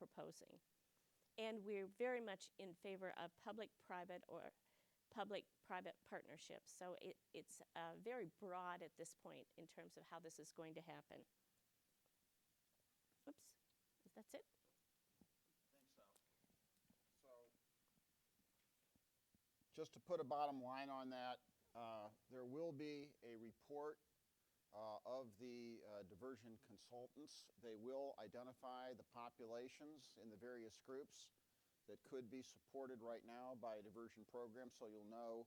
proposing. And we're very much in favor of public-private or public-private partnerships. So it's very broad at this point in terms of how this is going to happen. Oops, that's it? I think so. So just to put a bottom line on that, there will be a report of the diversion consultants. They will identify the populations in the various groups that could be supported right now by a diversion program, so you'll know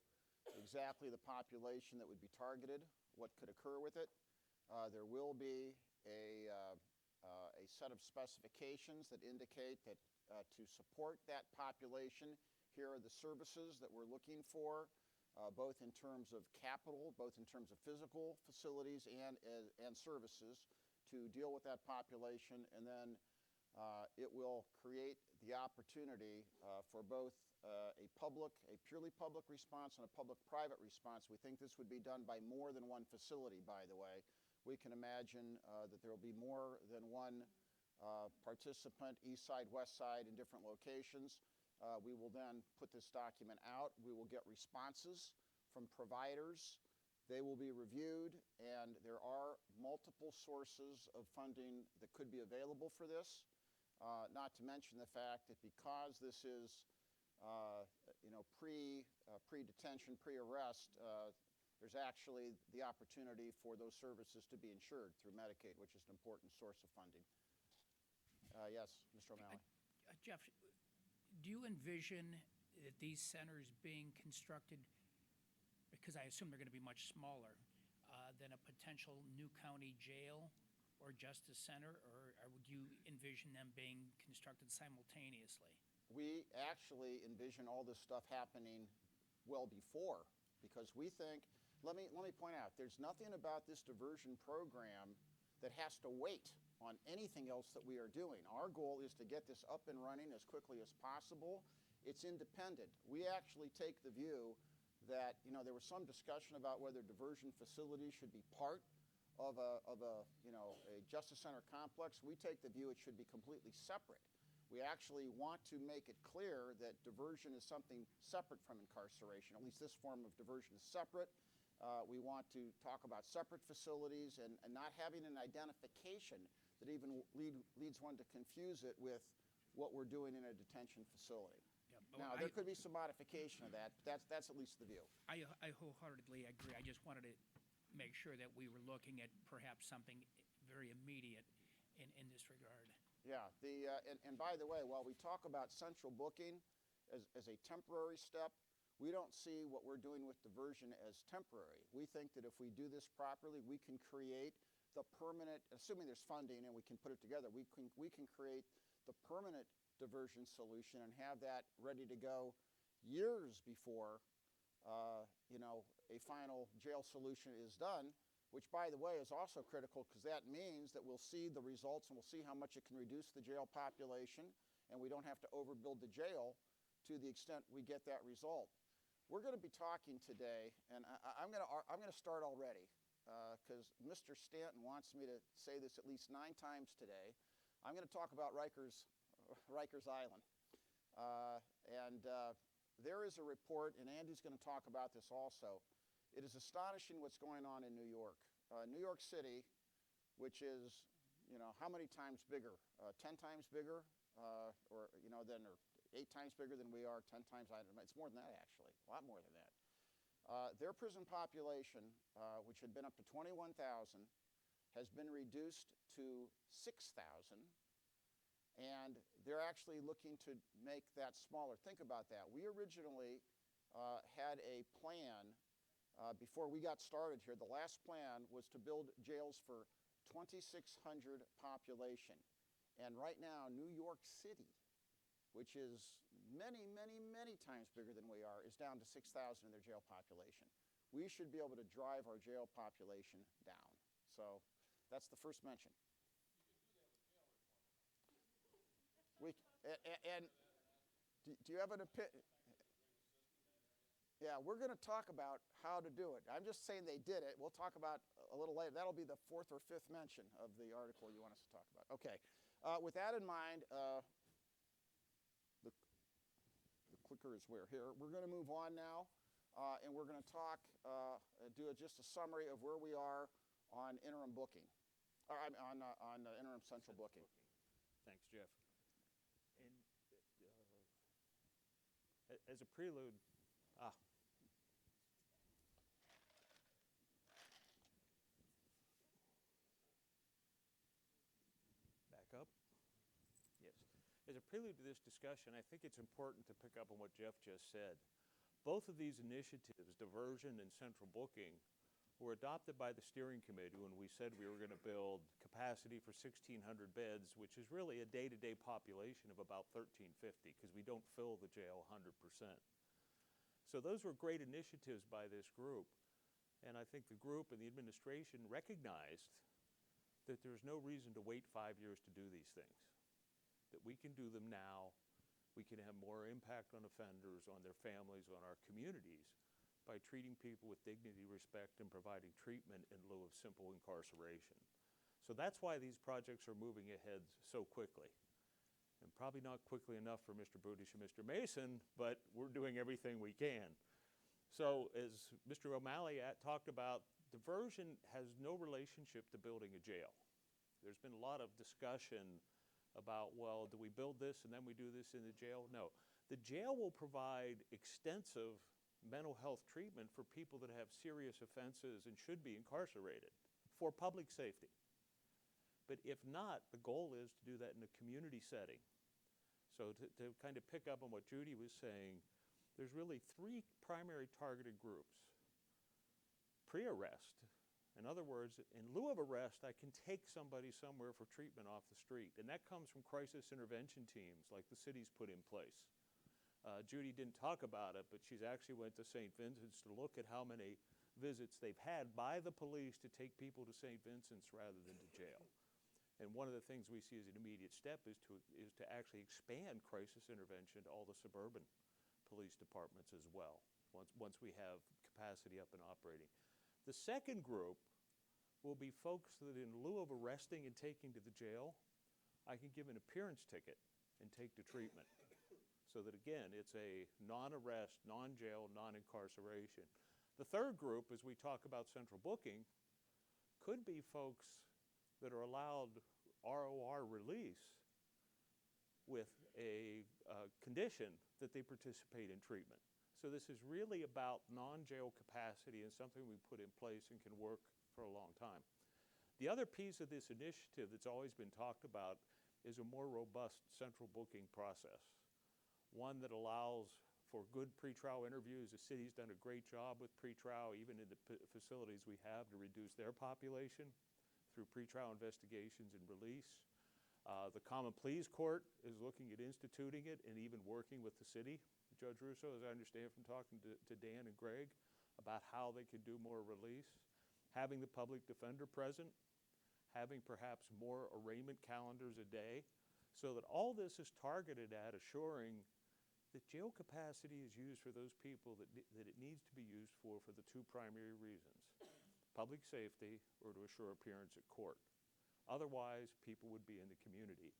exactly the population that would be targeted, what could occur with it. There will be a set of specifications that indicate that to support that population, here are the services that we're looking for, both in terms of capital, both in terms of physical facilities and services to deal with that population. And then it will create the opportunity for both a purely public response and a public-private response. We think this would be done by more than one facility, by the way. We can imagine that there will be more than one participant, east side, west side, in different locations. We will then put this document out. We will get responses from providers. They will be reviewed, and there are multiple sources of funding that could be available for this. Not to mention the fact that because this is pre-detention, pre-arrest, there's actually the opportunity for those services to be insured through Medicaid, which is an important source of funding. Yes, Mr. O'Malley. Jeff, do you envision that these centers being constructed, because I assume they're going to be much smaller, than a potential new county jail or justice center, or would you envision them being constructed simultaneously? We actually envision all this stuff happening well before, because we think, let me point out, there's nothing about this diversion program that has to wait on anything else that we are doing. Our goal is to get this up and running as quickly as possible. It's independent. We actually take the view that, there was some discussion about whether diversion facilities should be part of a justice center complex. We take the view it should be completely separate. We actually want to make it clear that diversion is something separate from incarceration. At least this form of diversion is separate. We want to talk about separate facilities and not having an identification that even leads one to confuse it with what we're doing in a detention facility. Yeah, now, there could be some modification of that. That's at least the view. I wholeheartedly agree. I just wanted to make sure that we were looking at perhaps something very immediate in this regard. Yeah, and by the way, while we talk about central booking as a temporary step, we don't see what we're doing with diversion as temporary. We think that if we do this properly, we can create the permanent, assuming there's funding and we can put it together, we can create the permanent diversion solution and have that ready to go years before a final jail solution is done, which, by the way, is also critical because that means that we'll see the results and we'll see how much it can reduce the jail population, and we don't have to overbuild the jail to the extent we get that result. We're going to be talking today, and I'm going to start already because Mr. Stanton wants me to say this at least 9 times today. I'm going to talk about Rikers Island. There is a report, and Andy's going to talk about this also. It is astonishing what's going on in New York. New York City, which is, how many times bigger? 10 times bigger, or 8 times bigger than we are, 10 times, I don't know. It's more than that, actually, a lot more than that. Their prison population, which had been up to 21,000, has been reduced to 6,000. And they're actually looking to make that smaller. Think about that. We originally had a plan before we got started here. The last plan was to build jails for 2,600 population. And right now, New York City, which is many, many, many times bigger than we are, is down to 6,000 in their jail population. We should be able to drive our jail population down. So that's the first mention. And do you have an opinion? Yeah, we're going to talk about how to do it. I'm just saying they did it. We'll talk about a little later. That'll be the 4th or 5th mention of the article you want us to talk about. Okay. With that in mind, markers we're here. We're going to move on now, and we're going to talk, just a summary of where we are on interim booking, or on interim central booking. Thanks, Jeff. And as a prelude, back up. Yes. As a prelude to this discussion, I think it's important to pick up on what Jeff just said. Both of these initiatives, diversion and central booking, were adopted by the steering committee when we said we were going to build capacity for 1,600 beds, which is really a day-to-day population of about 1,350, because we don't fill the jail 100%. So those were great initiatives by this group. And I think the group and the administration recognized that there's no reason to wait 5 years to do these things, that we can do them now. We can have more impact on offenders, on their families, on our communities, by treating people with dignity, respect, and providing treatment in lieu of simple incarceration. So that's why these projects are moving ahead so quickly. And probably not quickly enough for Mr. Budish and Mr. Mason, but we're doing everything we can. So as Mr. O'Malley talked about, diversion has no relationship to building a jail. There's been a lot of discussion about, well, do we build this and then we do this in the jail? No. The jail will provide extensive mental health treatment for people that have serious offenses and should be incarcerated for public safety. But if not, the goal is to do that in a community setting. So to kind of pick up on what Judy was saying, there's really 3 primary targeted groups. Pre-arrest. In other words, in lieu of arrest, I can take somebody somewhere for treatment off the street. And that comes from crisis intervention teams like the city's put in place. Judy didn't talk about it, but she's actually went to St. Vincent's to look at how many visits they've had by the police to take people to St. Vincent's rather than to jail. And one of the things we see as an immediate step is to actually expand crisis intervention to all the suburban police departments as well, once we have capacity up and operating. The second group will be folks that in lieu of arresting and taking to the jail, I can give an appearance ticket and take to treatment. So that, again, it's a non-arrest, non-jail, non-incarceration. The third group, as we talk about central booking, could be folks that are allowed ROR release with a condition that they participate in treatment. So this is really about non-jail capacity and something we put in place and can work for a long time. The other piece of this initiative that's always been talked about is a more robust central booking process. One that allows for good pretrial interviews. The city's done a great job with pretrial, even in the facilities we have, to reduce their population through pretrial investigations and release. The Common Pleas Court is looking at instituting it and even working with the city. Judge Russo, as I understand from talking to Dan and Greg, about how they could do more release. Having the public defender present, having perhaps more arraignment calendars a day, so that all this is targeted at assuring that jail capacity is used for those people that it needs to be used for the 2 primary reasons: public safety or to assure appearance at court. Otherwise, people would be in the community.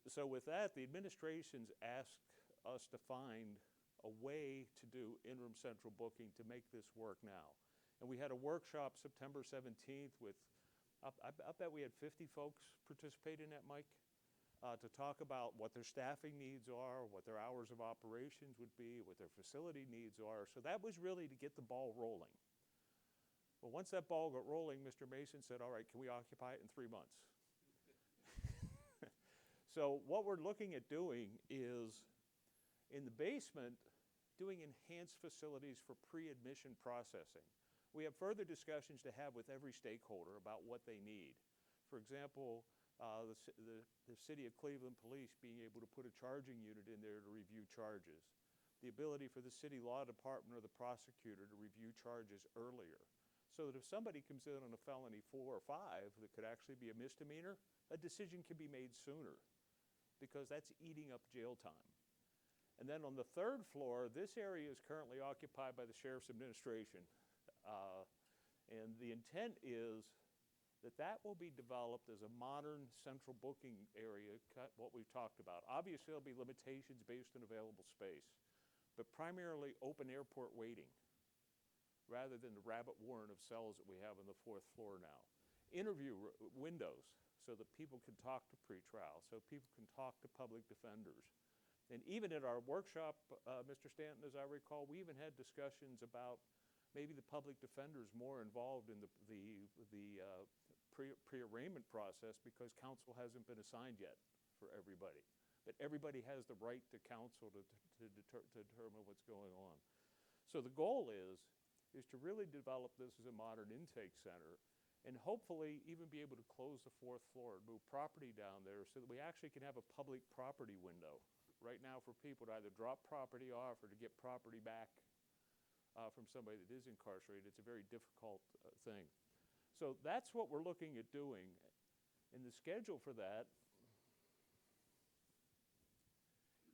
So with that, the administration's asked us to find a way to do interim central booking to make this work now. And we had a workshop September 17th with, I bet we had 50 folks participate in that, Mike? To talk about what their staffing needs are, what their hours of operations would be, what their facility needs are. So that was really to get the ball rolling. Well, once that ball got rolling, Mr. Mason said, all right, can we occupy it in 3 months? So what we're looking at doing is, in the basement, doing enhanced facilities for pre-admission processing. We have further discussions to have with every stakeholder about what they need. For example, the City of Cleveland Police being able to put a charging unit in there to review charges. The ability for the city law department or the prosecutor to review charges earlier. So that if somebody comes in on a felony 4 or 5 that could actually be a misdemeanor, a decision can be made sooner, because that's eating up jail time. And then on the 3rd floor, this area is currently occupied by the Sheriff's Administration. And the intent is that will be developed as a modern central booking area, what we've talked about. Obviously, there'll be limitations based on available space. but primarily open airport waiting, rather than the rabbit warren of cells that we have on the 4th floor now. Interview windows so that people can talk to pretrial, so people can talk to public defenders. And even at our workshop, Mr. Stanton, as I recall, we even had discussions about maybe the public defenders more involved in the pre-arraignment process, because counsel hasn't been assigned yet for everybody. But everybody has the right to counsel to determine what's going on. So the goal is to really develop this as a modern intake center, and hopefully even be able to close the 4th floor and move property down there so that we actually can have a public property window. Right now, for people to either drop property off or to get property back from somebody that is incarcerated, it's a very difficult thing. So that's what we're looking at doing. And the schedule for that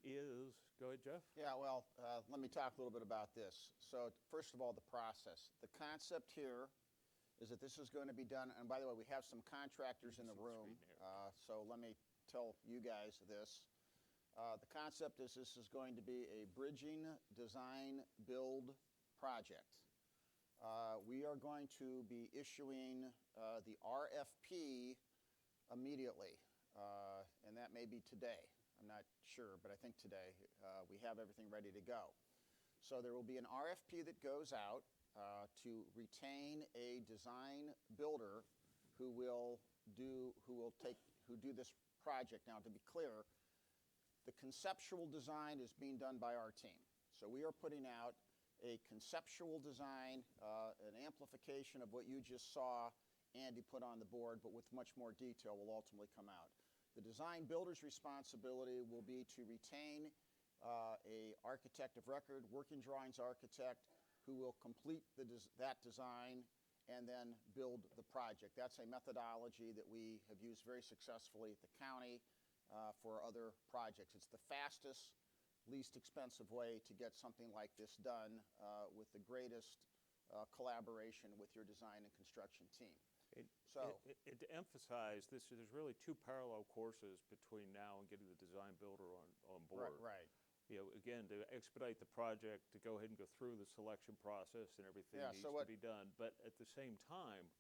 is, go ahead, Jeff. Yeah, well, let me talk a little bit about this. So first of all, the process. The concept here is that this is going to be done, and by the way, we have some contractors in the room, so let me tell you guys this. The concept is this is going to be a bridging, design, build project. We are going to be issuing the RFP immediately, and that may be today. I'm not sure, but I think today we have everything ready to go. So there will be an RFP that goes out to retain a design builder who do this project. Now, to be clear, the conceptual design is being done by our team. So we are putting out a conceptual design, an amplification of what you just saw Andy put on the board, but with much more detail will ultimately come out. The design builder's responsibility will be to retain a architect of record, working drawings architect, who will complete that design and then build the project. That's a methodology that we have used very successfully at the county for other projects. It's the fastest, least expensive way to get something like this done with the greatest collaboration with your design and construction team. And to emphasize this, there's really 2 parallel courses between now and getting the design builder on board. Right. You know, again, to expedite the project, to go ahead and go through the selection process and everything needs to be done. But at the same time,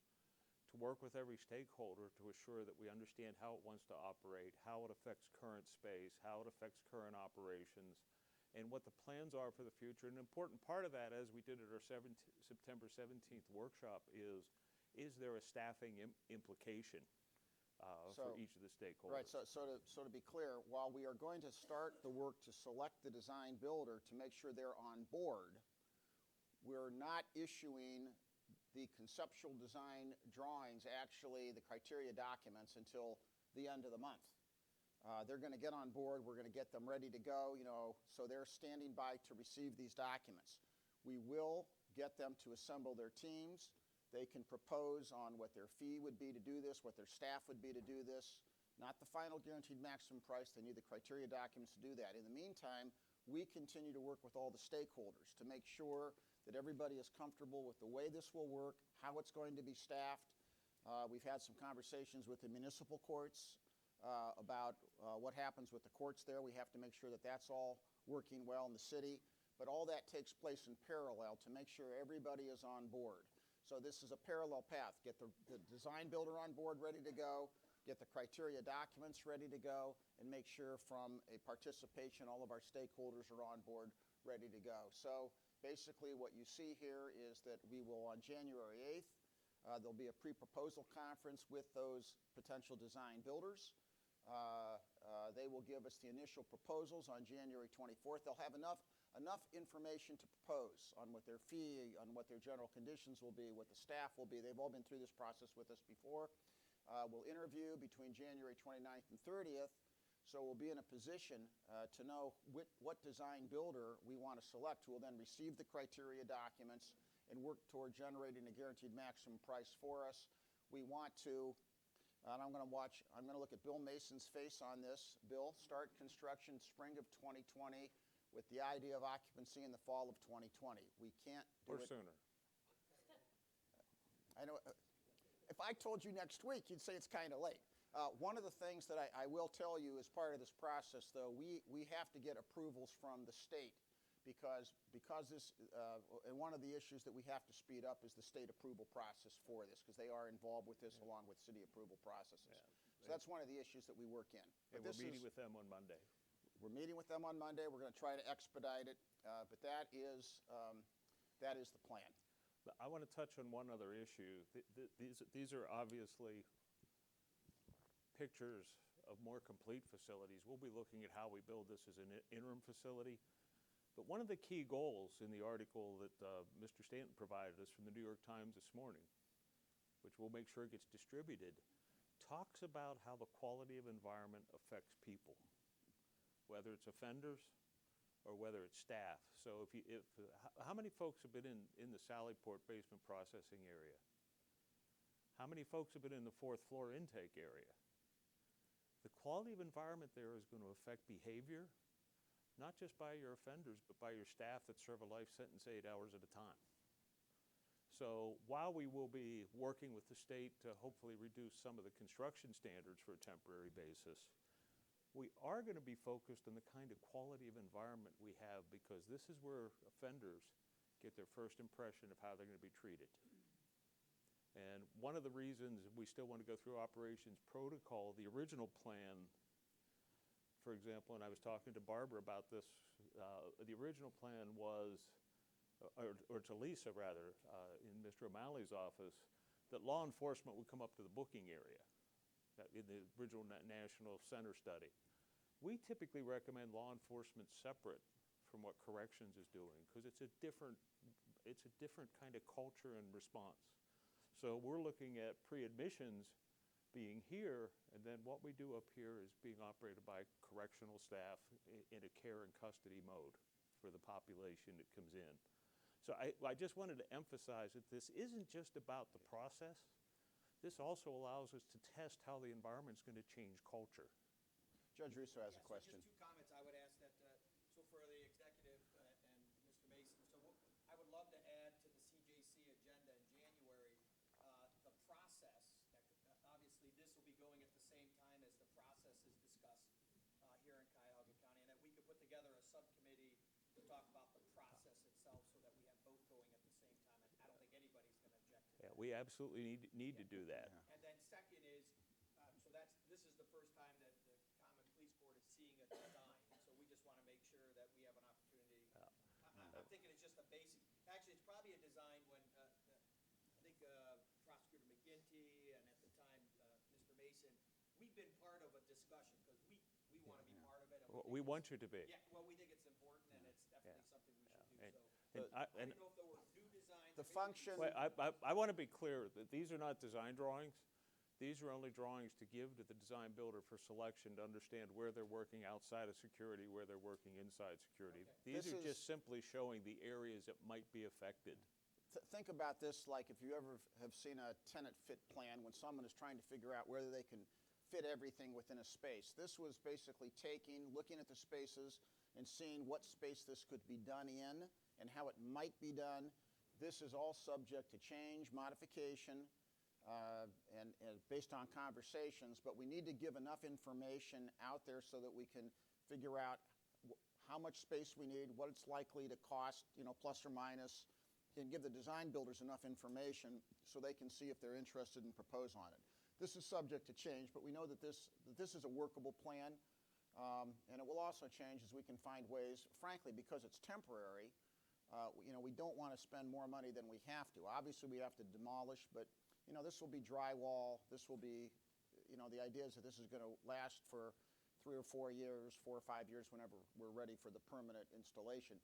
to work with every stakeholder to assure that we understand how it wants to operate, how it affects current space, how it affects current operations, and what the plans are for the future. An important part of that, as we did at our September 17th workshop, is there a staffing implication for each of the stakeholders? Right, so to be clear, while we are going to start the work to select the design builder to make sure they're on board, we're not issuing the conceptual design drawings, actually the criteria documents, until the end of the month. They're going to get on board, we're going to get them ready to go, so they're standing by to receive these documents. We will get them to assemble their teams. They can propose on what their fee would be to do this, what their staff would be to do this. Not the final guaranteed maximum price. They need the criteria documents to do that. In the meantime, we continue to work with all the stakeholders to make sure that everybody is comfortable with the way this will work, how it's going to be staffed. We've had some conversations with the municipal courts about what happens with the courts there. We have to make sure that that's all working well in the city. But all that takes place in parallel to make sure everybody is on board. So this is a parallel path. Get the design builder on board, ready to go, get the criteria documents ready to go, and make sure from a participation all of our stakeholders are on board, ready to go. So basically what you see here is that we will, on January 8th, there'll be a pre-proposal conference with those potential design builders. They will give us the initial proposals on January 24th. They'll have enough information to propose on what their fee, on what their general conditions will be, what the staff will be. They've all been through this process with us before. We'll interview between January 29th and 30th, so we'll be in a position to know what design builder we want to select, who will then receive the criteria documents and work toward generating a guaranteed maximum price for us. We want to, and I'm going to look at Bill Mason's face on this. Bill, start construction spring of 2020 with the idea of occupancy in the fall of 2020. We can't do it. Or sooner. I know. If I told you next week, you'd say it's kind of late. One of the things that I will tell you as part of this process, though, we have to get approvals from the state because this, and one of the issues that we have to speed up is the state approval process for this, because they are involved with this along with city approval processes. So that's one of the issues that we work in. And we're meeting with them on Monday. We're meeting with them on Monday. We're going to try to expedite it, but that is the plan. I want to touch on one other issue. These are obviously pictures of more complete facilities. We'll be looking at how we build this as an interim facility. But one of the key goals in the article that Mr. Stanton provided us from the New York Times this morning, which we'll make sure gets distributed, talks about how the quality of environment affects people, whether it's offenders or whether it's staff. So how many folks have been in the Sallyport basement processing area? How many folks have been in the 4th floor intake area? The quality of environment there is going to affect behavior, not just by your offenders, but by your staff that serve a life sentence 8 hours at a time. So while we will be working with the state to hopefully reduce some of the construction standards for a temporary basis, we are going to be focused on the kind of quality of environment we have, because this is where offenders get their first impression of how they're going to be treated. And one of the reasons we still want to go through operations protocol, the original plan, for example, and I was talking to Barbara about this, the original plan was, or to Lisa rather, in Mr. O'Malley's office, that law enforcement would come up to the booking area in the original National Center study. We typically recommend law enforcement separate from what corrections is doing, because it's a different kind of culture and response. So we're looking at pre-admissions being here, and then what we do up here is being operated by correctional staff in a care and custody mode for the population that comes in. So I just wanted to emphasize that this isn't just about the process. This also allows us to test how the environment's going to change culture. Judge Russo has a So question. just 2 comments I would ask that, so for the executive and Mr. Mason, so I would love to add to the CJC agenda in January, the process, that obviously this will be going at the same time as the process is discussed here in Cuyahoga County, and that we could put together a subcommittee to talk about the process itself so that we have both going at the same time, and I don't think anybody's going to object to that. Yeah, we absolutely need to do that. And then second is, so this is the first time that the Common Police Board is seeing a design, so we just want to make sure that we have an opportunity. I'm thinking it's just a basic, actually, it's probably a design when, I think Prosecutor McGinty and at the time, Mr. Mason, we've been part of a discussion, because we want to be part of it. And We want you to be. Yeah, well, we think it's important, and it's definitely something we should do, so. And I don't know if there were new designs. The function. Wait, I want to be clear that these are not design drawings. These are only drawings to give to the design builder for selection to understand where they're working outside of security, where they're working inside security. Okay. These are just simply showing the areas that might be affected. Think about this like if you ever have seen a tenant fit plan when someone is trying to figure out whether they can fit everything within a space. This was basically looking at the spaces and seeing what space this could be done in and how it might be done. This is all subject to change, modification, and based on conversations, but we need to give enough information out there so that we can figure out how much space we need, what it's likely to cost, plus or minus, and give the design builders enough information so they can see if they're interested and propose on it. This is subject to change, but we know that this is a workable plan, and it will also change as we can find ways, frankly, because it's temporary. We don't want to spend more money than we have to. Obviously, we have to demolish, but this will be drywall. This will be, the idea is that this is going to last for 3 or 4 years, 4 or 5 years, whenever we're ready for the permanent installation.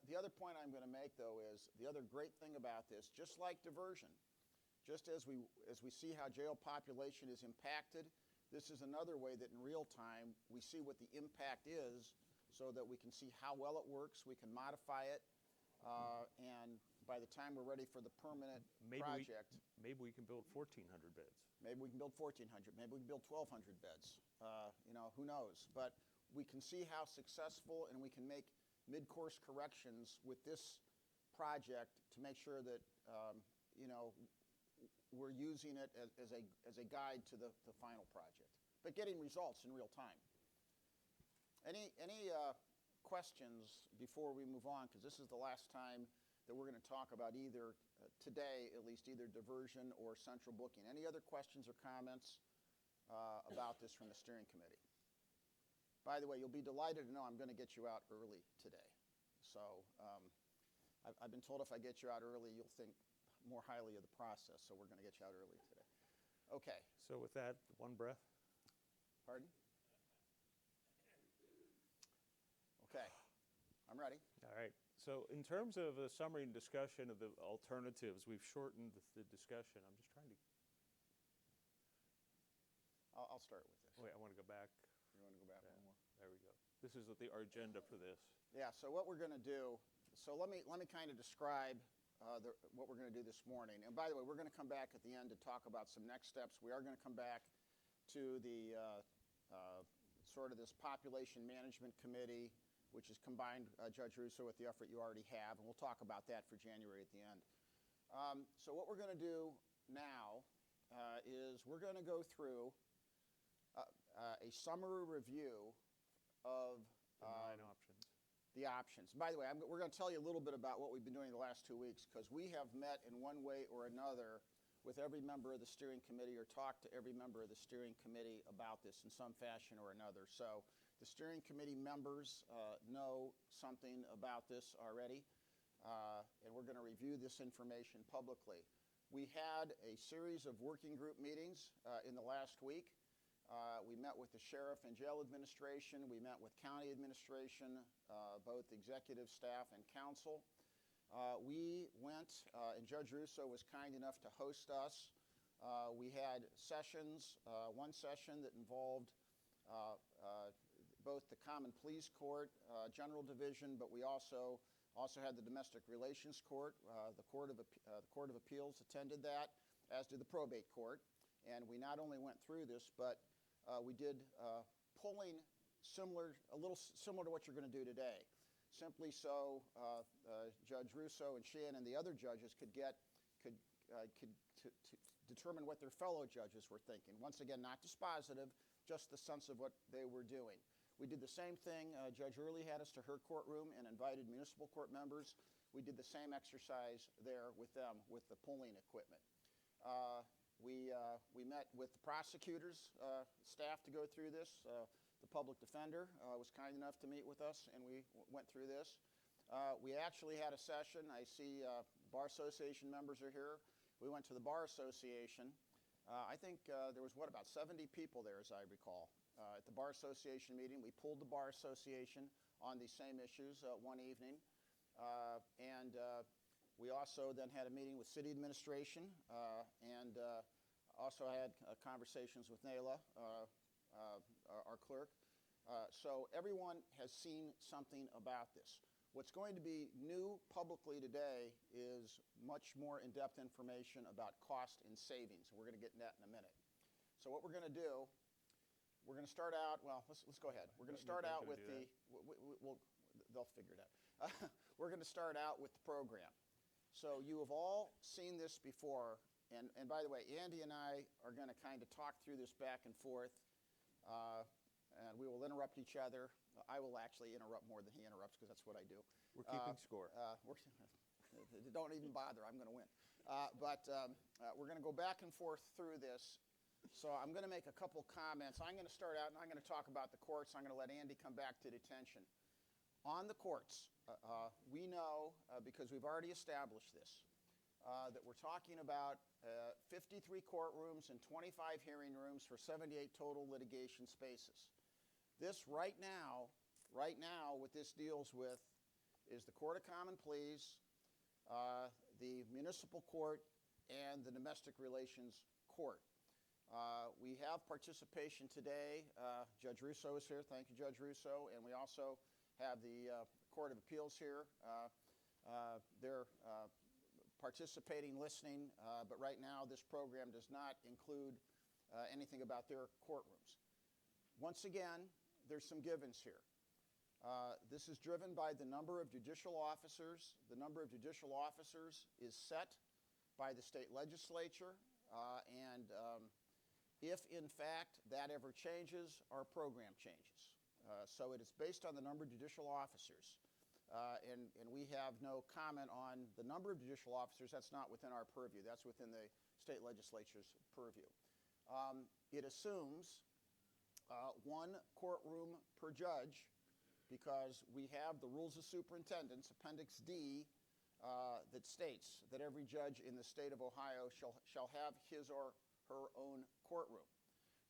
The other point I'm going to make, though, is the other great thing about this, just like diversion, just as we see how jail population is impacted, this is another way that in real time we see what the impact is so that we can see how well it works, we can modify it, and by the time we're ready for the permanent project. Maybe we can build 1,400 beds. Maybe we can build 1,400. Maybe we can build 1,200 beds. Who knows? But we can see how successful, and we can make mid-course corrections with this project to make sure that we're using it as a guide to the final project, but getting results in real time. Any questions before we move on, because this is the last time that we're going to talk about either, today at least, either diversion or central booking. Any other questions or comments about this from the steering committee? By the way, you'll be delighted to know I'm going to get you out early today. So I've been told if I get you out early, you'll think more highly of the process, so we're going to get you out early today. Okay. So with that, one breath. Pardon? Okay. I'm ready. All right. So in terms of a summary and discussion of the alternatives, we've shortened the discussion. I'm just trying to, I'll start with this. wait, I want to go back. You want to go back one more? There we go. This is our agenda for this. Yeah, so what we're going to do, so let me kind of describe what we're going to do this morning. And by the way, we're going to come back at the end to talk about some next steps. We are going to come back to the sort of this population management committee, which is combined, Judge Russo, with the effort you already have, and we'll talk about that for January at the end. So what we're going to do now is we're going to go through a summary review of The 9 options. the options. By the way, we're going to tell you a little bit about what we've been doing the last 2 weeks, because we have met in one way or another with every member of the steering committee or talked to every member of the steering committee about this in some fashion or another. So the steering committee members know something about this already, and we're going to review this information publicly. We had a series of working group meetings in the last week. We met with the sheriff and jail administration. We met with county administration, both executive staff and council. We went, and Judge Russo was kind enough to host us. We had sessions, one session that involved both the Common Pleas Court, General Division, but we also had the Domestic Relations Court. The Court of Appeals attended that, as did the Probate Court. And we not only went through this, but we did polling a little similar to what you're going to do today, simply so Judge Russo and Sheehan and the other judges could determine what their fellow judges were thinking. Once again, not dispositive, just the sense of what they were doing. We did the same thing. Judge Early had us to her courtroom and invited municipal court members. We did the same exercise there with them with the polling equipment. We met with the prosecutors' staff to go through this. The public defender was kind enough to meet with us, and we went through this. We actually had a session. I see Bar Association members are here. We went to the Bar Association. I think there was, about 70 people there, as I recall, at the Bar Association meeting. We pulled the Bar Association on these same issues one evening. We also then had a meeting with city administration and also had conversations with Nayla, our clerk. So everyone has seen something about this. What's going to be new publicly today is much more in-depth information about cost and savings. We're going to get into that in a minute. So what we're going to do, we're going to start out, well, let's go ahead. We're going to start out with they'll figure it out. We're going to start out with the program. So you have all seen this before, and by the way, Andy and I are going to kind of talk through this back and forth, and we will interrupt each other. I will actually interrupt more than he interrupts, because that's what I do. We're keeping score. Don't even bother. I'm going to win. We're going to go back and forth through this. So I'm going to make a couple comments. I'm going to start out, and I'm going to talk about the courts. I'm going to let Andy come back to detention. On the courts, we know, because we've already established this, that we're talking about 53 courtrooms and 25 hearing rooms for 78 total litigation spaces. This right now, what this deals with is the Court of Common Pleas, the Municipal Court, and the Domestic Relations Court. We have participation today. Judge Russo is here. Thank you, Judge Russo. And we also have the Court of Appeals here. They're participating, listening, but right now this program does not include anything about their courtrooms. Once again, there's some givens here. This is driven by the number of judicial officers. The number of judicial officers is set by the state legislature, and if in fact that ever changes, our program changes. So it is based on the number of judicial officers. And we have no comment on the number of judicial officers. That's not within our purview. That's within the state legislature's purview. It assumes one courtroom per judge because we have the Rules of Superintendents, Appendix D, that states that every judge in the state of Ohio shall have his or her own courtroom.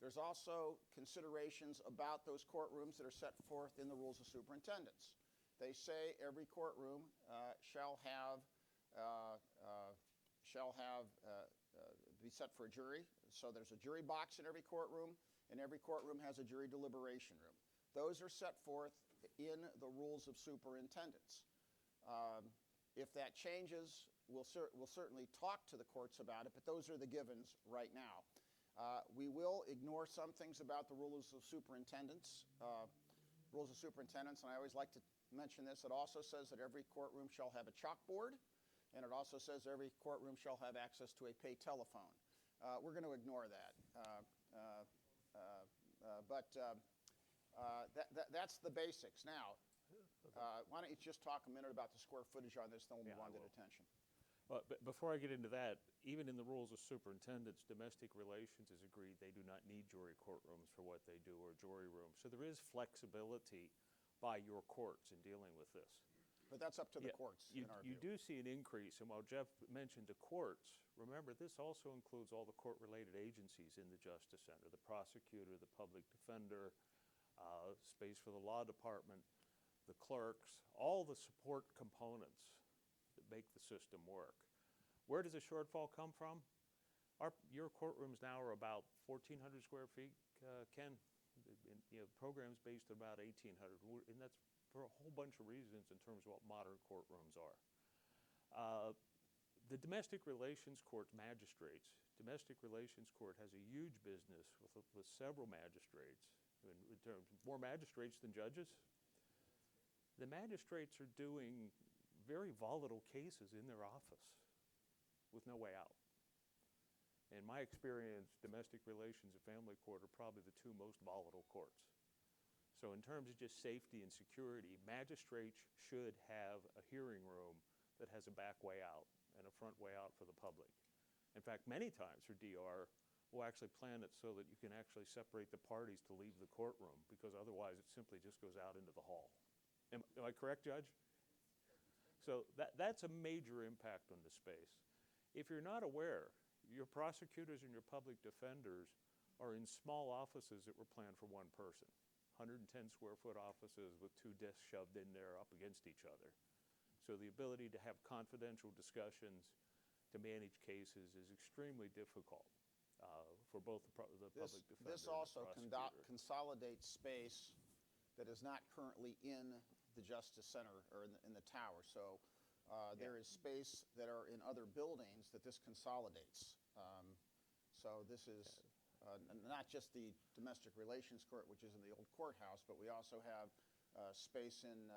There's also considerations about those courtrooms that are set forth in the Rules of Superintendents. They say every courtroom shall be set for a jury. So there's a jury box in every courtroom, and every courtroom has a jury deliberation room. Those are set forth in the Rules of Superintendents. If that changes, we'll certainly talk to the courts about it, but those are the givens right now. We will ignore some things about the Rules of Superintendents. And I always like to mention this. It also says that every courtroom shall have a chalkboard, and it also says every courtroom shall have access to a pay telephone. We're going to ignore that. That's the basics. Now, why don't you just talk a minute about the square footage on this, then we'll move on to detention. But before I get into that, even in the Rules of Superintendents, domestic relations is agreed they do not need jury courtrooms for what they do or jury rooms. So there is flexibility by your courts in dealing with this. But that's up to the courts, in our view. You do see an increase, and while Jeff mentioned the courts, remember this also includes all the court-related agencies in the Justice Center, the prosecutor, the public defender, space for the law department, the clerks, all the support components that make the system work. Where does the shortfall come from? Your courtrooms now are about 1,400 square feet, Ken. Programs based at about 1,800, and that's for a whole bunch of reasons in terms of what modern courtrooms are. The Domestic Relations Court magistrates, Domestic Relations Court has a huge business with several magistrates, in terms of more magistrates than judges. The magistrates are doing very volatile cases in their office with no way out. In my experience, Domestic Relations and Family Court are probably the two most volatile courts. So in terms of just safety and security, magistrates should have a hearing room that has a back way out and a front way out for the public. In fact, many times for DR, we'll actually plan it so that you can actually separate the parties to leave the courtroom, because otherwise it simply just goes out into the hall. Am I correct, Judge? So that's a major impact on the space. If you're not aware, your prosecutors and your public defenders are in small offices that were planned for one person, 110 square foot offices with two desks shoved in there up against each other. So the ability to have confidential discussions, to manage cases is extremely difficult for both the public defender This and also the prosecutor. consolidates space that is not currently in the Justice Center or in the tower. So there is space that are in other buildings that this consolidates. So this is not just the Domestic Relations Court, which is in the old courthouse, but we also have space in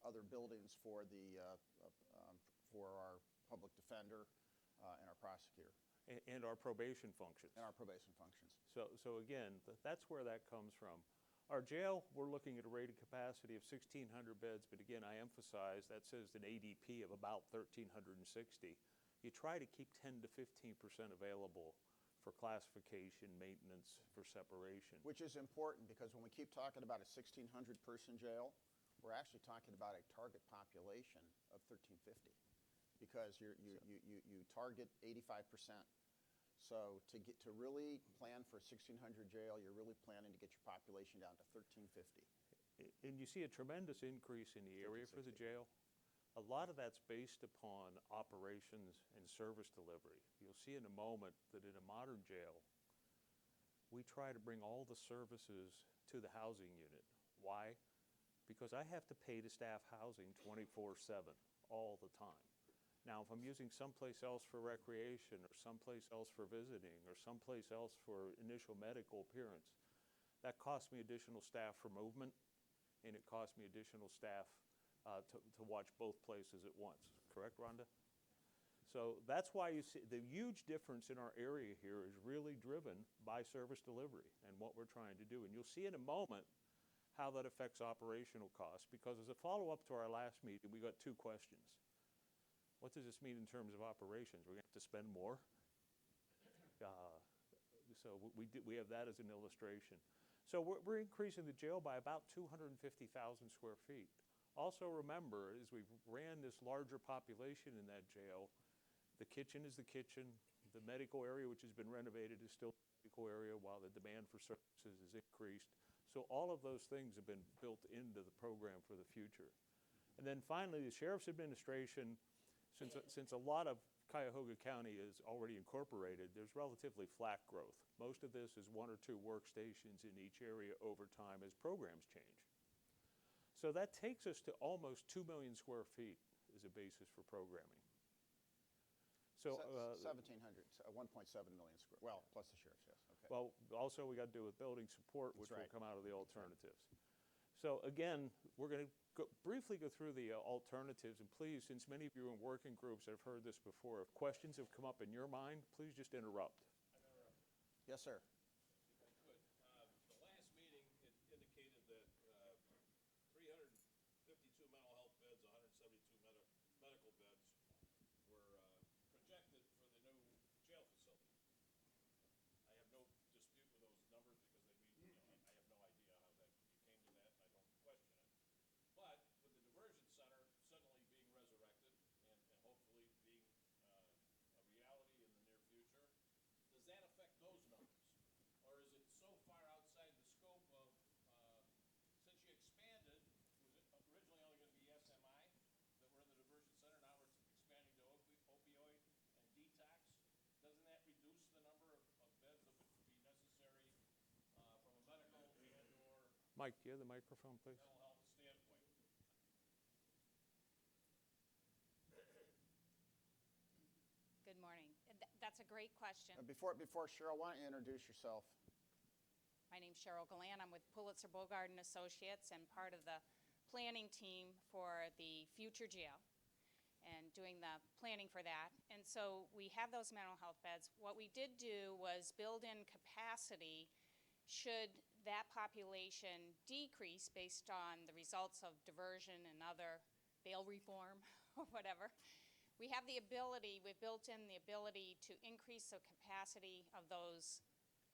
other buildings for our public defender and our prosecutor. And our probation functions. And our probation functions. So again, that's where that comes from. Our jail, we're looking at a rated capacity of 1,600 beds, but again, I emphasize that says an ADP of about 1,360. You try to keep 10 to 15% available for classification, maintenance, for separation. Which is important, because when we keep talking about a 1,600 person jail, we're actually talking about a target population of 1,350, because you target 85%. So to really plan for a 1,600 jail, you're really planning to get your population down to 1,350. And you see a tremendous increase in the area for the jail. A lot of that's based upon operations and service delivery. You'll see in a moment that in a modern jail, we try to bring all the services to the housing unit. Why? Because I have to pay to staff housing 24/7 all the time. Now, if I'm using someplace else for recreation, or someplace else for visiting, or someplace else for initial medical appearance, that costs me additional staff for movement, and it costs me additional staff to watch both places at once. Correct, Rhonda? So that's why you see the huge difference in our area here is really driven by service delivery and what we're trying to do. And you'll see in a moment how that affects operational costs, because as a follow-up to our last meeting, we got two questions. What does this mean in terms of operations? We're going to have to spend more? So we have that as an illustration. So we're increasing the jail by about 250,000 square feet. Also remember, as we ran this larger population in that jail, the kitchen is the kitchen. The medical area, which has been renovated, is still the medical area, while the demand for services is increased. So all of those things have been built into the program for the future. And then finally, the Sheriff's Administration, since a lot of Cuyahoga County is already incorporated, there's relatively flat growth. Most of this is 1 or 2 workstations in each area over time as programs change. So that takes us to almost 2 million square feet as a basis for programming. So 1,700, 1.7 million square, well, plus the sheriff's, yes, okay. well, also we got to do with building support, which That's will right. come out of the alternatives. So again, we're going to briefly go through the alternatives, and please, since many of you are in working groups that have heard this before, if questions have come up in your mind, please just interrupt. Yes, sir. If I could, the last meeting, it indicated that 352 mental health beds, 172 medical beds were projected for the new jail facility. I have no dispute with those numbers because they mean, I have no idea how that you came to that, and I don't question it. But with the diversion center suddenly being resurrected and hopefully being a reality in the near future, does that affect those numbers? Or is it so far outside the scope of, since you expanded, was it originally only going to be SMI that were in the diversion center, now we're expanding to opioid and detox? Doesn't that reduce the number of beds that would be necessary from a medical and or Mike, do you have the microphone, please? mental health standpoint? Good morning. That's a great question. Before Cheryl, why don't you introduce yourself? My name's Cheryl Galland. I'm with Pulitzer Bogard and Associates and part of the planning team for the future jail and doing the planning for that. And so we have those mental health beds. What we did do was build in capacity should that population decrease based on the results of diversion and other bail reform or whatever. We have the ability, we've built in the ability to increase the capacity of those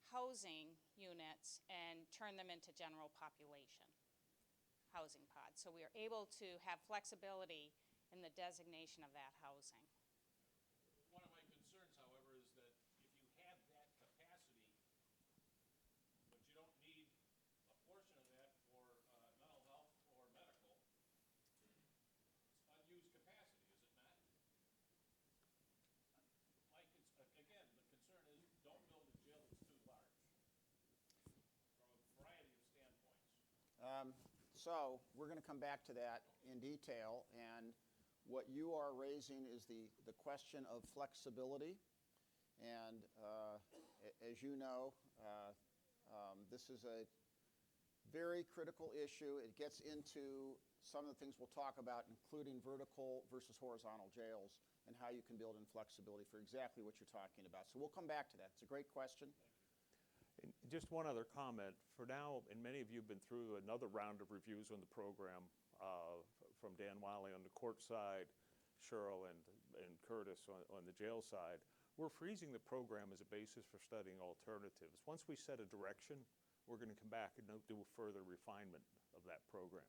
housing units and turn them into general population housing pods. So we are able to have flexibility in the designation of that housing. One of my concerns, however, is that if you have that capacity, but you don't need a portion of that for mental health or medical, it's unused capacity, is it not? Again, the concern is don't build a jail that's too large from a variety of standpoints. So we're going to come back to that in detail, and what you are raising is the question of flexibility. And as you know, this is a very critical issue. It gets into some of the things we'll talk about, including vertical versus horizontal jails and how you can build in flexibility for exactly what you're talking about. So we'll come back to that. It's a great question. And just one other comment. For now, and many of you have been through another round of reviews on the program from Dan Wiley on the court side, Cheryl and Curtis on the jail side. We're freezing the program as a basis for studying alternatives. Once we set a direction, we're going to come back and do a further refinement of that program.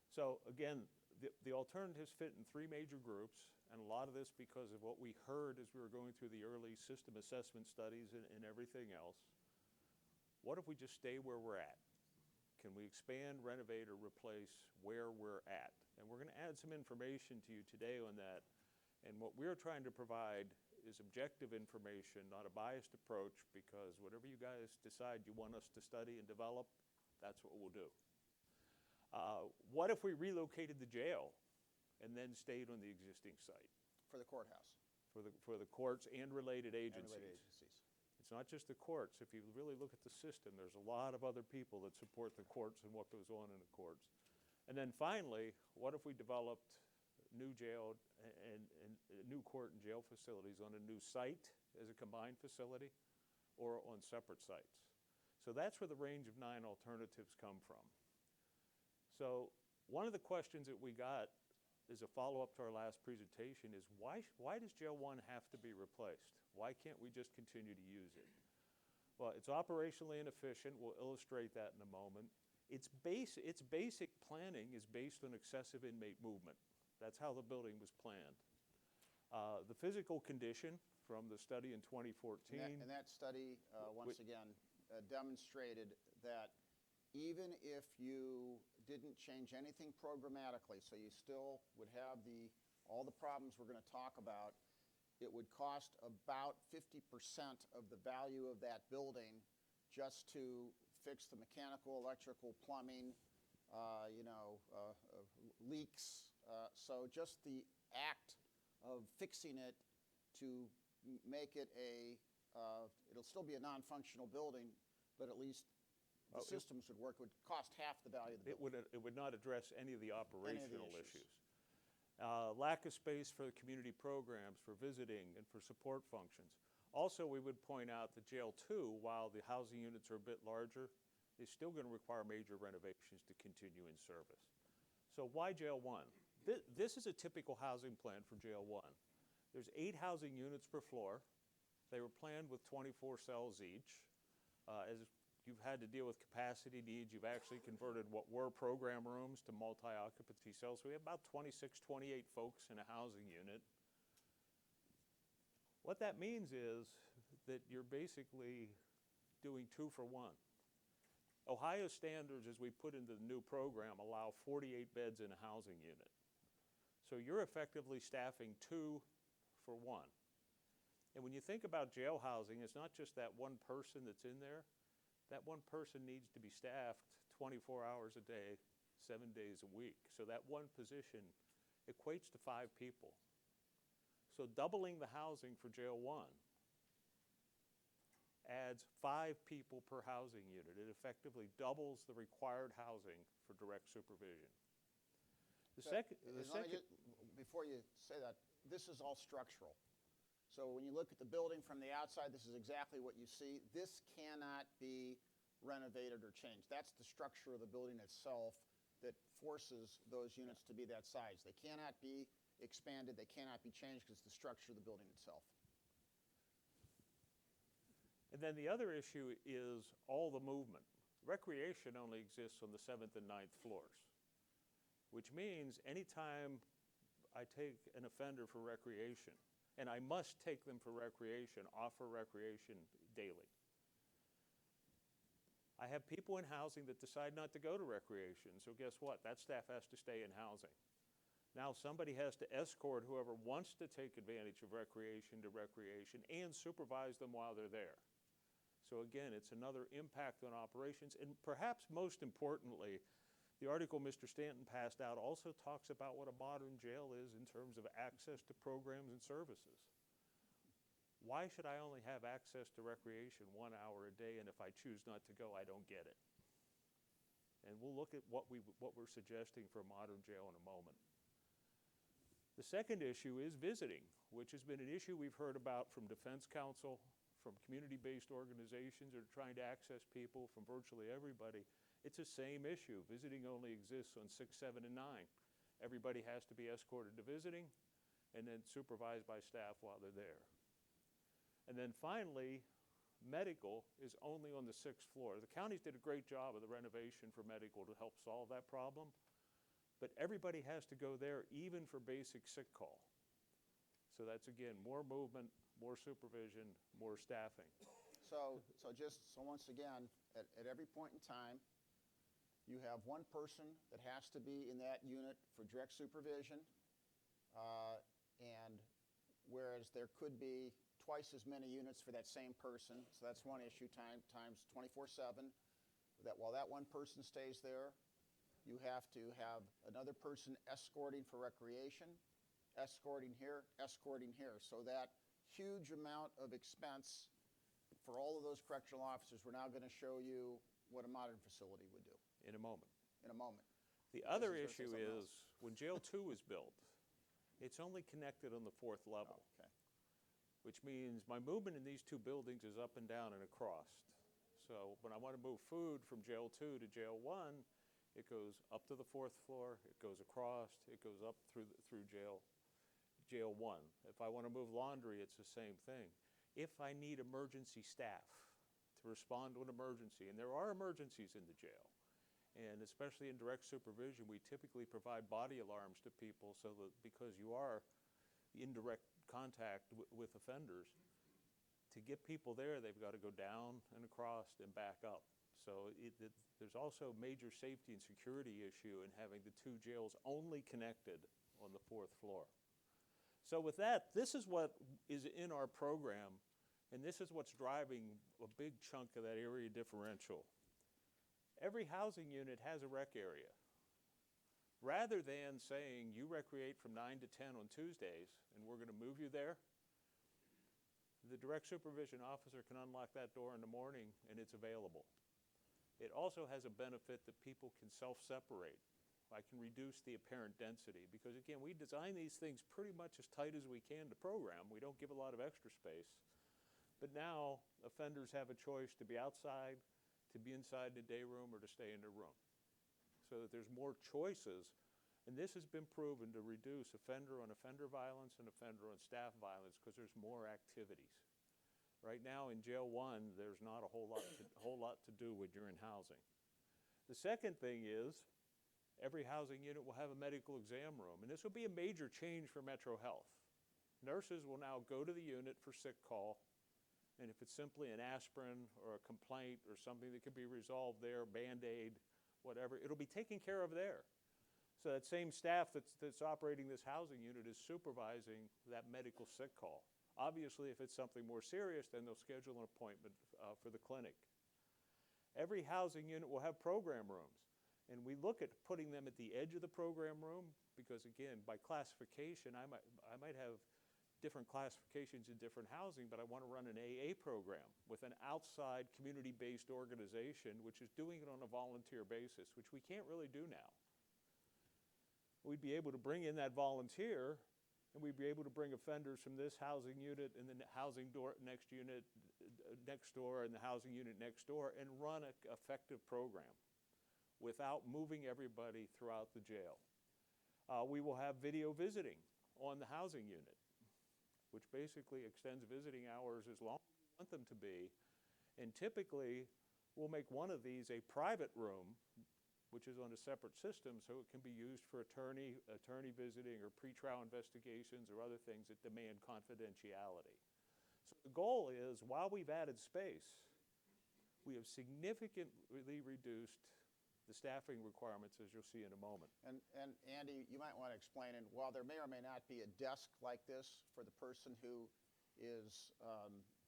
So again, the alternatives fit in 3 major groups, and a lot of this because of what we heard as we were going through the early system assessment studies and everything else. What if we just stay where we're at? Can we expand, renovate, or replace where we're at? And we're going to add some information to you today on that. And what we're trying to provide is objective information, not a biased approach, because whatever you guys decide you want us to study and develop, that's what we'll do. What if we relocated the jail and then stayed on the existing site? For the courthouse. For the courts and related agencies. And related agencies. It's not just the courts. If you really look at the system, there's a lot of other people that support the courts and what goes on in the courts. And then finally, what if we developed new jail and new court and jail facilities on a new site as a combined facility or on separate sites? So that's where the range of 9 alternatives come from. So one of the questions that we got as a follow-up to our last presentation is why does Jail 1 have to be replaced? Why can't we just continue to use it? Well, it's operationally inefficient. We'll illustrate that in a moment. Its basic planning is based on excessive inmate movement. That's how the building was planned. The physical condition from the study in 2014. And that study, once again, demonstrated that even if you didn't change anything programmatically, so you still would have all the problems we're going to talk about, it would cost about 50% of the value of that building just to fix the mechanical, electrical, plumbing, leaks. So just the act of fixing it to make it it'll still be a non-functional building, but at least the systems would work, would cost half the value of the building. It would not address any of the operational issues. Lack of space for the community programs, for visiting, and for support functions. Also, we would point out that Jail 2, while the housing units are a bit larger, is still going to require major renovations to continue in service. So why Jail 1? This is a typical housing plan for Jail 1. There's 8 housing units per floor. They were planned with 24 cells each. As you've had to deal with capacity needs, you've actually converted what were program rooms to multi-occupancy cells. So we have about 26, 28 folks in a housing unit. What that means is that you're basically doing 2 for 1. Ohio standards, as we put into the new program, allow 48 beds in a housing unit. So you're effectively staffing 2 for 1. And when you think about jail housing, it's not just that one person that's in there. That one person needs to be staffed 24 hours a day, 7 days a week. So that one position equates to 5 people. So doubling the housing for Jail 1 adds 5 people per housing unit. It effectively doubles the required housing for direct supervision. Before you say that, this is all structural. So when you look at the building from the outside, this is exactly what you see. This cannot be renovated or changed. That's the structure of the building itself that forces those units to be that size. They cannot be expanded, they cannot be changed because it's the structure of the building itself. And then the other issue is all the movement. Recreation only exists on the 7th and 9th floors, which means anytime I take an offender for recreation, and I must take them for recreation, offer recreation daily. I have people in housing that decide not to go to recreation, so guess what? That staff has to stay in housing. Now somebody has to escort whoever wants to take advantage of recreation to recreation and supervise them while they're there. So again, it's another impact on operations. And perhaps most importantly, the article Mr. Stanton passed out also talks about what a modern jail is in terms of access to programs and services. Why should I only have access to recreation 1 hour a day, and if I choose not to go, I don't get it? And we'll look at what we're suggesting for a modern jail in a moment. The second issue is visiting, which has been an issue we've heard about from Defense Council, from community-based organizations that are trying to access people, from virtually everybody. It's the same issue. Visiting only exists on 6, 7, and 9. Everybody has to be escorted to visiting and then supervised by staff while they're there. And then finally, medical is only on the 6th floor. The counties did a great job of the renovation for medical to help solve that problem, but everybody has to go there even for basic sick call. So that's, again, more movement, more supervision, more staffing. So once again, at every point in time, you have one person that has to be in that unit for direct supervision, and whereas there could be twice as many units for that same person, so that's one issue, times 24/7. That while that one person stays there, you have to have another person escorting for recreation, escorting here. So that huge amount of expense for all of those correctional officers, we're now going to show you what a modern facility would do. In a moment. The This other is issue something is else. when Jail 2 was built, it's only connected on the 4th level, Okay. which means my movement in these 2 buildings is up and down and across. So when I want to move food from Jail 2 to Jail 1, It goes up to the 4th floor, it goes across, it goes up through jail 1. If I want to move laundry, it's the same thing. If I need emergency staff to respond to an emergency, and there are emergencies in the jail, and especially in direct supervision, we typically provide body alarms to people so that because you are in direct contact with offenders, to get people there, they've got to go down and across and back up. So there's also a major safety and security issue in having the 2 jails only connected on the 4th floor. So with that, this is what is in our program, and this is what's driving a big chunk of that area differential. Every housing unit has a rec area. Rather than saying you recreate from 9 to 10 on Tuesdays and we're going to move you there, the direct supervision officer can unlock that door in the morning and it's available. It also has a benefit that people can self-separate. I can reduce the apparent density because, again, we design these things pretty much as tight as we can to program. We don't give a lot of extra space. But now offenders have a choice to be outside, to be inside the day room, or to stay in their room. So that there's more choices. And this has been proven to reduce offender-on-offender violence and offender-on-staff violence because there's more activities. Right now in jail 1, there's not a whole lot to do when you're in housing. The second thing is every housing unit will have a medical exam room. And this will be a major change for Metro Health. Nurses will now go to the unit for sick call. And if it's simply an aspirin or a complaint or something that can be resolved there, Band-Aid, whatever, it'll be taken care of there. So that same staff that's operating this housing unit is supervising that medical sick call. Obviously, if it's something more serious, then they'll schedule an appointment for the clinic. Every housing unit will have program rooms. And we look at putting them at the edge of the program room because, again, by classification, I might have different classifications in different housing, but I want to run an AA program with an outside community-based organization which is doing it on a volunteer basis, which we can't really do now. We'd be able to bring in that volunteer, and we'd be able to bring offenders from this housing unit and the housing door next unit next door and the housing unit next door and run an effective program without moving everybody throughout the jail. We will have video visiting on the housing unit, which basically extends visiting hours as long as we want them to be. And typically, we'll make one of these a private room, which is on a separate system, so it can be used for attorney visiting or pretrial investigations or other things that demand confidentiality. So the goal is, while we've added space, we have significantly reduced the staffing requirements, as you'll see in a moment. And Andy, you might want to explain, and while there may or may not be a desk like this for the person who is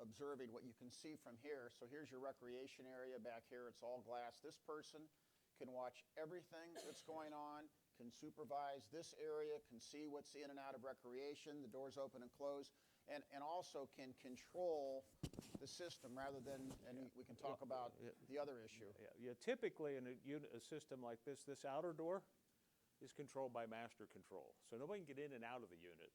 observing what you can see from here, so here's your recreation area back here, it's all glass. This person can watch everything that's going on, can supervise this area, can see what's in and out of recreation, the doors open and close, and also can control the system rather than, and we can talk about the other issue. Yeah. Typically in a system like this outer door is controlled by master control. So nobody can get in and out of the unit.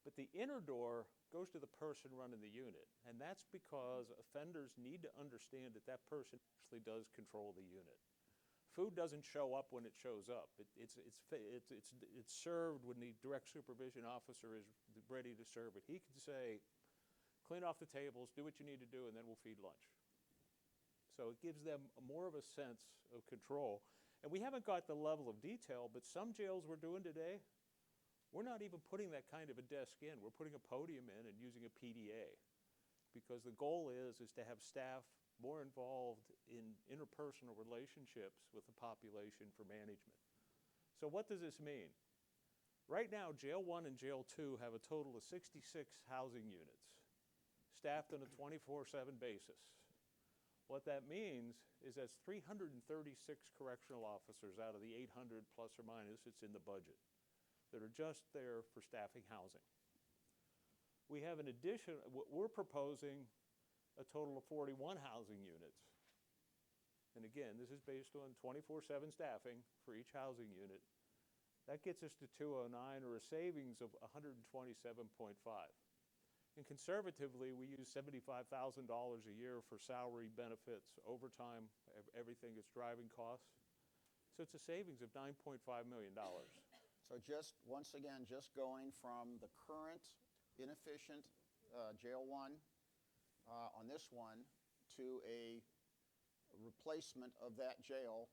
But the inner door goes to the person running the unit. And that's because offenders need to understand that that person actually does control the unit. Food doesn't show up when it shows up. It's served when the direct supervision officer is ready to serve it. He can say, clean off the tables, do what you need to do, and then we'll feed lunch. So it gives them more of a sense of control. And we haven't got the level of detail, but some jails we're doing today, we're not even putting that kind of a desk in. We're putting a podium in and using a PDA. Because the goal is to have staff more involved in interpersonal relationships with the population for management. So what does this mean? Right now, Jail 1 and Jail 2 have a total of 66 housing units, staffed on a 24/7 basis. What that means is that's 336 correctional officers out of the 800 plus or minus that's in the budget that are just there for staffing housing. We have an addition, we're proposing a total of 41 housing units. And again, this is based on 24/7 staffing for each housing unit. That gets us to 209, or a savings of 127.5. And conservatively, we use $75,000 a year for salary, benefits, overtime, everything that's driving costs. So it's a savings of $9.5 million. So just, once again, just going from the current inefficient Jail 1 on this one to a replacement of that jail,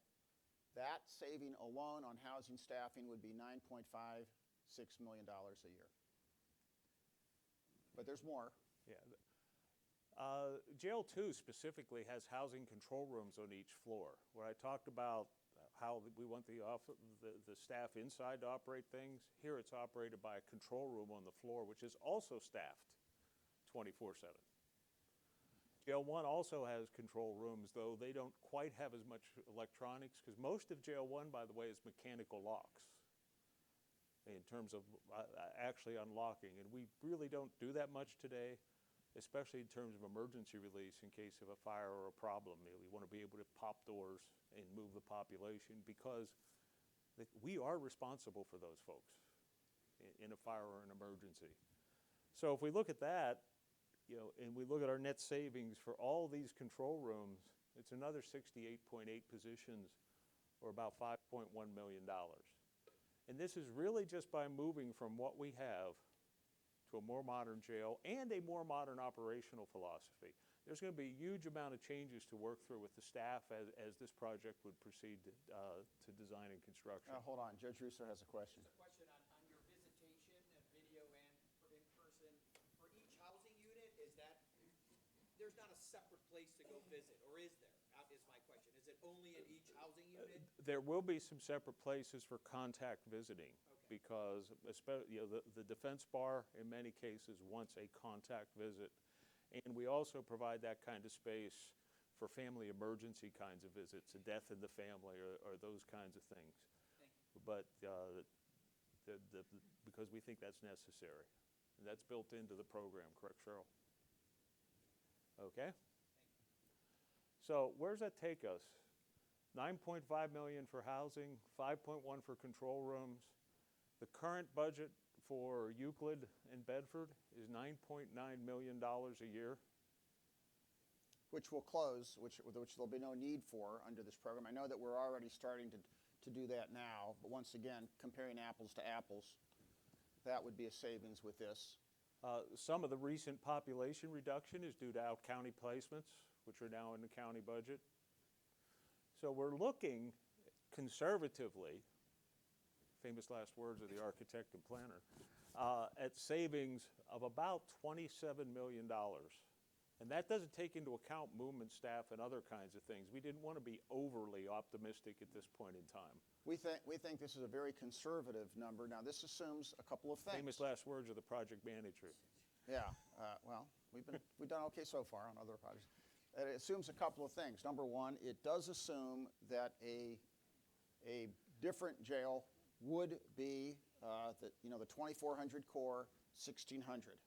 that saving alone on housing staffing would be $9.56 million a year. But there's more. Yeah. Jail 2 specifically has housing control rooms on each floor. Where I talked about how we want the staff inside to operate things, here it's operated by a control room on the floor, which is also staffed 24/7. Jail 1 also has control rooms, though they don't quite have as much electronics, because most of Jail 1, by the way, is mechanical locks in terms of actually unlocking. And we really don't do that much today, especially in terms of emergency release in case of a fire or a problem. We want to be able to pop doors and move the population, because we are responsible for those folks in a fire or an emergency. So if we look at that, and we look at our net savings for all these control rooms, it's another 68.8 positions, or about $5.1 million. And this is really just by moving from what we have to a more modern jail and a more modern operational philosophy. There's going to be a huge amount of changes to work through with the staff as this project would proceed to design and construction. Hold on, Judge Russo has a question. Just a question on your visitation, video and in person. For each housing unit, is that, there's not a separate place to go visit, or is there? Is my question. Is it only in each housing unit? There will be some separate places for contact visiting, because the defense bar in many cases wants a contact visit. And we also provide that kind of space for family emergency kinds of visits, a death in the family or those kinds of things. But because we think that's necessary. And that's built into the program, correct, Cheryl? Okay. So where does that take us? $9.5 million for housing, $5.1 for control rooms. The current budget for Euclid and Bedford is $9.9 million a year. Which will close, which there'll be no need for under this program. I know that we're already starting to do that now, but once again, comparing apples to apples, that would be a savings with this. Some of the recent population reduction is due to out-county placements, which are now in the county budget. So we're looking conservatively, famous last words of the architect and planner, at savings of about $27 million. And that doesn't take into account movement staff and other kinds of things. We didn't want to be overly optimistic at this point in time. We think this is a very conservative number. Now, this assumes a couple of things. Famous last words of the project manager. Yeah, well, we've done okay so far on other projects. It assumes a couple of things. Number one, it does assume that a different jail would be the 2,400 core, 1,600.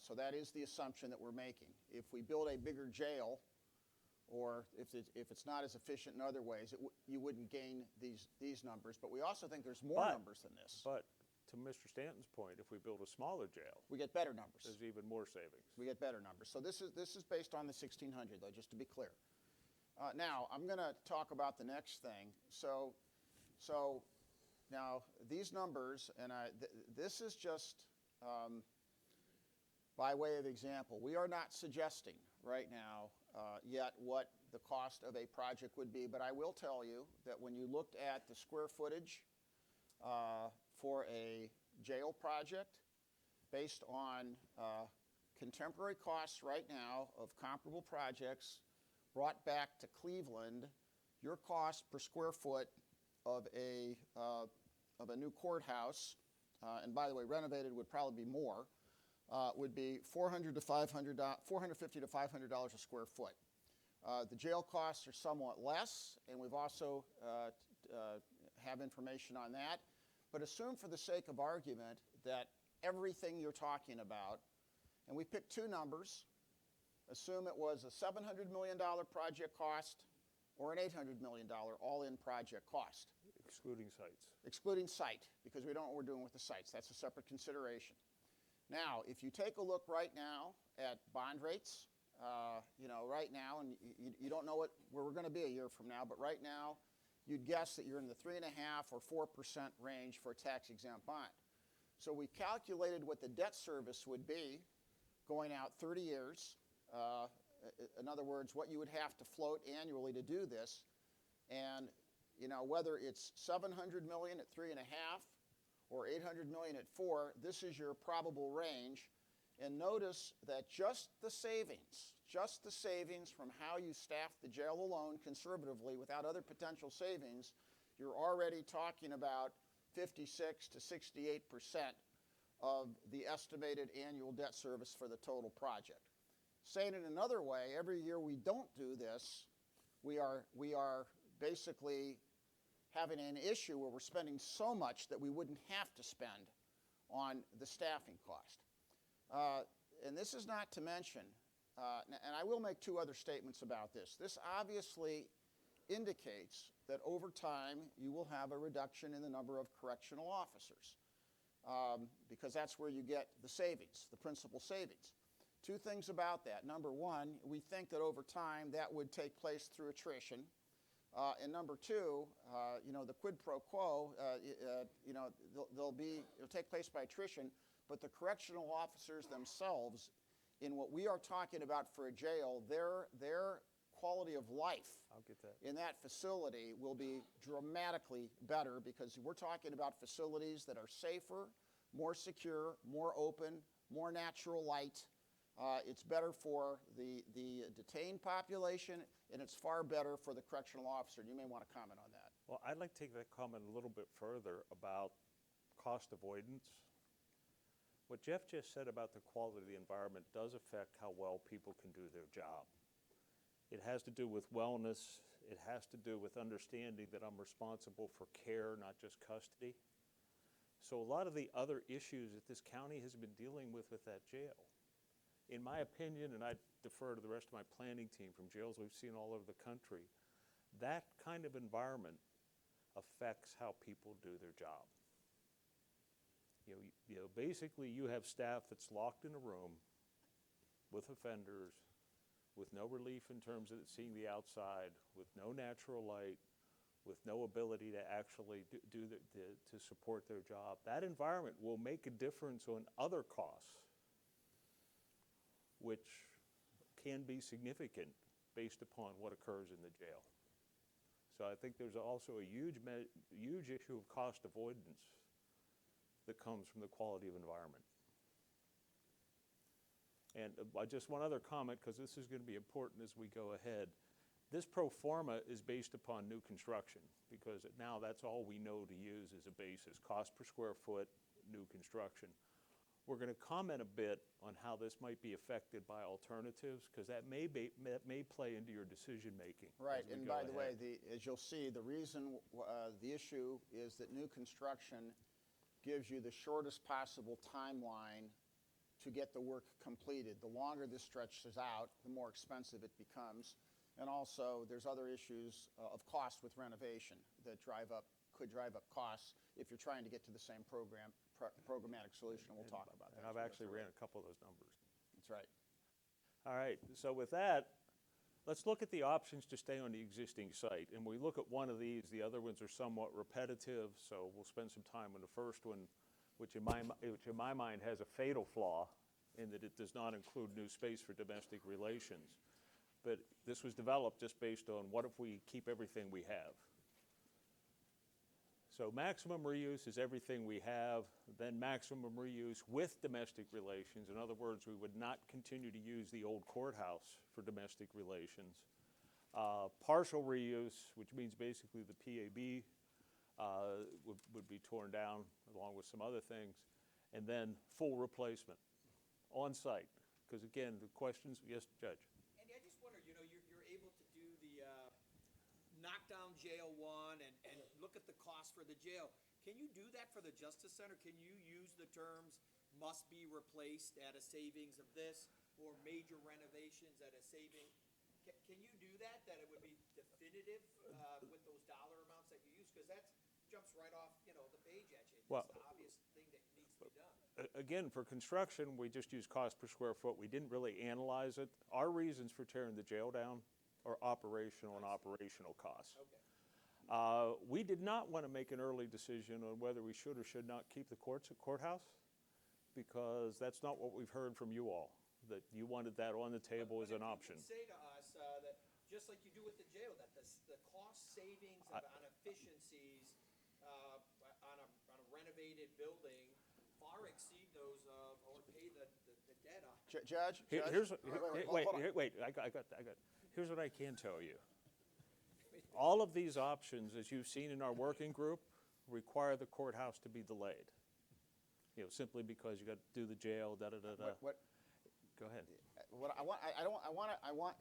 So that is the assumption that we're making. If we build a bigger jail, or if it's not as efficient in other ways, you wouldn't gain these numbers. But we also think there's more numbers than this. But to Mr. Stanton's point, if we build a smaller jail, we get better numbers. There's even more savings. We get better numbers. So this is based on the 1,600, though, just to be clear. Now, I'm going to talk about the next thing. So now these numbers, and this is just by way of example. We are not suggesting right now yet what the cost of a project would be, but I will tell you that when you looked at the square footage for a jail project based on contemporary costs right now of comparable projects brought back to Cleveland, your cost per square foot of a new courthouse, and by the way, renovated would probably be more, would be $450 to $500 a square foot. The jail costs are somewhat less, and we've also have information on that. But assume for the sake of argument that everything you're talking about, and we picked two numbers, assume it was a $700 million project cost or an $800 million all-in project cost. Excluding sites. Excluding site, because we don't know what we're doing with the sites. That's a separate consideration. Now, if you take a look right now at bond rates, right now, and you don't know where we're going to be a year from now, but right now, you'd guess that you're in the 3.5% or 4% range for a tax-exempt bond. So we calculated what the debt service would be going out 30 years. In other words, what you would have to float annually to do this. And whether it's $700 million at 3.5 or $800 million at 4, this is your probable range. And notice that just the savings from how you staff the jail alone conservatively without other potential savings, you're already talking about 56 to 68% of the estimated annual debt service for the total project. Saying it another way, every year we don't do this, we are basically having an issue where we're spending so much that we wouldn't have to spend on the staffing cost. And this is not to mention, and I will make two other statements about this. This obviously indicates that over time you will have a reduction in the number of correctional officers because that's where you get the savings, the principal savings. Two things about that. Number one, we think that over time that would take place through attrition. And number two, the quid pro quo, it'll take place by attrition, but the correctional officers themselves, in what we are talking about for a jail, their quality of life in that facility will be dramatically better because we're talking about facilities that are safer, more secure, more open, more natural light. It's better for the detained population, and it's far better for the correctional officer. You may want to comment on that. Well, I'd like to take that comment a little bit further about cost avoidance. What Jeff just said about the quality of the environment does affect how well people can do their job. It has to do with wellness. It has to do with understanding that I'm responsible for care, not just custody. So a lot of the other issues that this county has been dealing with that jail, in my opinion, and I defer to the rest of my planning team from jails we've seen all over the country, that kind of environment affects how people do their job. Basically you have staff that's locked in a room with offenders, with no relief in terms of seeing the outside, with no natural light, with no ability to actually to support their job. That environment will make a difference on other costs, which can be significant based upon what occurs in the jail. So I think there's also a huge issue of cost avoidance that comes from the quality of environment. And just one other comment, because this is going to be important as we go ahead. This pro forma is based upon new construction, because now that's all we know to use as a basis, cost per square foot, new construction. We're going to comment a bit on how this might be affected by alternatives, because that may play into your decision making. Right, and by the way, as you'll see, the reason, the issue is that new construction gives you the shortest possible timeline to get the work completed. The longer this stretches out, the more expensive it becomes. And also, there's other issues of cost with renovation that could drive up costs if you're trying to get to the same programmatic solution. We'll talk about that. And I've actually ran a couple of those numbers. That's right. All right, so with that, let's look at the options to stay on the existing site. And we look at one of these, the other ones are somewhat repetitive, so we'll spend some time on the first one, which in my mind has a fatal flaw in that it does not include new space for domestic relations. But this was developed just based on what if we keep everything we have. So maximum reuse is everything we have, then maximum reuse with domestic relations. In other words, we would not continue to use the old courthouse for domestic relations. Partial reuse, which means basically the PAB would be torn down along with some other things. And then full replacement on site. Because again, the questions, yes, Judge? Andy, I just wonder, you're able to do the knock down jail one and look at the cost for the jail. Can you do that for the Justice Center? Can you use the terms must be replaced at a savings of this or major renovations at a saving? Can you do that it would be definitive with those dollar amounts that you use? Because that jumps right off, the page at you. It's Well, the obvious thing that needs to be done. Again, for construction, we just use cost per square foot. We didn't really analyze it. Our reasons for tearing the jail down are operational and operational costs. Okay. We did not want to make an early decision on whether we should or should not keep the courthouse, because that's not what we've heard from you all, that you wanted that on the table as an option. But if you could say to us that, just like you do with the jail, that the cost savings on efficiencies on a renovated building far exceed those of, or pay the debt off. Judge? Wait, I got. Here's what I can tell you. All of these options, as you've seen in our working group, require the courthouse to be delayed. You know, simply because you got to do the jail, da-da-da-da. Go ahead. What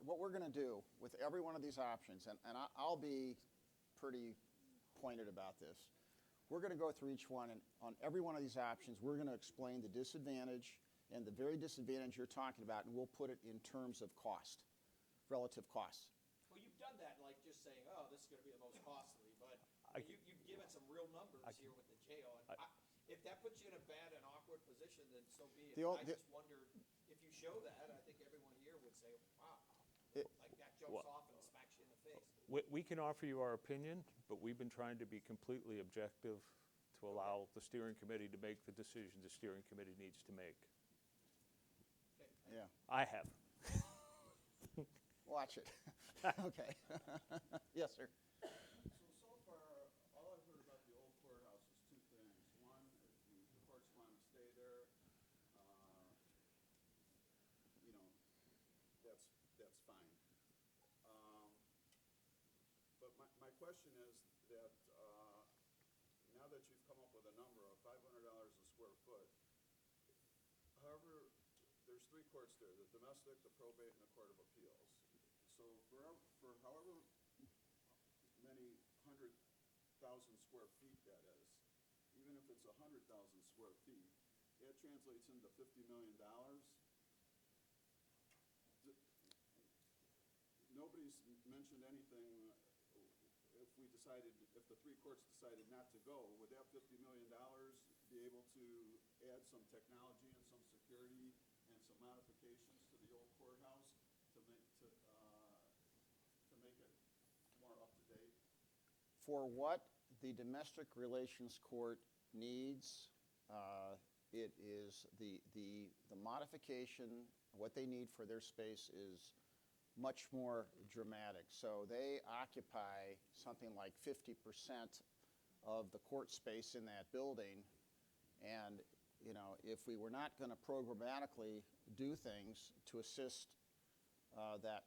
what we're going to do with every one of these options, and I'll be pretty pointed about this. We're going to go through each one, and on every one of these options, we're going to explain the disadvantage and the very disadvantage you're talking about, and we'll put it in terms of cost, relative costs. Well, you've done that, like just saying, oh, this is going to be the most costly, but you've given some real numbers here with the jail. And if that puts you in a bad and awkward position, then so be it. I just wondered, if you show that, I think everyone here would say, wow, like that jumps off and smacks you in the face. We can offer you our opinion, but we've been trying to be completely objective to allow the steering committee to make the decision the steering committee needs to make. Yeah. I have. Watch it. Okay. Yes, sir. So far, all I've heard about the old courthouse is two things. One, if the courts want to stay there, you know, that's fine. But my question is that now that you've come up with a number of $500 a square foot, however, there's three courts there: the domestic, the probate, and the Court of Appeals. So for however many 100,000 square feet that is, even if it's 100,000 square feet, that translates into $50 million. Nobody's mentioned anything. If the three courts decided not to go, would that $50 million be able to add some technology and some security and some modifications to the old courthouse to make it more up to date? For what the domestic relations court needs, it is the modification, what they need for their space is much more dramatic. So they occupy something like 50% of the court space in that building. And, you know, if we were not going to programmatically do things to assist the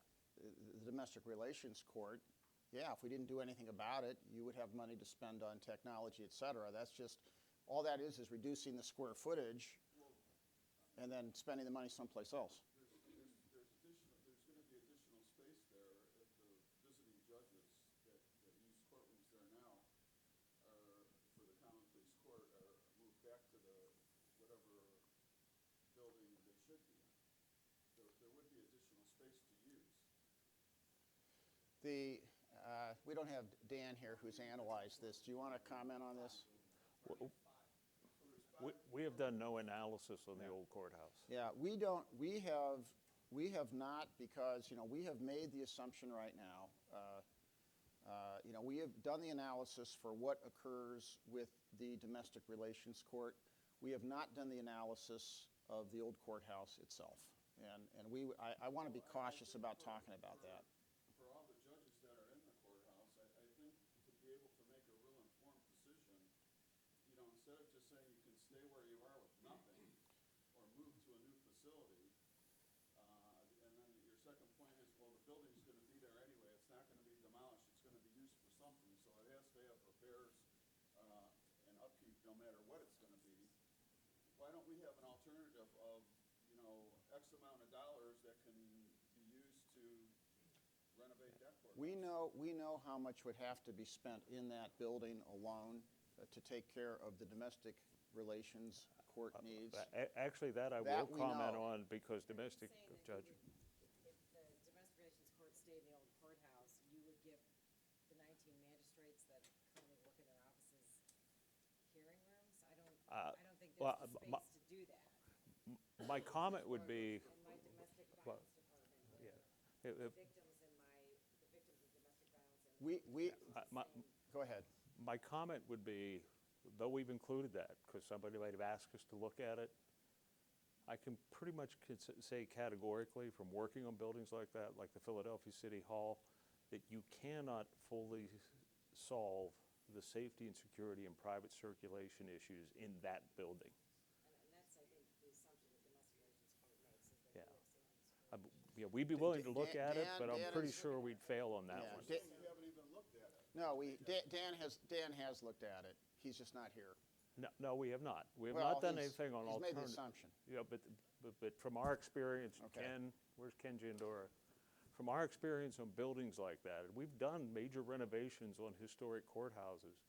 domestic relations court, yeah, if we didn't do anything about it, you would have money to spend on technology, et cetera. That's just, all that is reducing the square footage and then spending the money someplace else. There's going to be additional space there if the visiting judges that use courtrooms there now are, for the common pleas court, are moved back to the whatever building they should be in. There would be additional space to use. We don't have Dan here who's analyzed this. Do you want to comment on this? We have done no analysis on the old courthouse. Yeah, we don't. We have not, because we have made the assumption right now. We have done the analysis for what occurs with the domestic relations court. We have not done the analysis of the old courthouse itself, and I want to be cautious about talking about that. For all the judges that are in the courthouse, I think to be able to make a real informed decision, instead of just saying you can stay where you are with nothing or move to a new facility, and then your second point is, well, the building's going to be there anyway. It's not going to be demolished. It's going to be used for something, so it has to have repairs and upkeep no matter what it's going to be. Why don't we have an alternative of, X amount of dollars that can be used to renovate that courthouse? We know how much would have to be spent in that building alone to take care of the domestic relations court needs. Actually, that I That will we comment know. on, because domestic judge. If the domestic relations court stayed in the old courthouse, you would give the 19 magistrates that currently work in their offices hearing rooms? I don't think there's the space to do that. My comment would be, In my domestic well, violence department, yeah, the victims of domestic violence. We Go ahead. My comment would be, though we've included that, because somebody might have asked us to look at it, I can pretty much say categorically from working on buildings like that, like the Philadelphia City Hall, that you cannot fully solve the safety and security and private circulation issues in that building. And that's, I think, the assumption the domestic relations court makes, is that Yeah. we have safety security. Yeah, we'd be willing to look at it, Dan- but I'm Dan pretty is- sure we'd fail on that Yeah, one. Dan- You haven't even looked at it. No, Dan has looked at it. He's just not here. No, we have not. We have Well, not done he's- anything on He's made the alternative. assumption. Yeah, but from our experience, Okay. where's Ken Jandora? From our experience on buildings like that, and we've done major renovations on historic courthouses,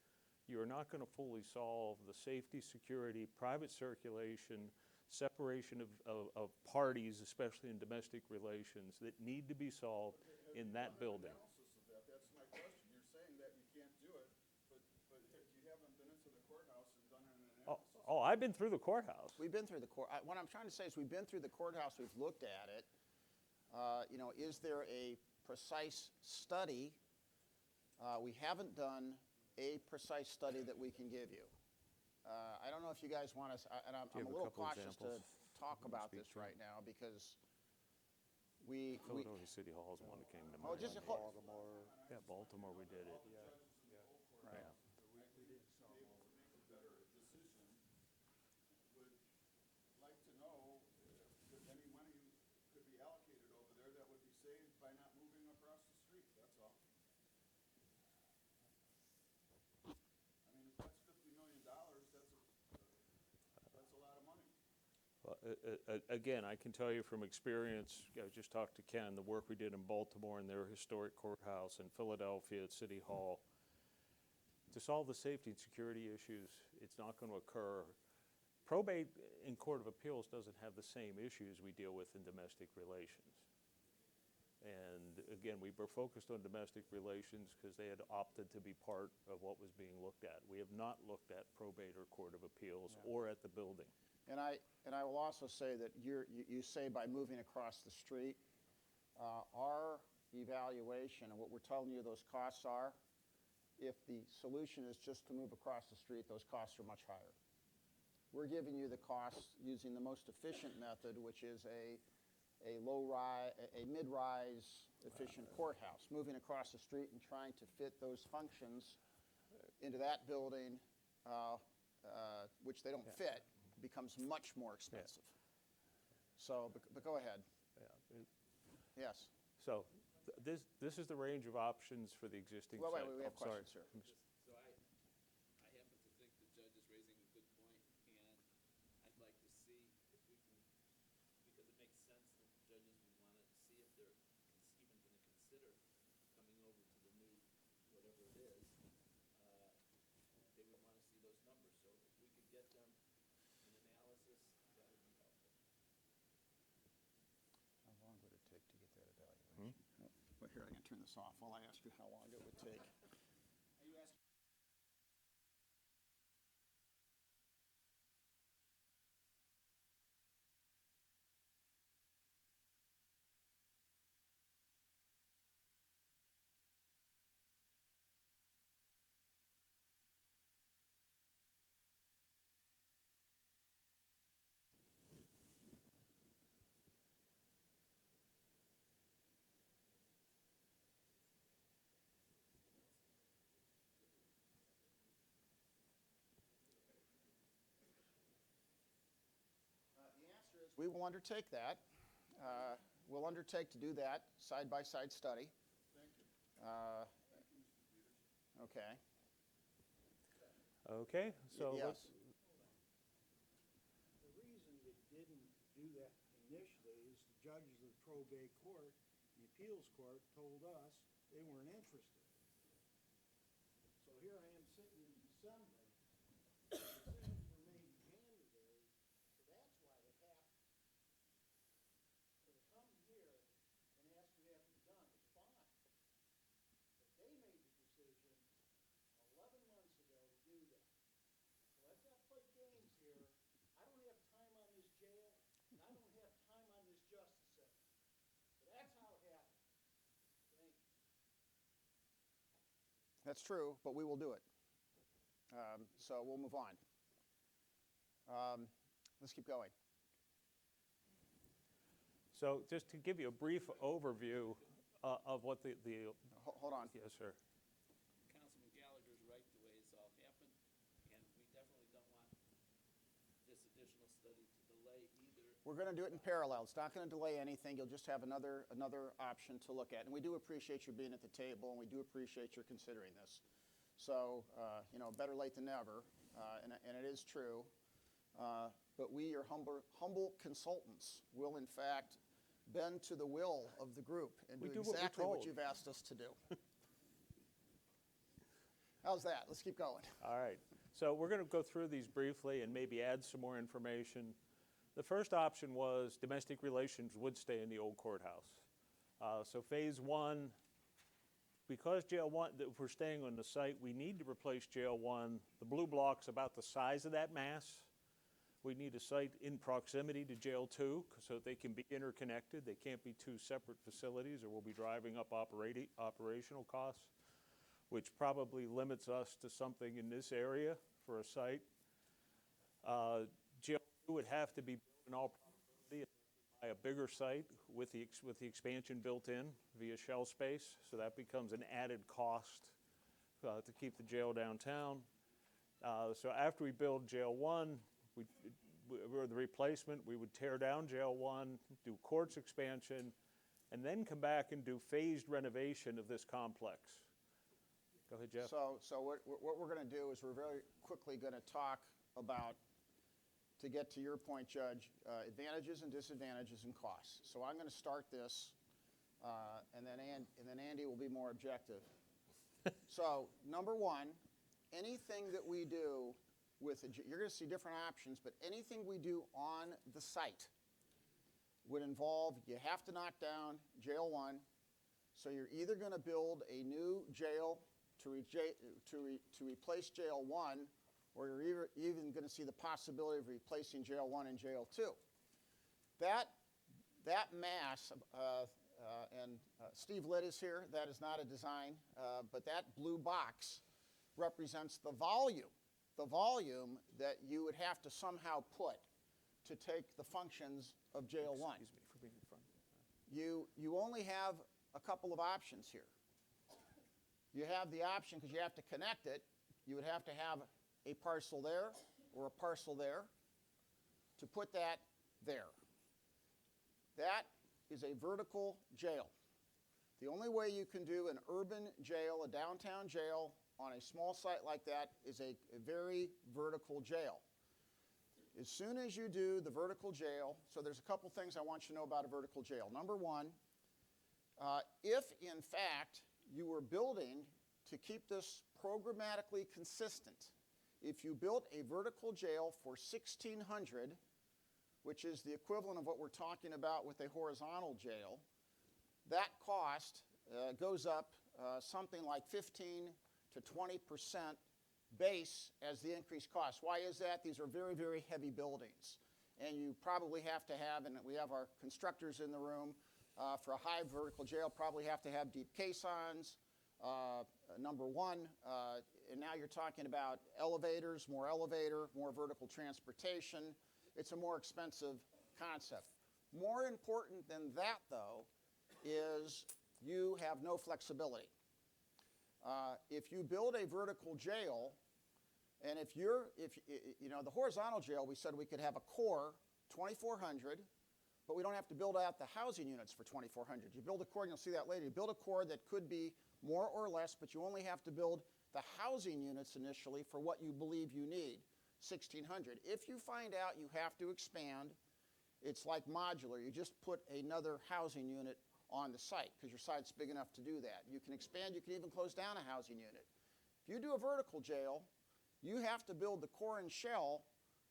you are not going to fully solve the safety, security, private circulation, separation of parties, especially in domestic relations, that need to be solved in that building. Analysis of that, that's my question. You're saying that you can't do it, but you haven't been into the courthouse and done an analysis. Oh, I've been through the courthouse. We've been through the court. What I'm trying to say is we've been through the courthouse, we've looked at it. Is there a precise study? We haven't done a precise study that we can give you. I don't know if you guys want us, and I'm Do you a have a little couple cautious to examples talk you can about speak this to? right now because we Philadelphia City Hall is one that came to oh, mind. just Yeah, Baltimore, we did it. right. Yeah. Would like to know if any money could be allocated over there that would be saved by not moving across the street, that's all. I mean, if that's $50 million, that's a lot of money. Well, again, I can tell you from experience, I just talked to Ken, the work we did in Baltimore and their historic courthouse, in Philadelphia at City Hall. To solve the safety and security issues, it's not going to occur. Probate in Court of Appeals doesn't have the same issues we deal with in domestic relations. And again, we were focused on domestic relations because they had opted to be part of what was being looked at. We have not looked at probate or Court of Appeals or at the building. And I will also say that you say by moving across the street, our evaluation and what we're telling you those costs are, if the solution is just to move across the street, those costs are much higher. We're giving you the costs using the most efficient method, which is a mid-rise efficient courthouse. Moving across the street and trying to fit those functions into that building, which they don't fit, becomes much more expensive. So, but go ahead. Yes. So this is the range of options for the existing Wait, site. we have I'm sorry. questions, sir. So I happen to think the judge is raising a good point, and I'd like to see if we can, because it makes sense that the judges would want to see if they're even going to consider coming over to the new, whatever it is. They would want to see those numbers. So if we could get them an analysis, that would be helpful. How long would it take to get that evaluation? Well, here, I'm going to turn this off while I ask you how long it would take. Are you asking? The answer is we will undertake that. We'll undertake to do that side-by-side study. Thank you. Okay. Okay, so Yes. let's, The reason you didn't do that initially is the judges of the probate court, the appeals court, told us they weren't interested. So here I am sitting in December, decisions were made in January, so that's why it happened. So to come here and ask to have it done is fine. But they made the decision 11 months ago to do that. So let's not play games here. I don't have time on this jail, and I don't have time on this justice center. So that's how it happened. Thank you. That's true, but we will do it. So we'll move on. Let's keep going. So just to give you a brief overview of what the Hold on. yes, sir. Councilman Gallagher's right the way it's all happened, and we definitely don't want this additional study to delay either. We're going to do it in parallel. It's not going to delay anything. You'll just have another option to look at. And we do appreciate you being at the table, and we do appreciate your considering this. So, better late than never, and it is true. But we, your humble consultants, will in fact bend to the will of the group and do exactly what you've asked us to do. How's that? Let's keep going. All right. So we're going to go through these briefly and maybe add some more information. The first option was domestic relations would stay in the old courthouse. So phase one, because jail one, if we're staying on the site, we need to replace jail one. The blue block's about the size of that mass. We need a site in proximity to jail 2 so they can be interconnected. They can't be two separate facilities or we'll be driving up operational costs, which probably limits us to something in this area for a site. Jail 2 would have to be built in all probability by a bigger site with the expansion built in via shell space, so that becomes an added cost to keep the jail downtown. So after we build jail 1, or the replacement, we would tear down jail 1, do courts expansion, and then come back and do phased renovation of this complex. Go ahead, Jeff. So what we're going to do is we're very quickly going to talk about, to get to your point, Judge, advantages and disadvantages and costs. So I'm going to start this, and then Andy will be more objective. So number one, anything that we do you're going to see different options, but anything we do on the site would involve, you have to knock down jail 1. So you're either going to build a new jail to replace jail 1, or you're even going to see the possibility of replacing jail 1 and jail 2. That mass, and Steve Litt is here, that is not a design, but that blue box represents the volume that you would have to somehow put to take the functions of jail 1. Excuse me for being in front. You only have a couple of options here. You have the option, because you have to connect it, you would have to have a parcel there or a parcel there to put that there. That is a vertical jail. The only way you can do an urban jail, a downtown jail, on a small site like that is a very vertical jail. As soon as you do the vertical jail, so there's a couple things I want you to know about a vertical jail. Number one, if in fact you were building to keep this programmatically consistent, if you built a vertical jail for $1,600, which is the equivalent of what we're talking about with a horizontal jail, that cost goes up something like 15 to 20% base as the increased cost. Why is that? These are very, very heavy buildings. And you probably have to have, and we have our constructors in the room, for a high vertical jail, probably have to have deep caissons, number one. And now you're talking about elevators, more vertical transportation. It's a more expensive concept. More important than that, though, is you have no flexibility. If you build a vertical jail, and if the horizontal jail, we said we could have a core, 2,400, but we don't have to build out the housing units for 2,400. You build a core, and you'll see that later. You build a core that could be more or less, but you only have to build the housing units initially for what you believe you need, 1,600. If you find out you have to expand, it's like modular. You just put another housing unit on the site because your site's big enough to do that. You can expand, you can even close down a housing unit. If you do a vertical jail, you have to build the core and shell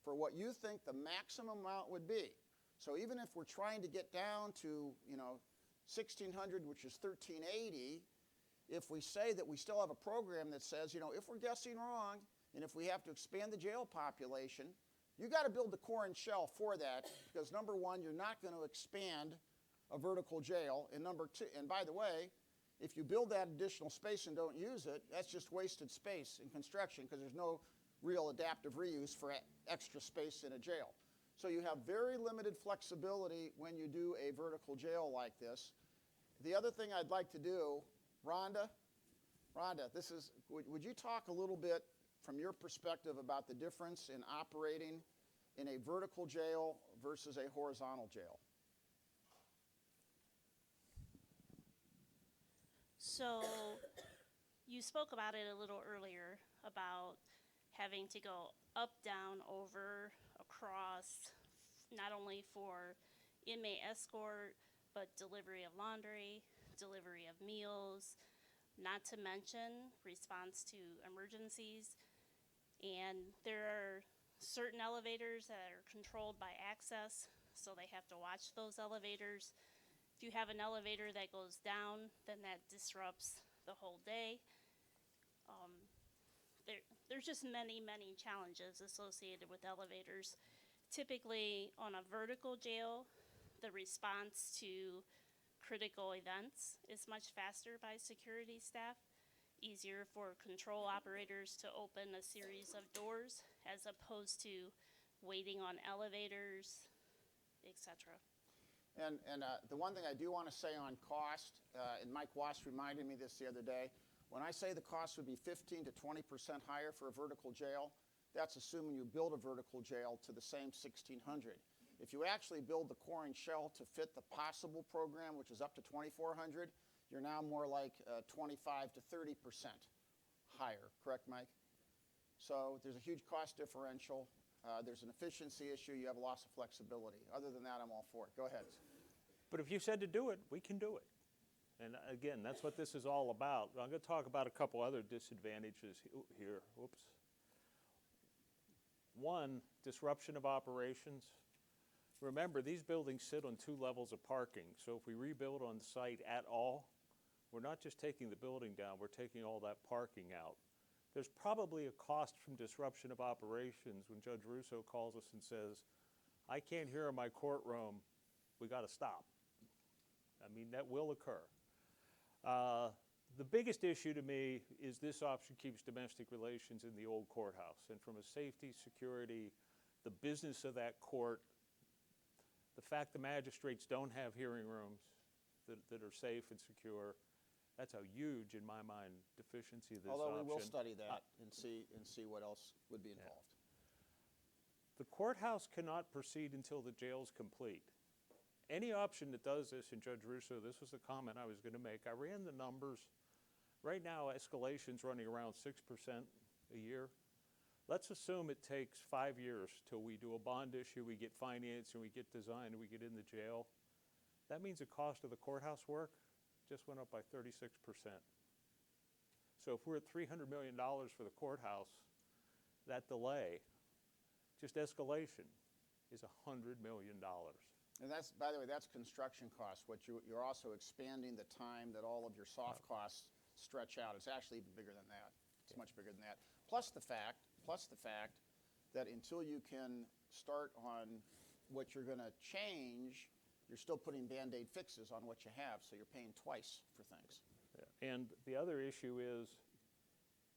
for what you think the maximum amount would be. So even if we're trying to get down to 1,600, which is 1,380, if we say that we still have a program that says, if we're guessing wrong and if we have to expand the jail population, you got to build the core and shell for that because number one, you're not going to expand a vertical jail, and number two, and by the way, If you build that additional space and don't use it, that's just wasted space in construction because there's no real adaptive reuse for extra space in a jail. So you have very limited flexibility when you do a vertical jail like this. The other thing I'd like to do, Rhonda, would you talk a little bit from your perspective about the difference in operating in a vertical jail versus a horizontal jail? So you spoke about it a little earlier about having to go up, down, over, across, not only for inmate escort, but delivery of laundry, delivery of meals, not to mention response to emergencies. And there are certain elevators that are controlled by access, so they have to watch those elevators. If you have an elevator that goes down, then that disrupts the whole day. There's just many, many challenges associated with elevators. Typically, on a vertical jail, the response to critical events is much faster by security staff. Easier for control operators to open a series of doors as opposed to waiting on elevators, etc. And the one thing I do want to say on cost, and Mike Wass reminded me this the other day, when I say the cost would be 15 to 20% higher for a vertical jail, that's assuming you build a vertical jail to the same 1,600. If you actually build the core and shell to fit the possible program, which is up to 2,400, you're now more like 25 to 30% higher. Correct, Mike? So there's a huge cost differential. There's an efficiency issue. You have a loss of flexibility. Other than that, I'm all for it. Go ahead. But if you said to do it, we can do it. And again, that's what this is all about. I'm going to talk about a couple other disadvantages here. Whoops. One, disruption of operations. Remember, these buildings sit on 2 levels of parking. So if we rebuild on site at all, we're not just taking the building down, we're taking all that parking out. There's probably a cost from disruption of operations when Judge Russo calls us and says, I can't hear in my courtroom, we got to stop. I mean, that will occur. The biggest issue to me is this option keeps domestic relations in the old courthouse. And from a safety, security, the business of that court, the fact the magistrates don't have hearing rooms that are safe and secure, that's a huge, in my mind, deficiency of this Although option. we will study that and see what else would be involved. The courthouse cannot proceed until the jail's complete. Any option that does this, and Judge Russo, this was the comment I was going to make. I ran the numbers. Right now, escalation's running around 6% a year. Let's assume it takes 5 years till we do a bond issue, we get finance, and we get design, and we get in the jail. That means the cost of the courthouse work just went up by 36%. So if we're at $300 million for the courthouse, that delay, just escalation, is $100 million. And that's, by the way, that's construction costs. What you're also expanding the time that all of your soft costs stretch out. It's actually even bigger than that. It's much bigger than that. Plus the fact that until you can start on what you're going to change, you're still putting Band-Aid fixes on what you have, so you're paying twice for things. Yeah. And the other issue is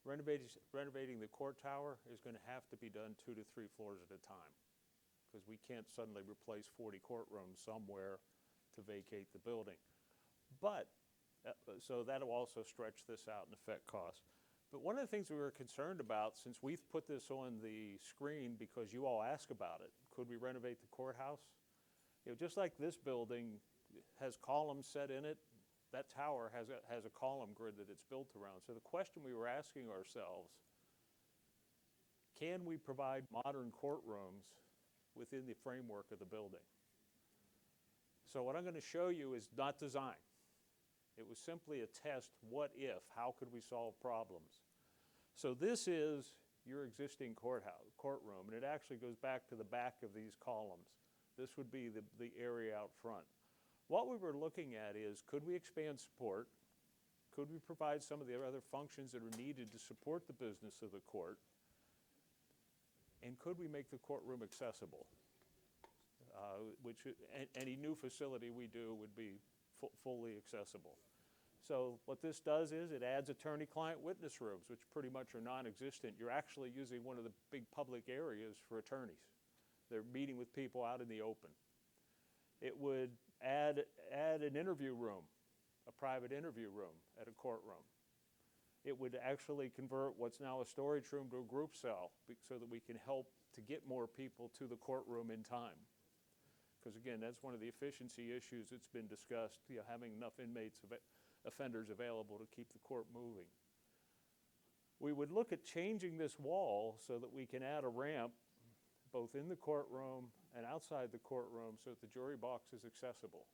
renovating the court tower is going to have to be done 2 to 3 floors at a time, because we can't suddenly replace 40 courtrooms somewhere to vacate the building. But, so that'll also stretch this out and affect costs. But one of the things we were concerned about, since we've put this on the screen because you all ask about it, could we renovate the courthouse? You know, just like this building has columns set in it, that tower has a column grid that it's built around. So the question we were asking ourselves, can we provide modern courtrooms within the framework of the building? So what I'm going to show you is not design. It was simply a test, what if, how could we solve problems? So this is your existing courtroom, and it actually goes back to the back of these columns. This would be the area out front. What we were looking at is, could we expand support? Could we provide some of the other functions that are needed to support the business of the court? And could we make the courtroom accessible? Which any new facility we do would be fully accessible. So what this does is it adds attorney-client witness rooms, which pretty much are non-existent. You're actually using one of the big public areas for attorneys. They're meeting with people out in the open. It would add an interview room, a private interview room at a courtroom. It would actually convert what's now a storage room to a group cell so that we can help to get more people to the courtroom in time. Because again, that's one of the efficiency issues that's been discussed, having enough offenders available to keep the court moving. We would look at changing this wall so that we can add a ramp both in the courtroom and outside the courtroom so that the jury box is accessible.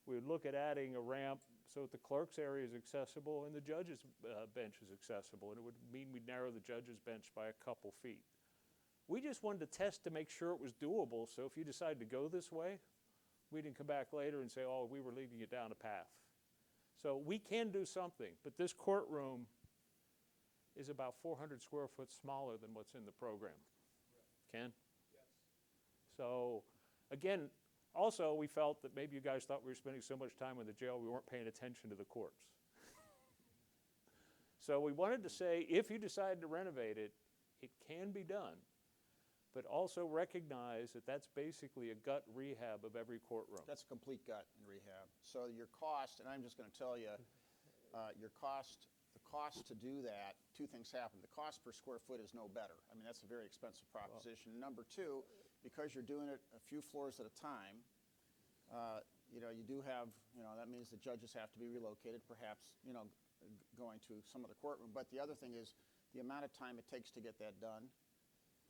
We would look at adding a ramp so that the clerk's area is accessible and the judge's bench is accessible, and it would mean we'd narrow the judge's bench by a couple feet. We just wanted to test to make sure it was doable, so if you decide to go this way, we didn't come back later and say, oh, we were leading you down a path. So we can do something, but this courtroom is about 400 square foot smaller than what's in the program. Ken? Yes. So, again, also we felt that maybe you guys thought we were spending so much time in the jail we weren't paying attention to the courts. So we wanted to say, if you decide to renovate it, it can be done, but also recognize that that's basically a gut rehab of every courtroom. That's a complete gut and rehab. So your cost, and I'm just going to tell you, the cost to do that, two things happen. The cost per square foot is no better. I mean, that's a very expensive proposition. Number two, because you're doing it a few floors at a time, you do have, that means the judges have to be relocated, perhaps, going to some other courtroom. But the other thing is the amount of time it takes to get that done.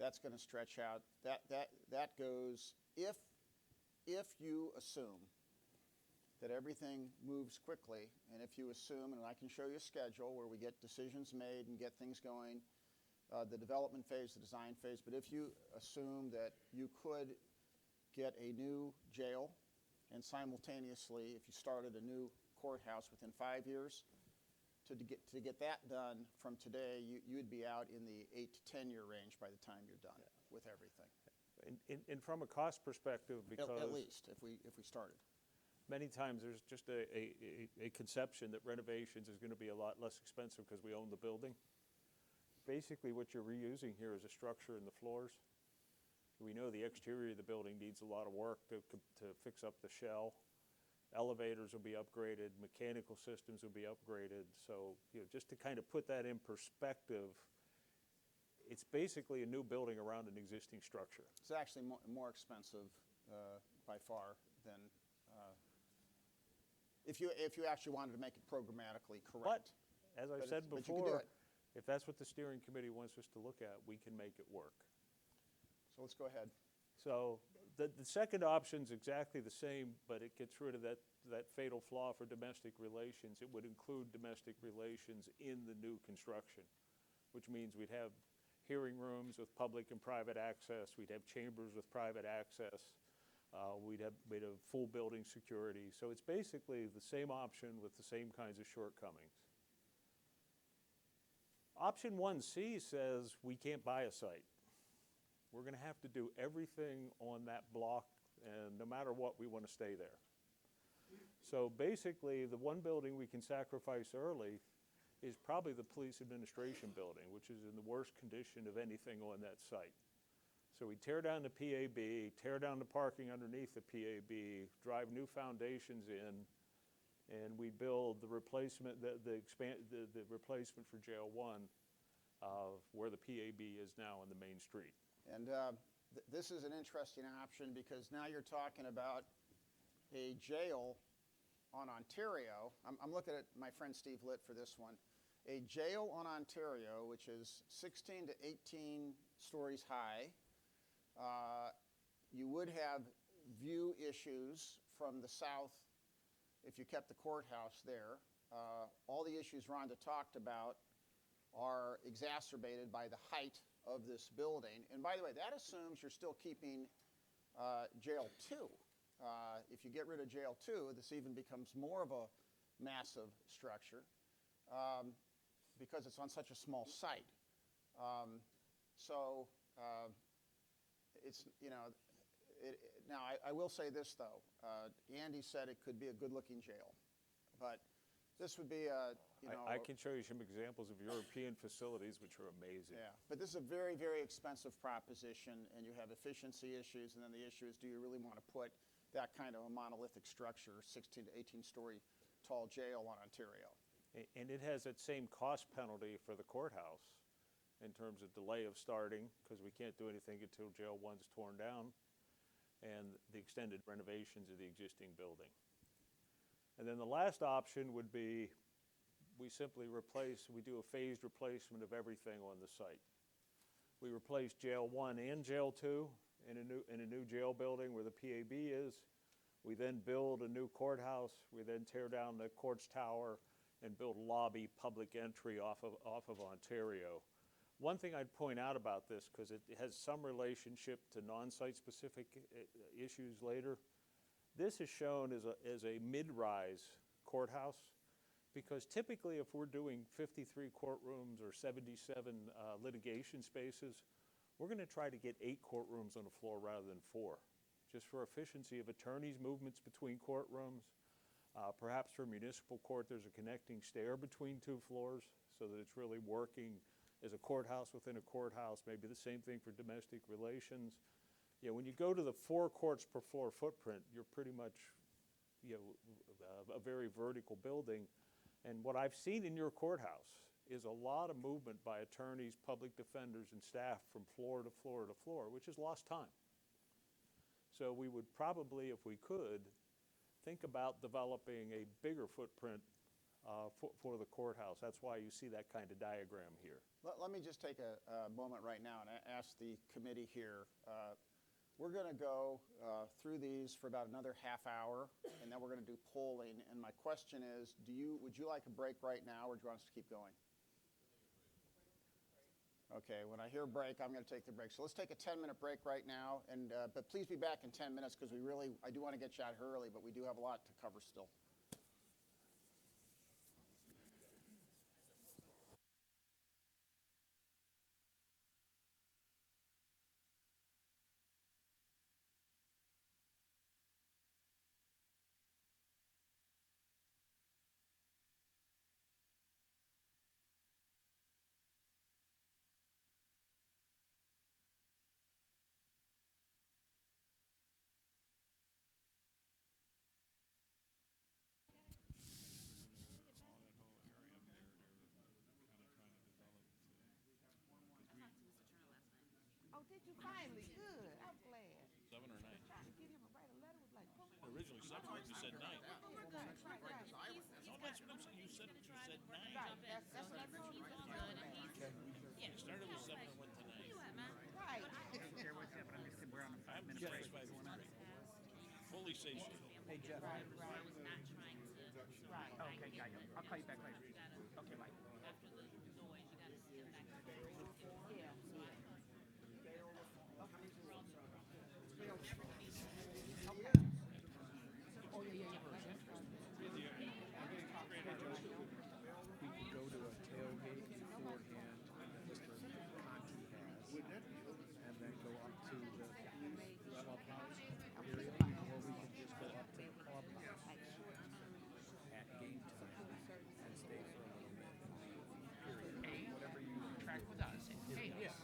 That's going to stretch out. That goes, if you assume that everything moves quickly, and if you assume, and I can show you a schedule where we get decisions made and get things going, the development phase, the design phase, but if you assume that you could get a new jail and simultaneously, if you started a new courthouse within 5 years, to get that done from today, you would be out in the 8 to 10 year range by the time you're done with everything. And from a cost perspective, because at least if we started. Many times there's just a conception that renovations is going to be a lot less expensive because we own the building. Basically what you're reusing here is a structure in the floors. We know the exterior of the building needs a lot of work to fix up the shell. Elevators will be upgraded, mechanical systems will be upgraded. So, just to kind of put that in perspective, it's basically a new building around an existing structure. It's actually more expensive by far than if you actually wanted to make it programmatically correct. But, as I said before, if that's what the steering committee wants us to look at, we can make it work. So let's go ahead. So the second option is exactly the same, but it gets rid of that fatal flaw for domestic relations. It would include domestic relations in the new construction, which means we'd have hearing rooms with public and private access. We'd have chambers with private access. We'd have full building security. So it's basically the same option with the same kinds of shortcomings. Option 1C says we can't buy a site. We're going to have to do everything on that block, and no matter what, we want to stay there. So basically, the one building we can sacrifice early is probably the police administration building, which is in the worst condition of anything on that site. So we tear down the PAB, tear down the parking underneath the PAB, drive new foundations in, and we build the replacement, the replacement for Jail 1 where the PAB is now on the main street. And this is an interesting option because now you're talking about a jail on Ontario. I'm looking at my friend Steve Litt for this one. A jail on Ontario, which is 16 to 18 stories high. You would have view issues from the south if you kept the courthouse there. All the issues Rhonda talked about are exacerbated by the height of this building. And by the way, that assumes you're still keeping Jail 2. If you get rid of Jail 2, this even becomes more of a massive structure because it's on such a small site. It's, now I will say this though. Andy said it could be a good-looking jail, but This would be, you know. I can show you some examples of European facilities which are amazing. Yeah, but this is a very, very expensive proposition, and you have efficiency issues, and then the issue is, do you really want to put that kind of a monolithic structure, 16 to 18-story tall jail on Ontario? And it has that same cost penalty for the courthouse in terms of delay of starting, because we can't do anything until jail 1's torn down, and the extended renovations of the existing building. And then the last option would be we simply we do a phased replacement of everything on the site. We replace jail 1 and jail 2 in a new jail building where the PAB is. We then build a new courthouse. We then tear down the courts tower and build lobby public entry off of Ontario. One thing I'd point out about this, because it has some relationship to non-site specific issues later, this is shown as a mid-rise courthouse, because typically if we're doing 53 courtrooms or 77 litigation spaces, we're going to try to get 8 courtrooms on the floor rather than 4, just for efficiency of attorneys' movements between courtrooms. Perhaps for municipal court, there's a connecting stair between 2 floors so that it's really working as a courthouse within a courthouse. Maybe the same thing for domestic relations. You know, when you go to the 4 courts per floor footprint, you're pretty much, you know, a very vertical building. And what I've seen in your courthouse is a lot of movement by attorneys, public defenders, and staff from floor to floor to floor, which is lost time. So we would probably, if we could, think about developing a bigger footprint for the courthouse. That's why you see that kind of diagram here. Let me just take a moment right now and ask the committee here. We're going to go through these for about another half hour, and then we're going to do polling. And my question is, would you like a break right now, or do you want us to keep going? Okay, when I hear break, I'm going to take the break. So let's take a 10-minute break right now, but please be back in 10 minutes, because I do want to get you out early, but we do have a lot to cover still. Oh, did you finally? Good. I'm glad. 7 or 9. Trying to get him to write a letter was like, come on. Originally 7, you said 9. Right. No, that's what I'm saying. You said 9. Right. That's what I told him. You started with 7 and went to 9. Right. I'm satisfied with 3. Fully satiated. Hey, Jeff. Right. Okay, got you. I'll call you back later. Okay, bye. We can go to a tailgate beforehand, Mr. Conti has, and then go up to the clubhouse area, or we can just go up to the clubhouse at game time and stay for a little bit and leave, period. Whatever you track with us. Hey, Yeah.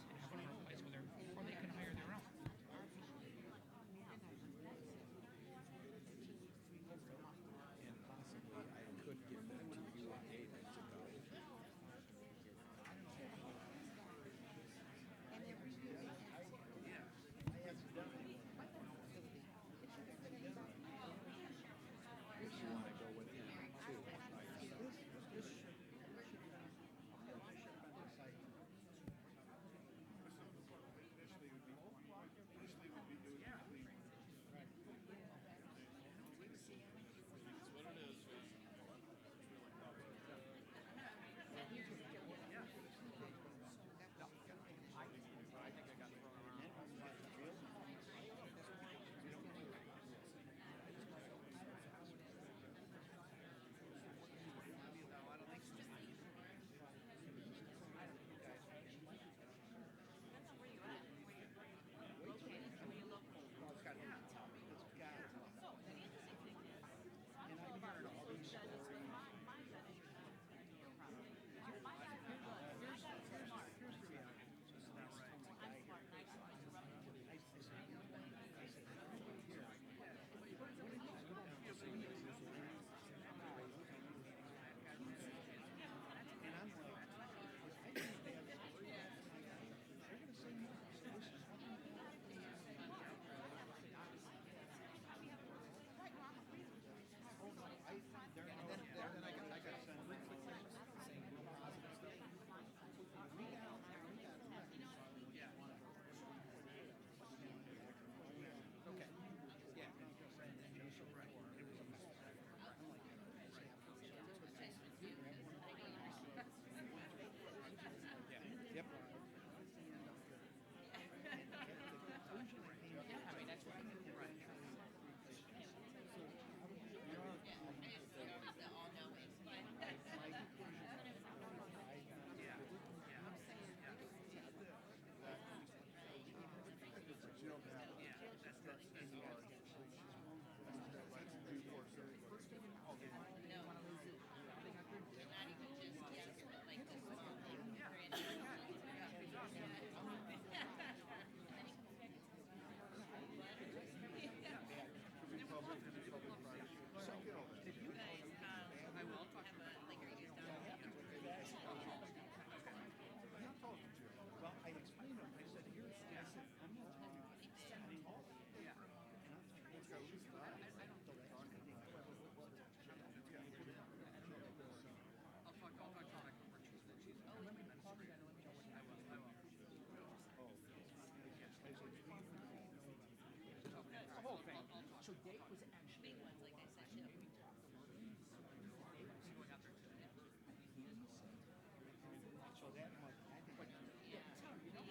So that much, but, yeah, you know,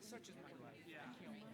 such is my life. Yeah. I can't wait.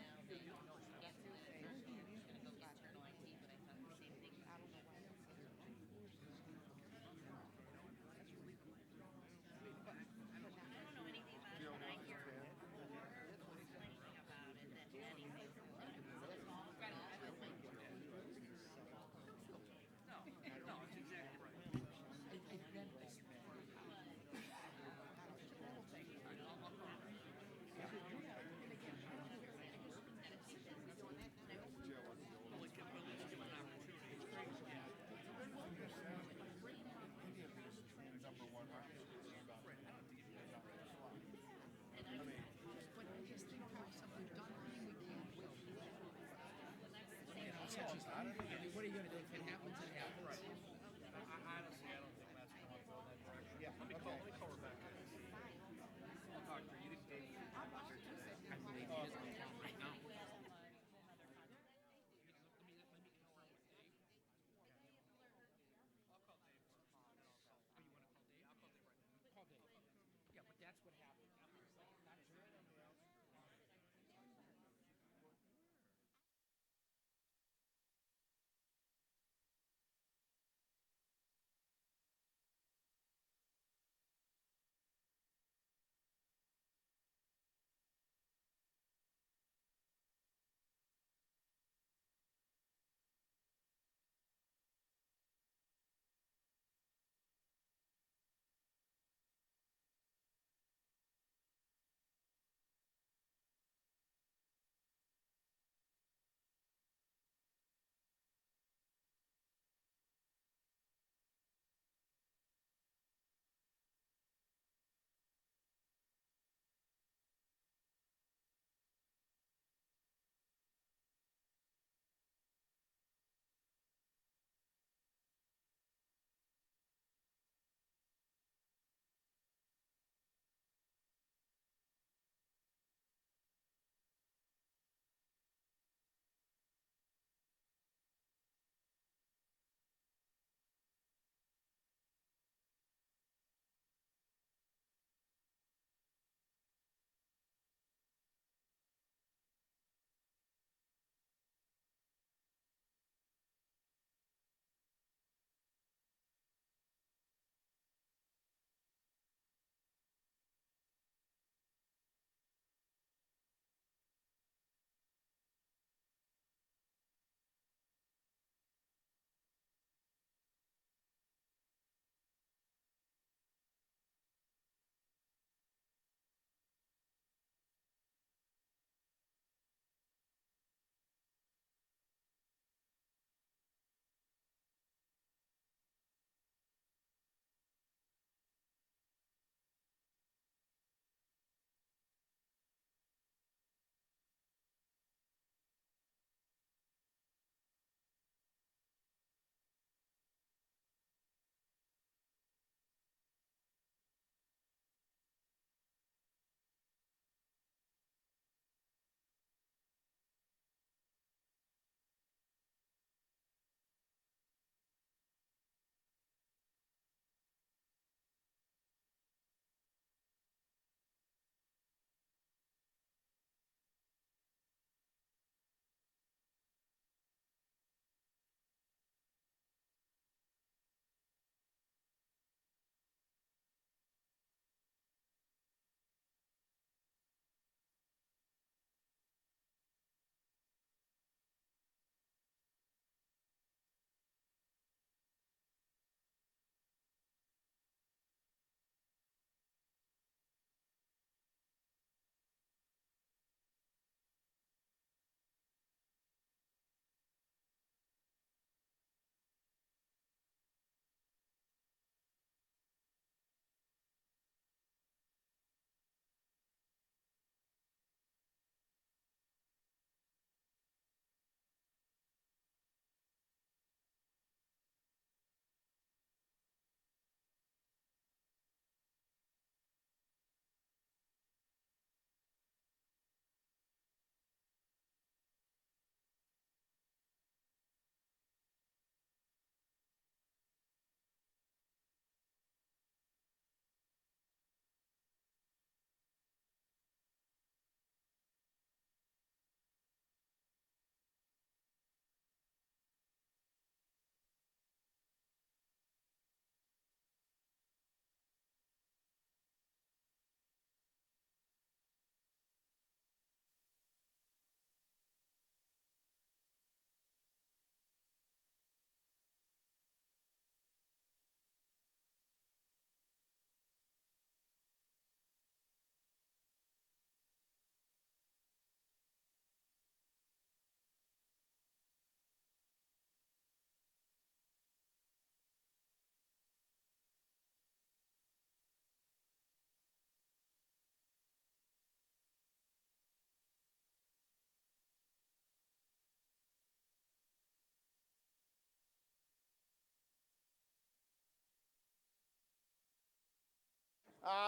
What are you gonna do if it happens? It happens. Honestly, I don't think Matt's gonna wanna go in that direction. Yeah. Let me call Rebecca. I'll talk to her. You think David can talk to her today? I believe he is on the phone right now. Call Dave. Yeah, but that's what happened.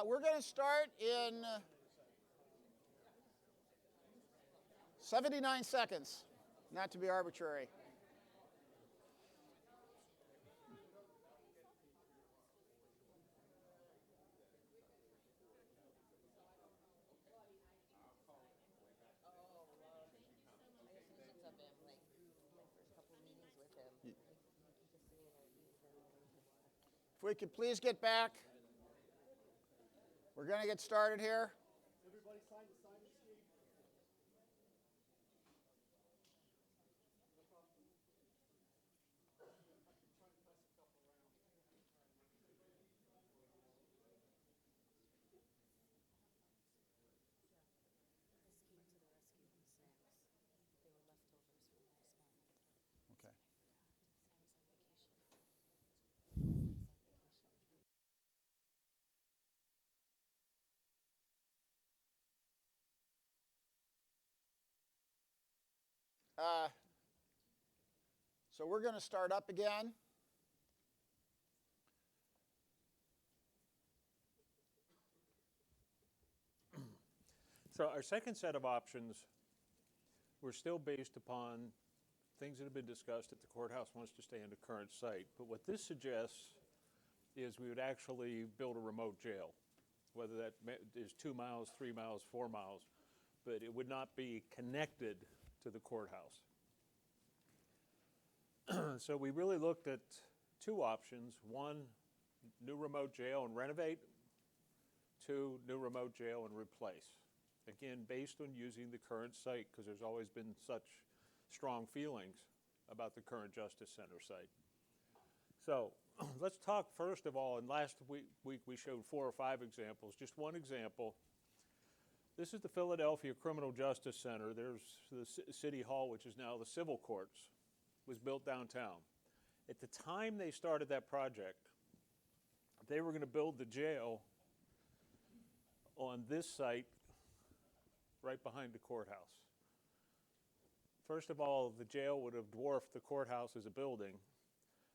We're going to start in 79 seconds, not to be arbitrary. If we could please get back. We're going to get started here. Everybody sign the sign-in sheet. Okay. So we're going to start up again. So our second set of options were still based upon things that have been discussed that the courthouse wants to stay in the current site. But what this suggests is we would actually build a remote jail, whether that is 2 miles, 3 miles, 4 miles, but it would not be connected to the courthouse. So we really looked at two options. One, new remote jail and renovate. Two, new remote jail and replace. Again, based on using the current site, because there's always been such strong feelings about the current Justice Center site. So let's talk first of all, and last week we showed 4 or 5 examples. Just one example. This is the Philadelphia Criminal Justice Center. There's the City Hall, which is now the Civil Courts, was built downtown. At the time they started that project, they were going to build the jail on this site right behind the courthouse. First of all, the jail would have dwarfed the courthouse as a building.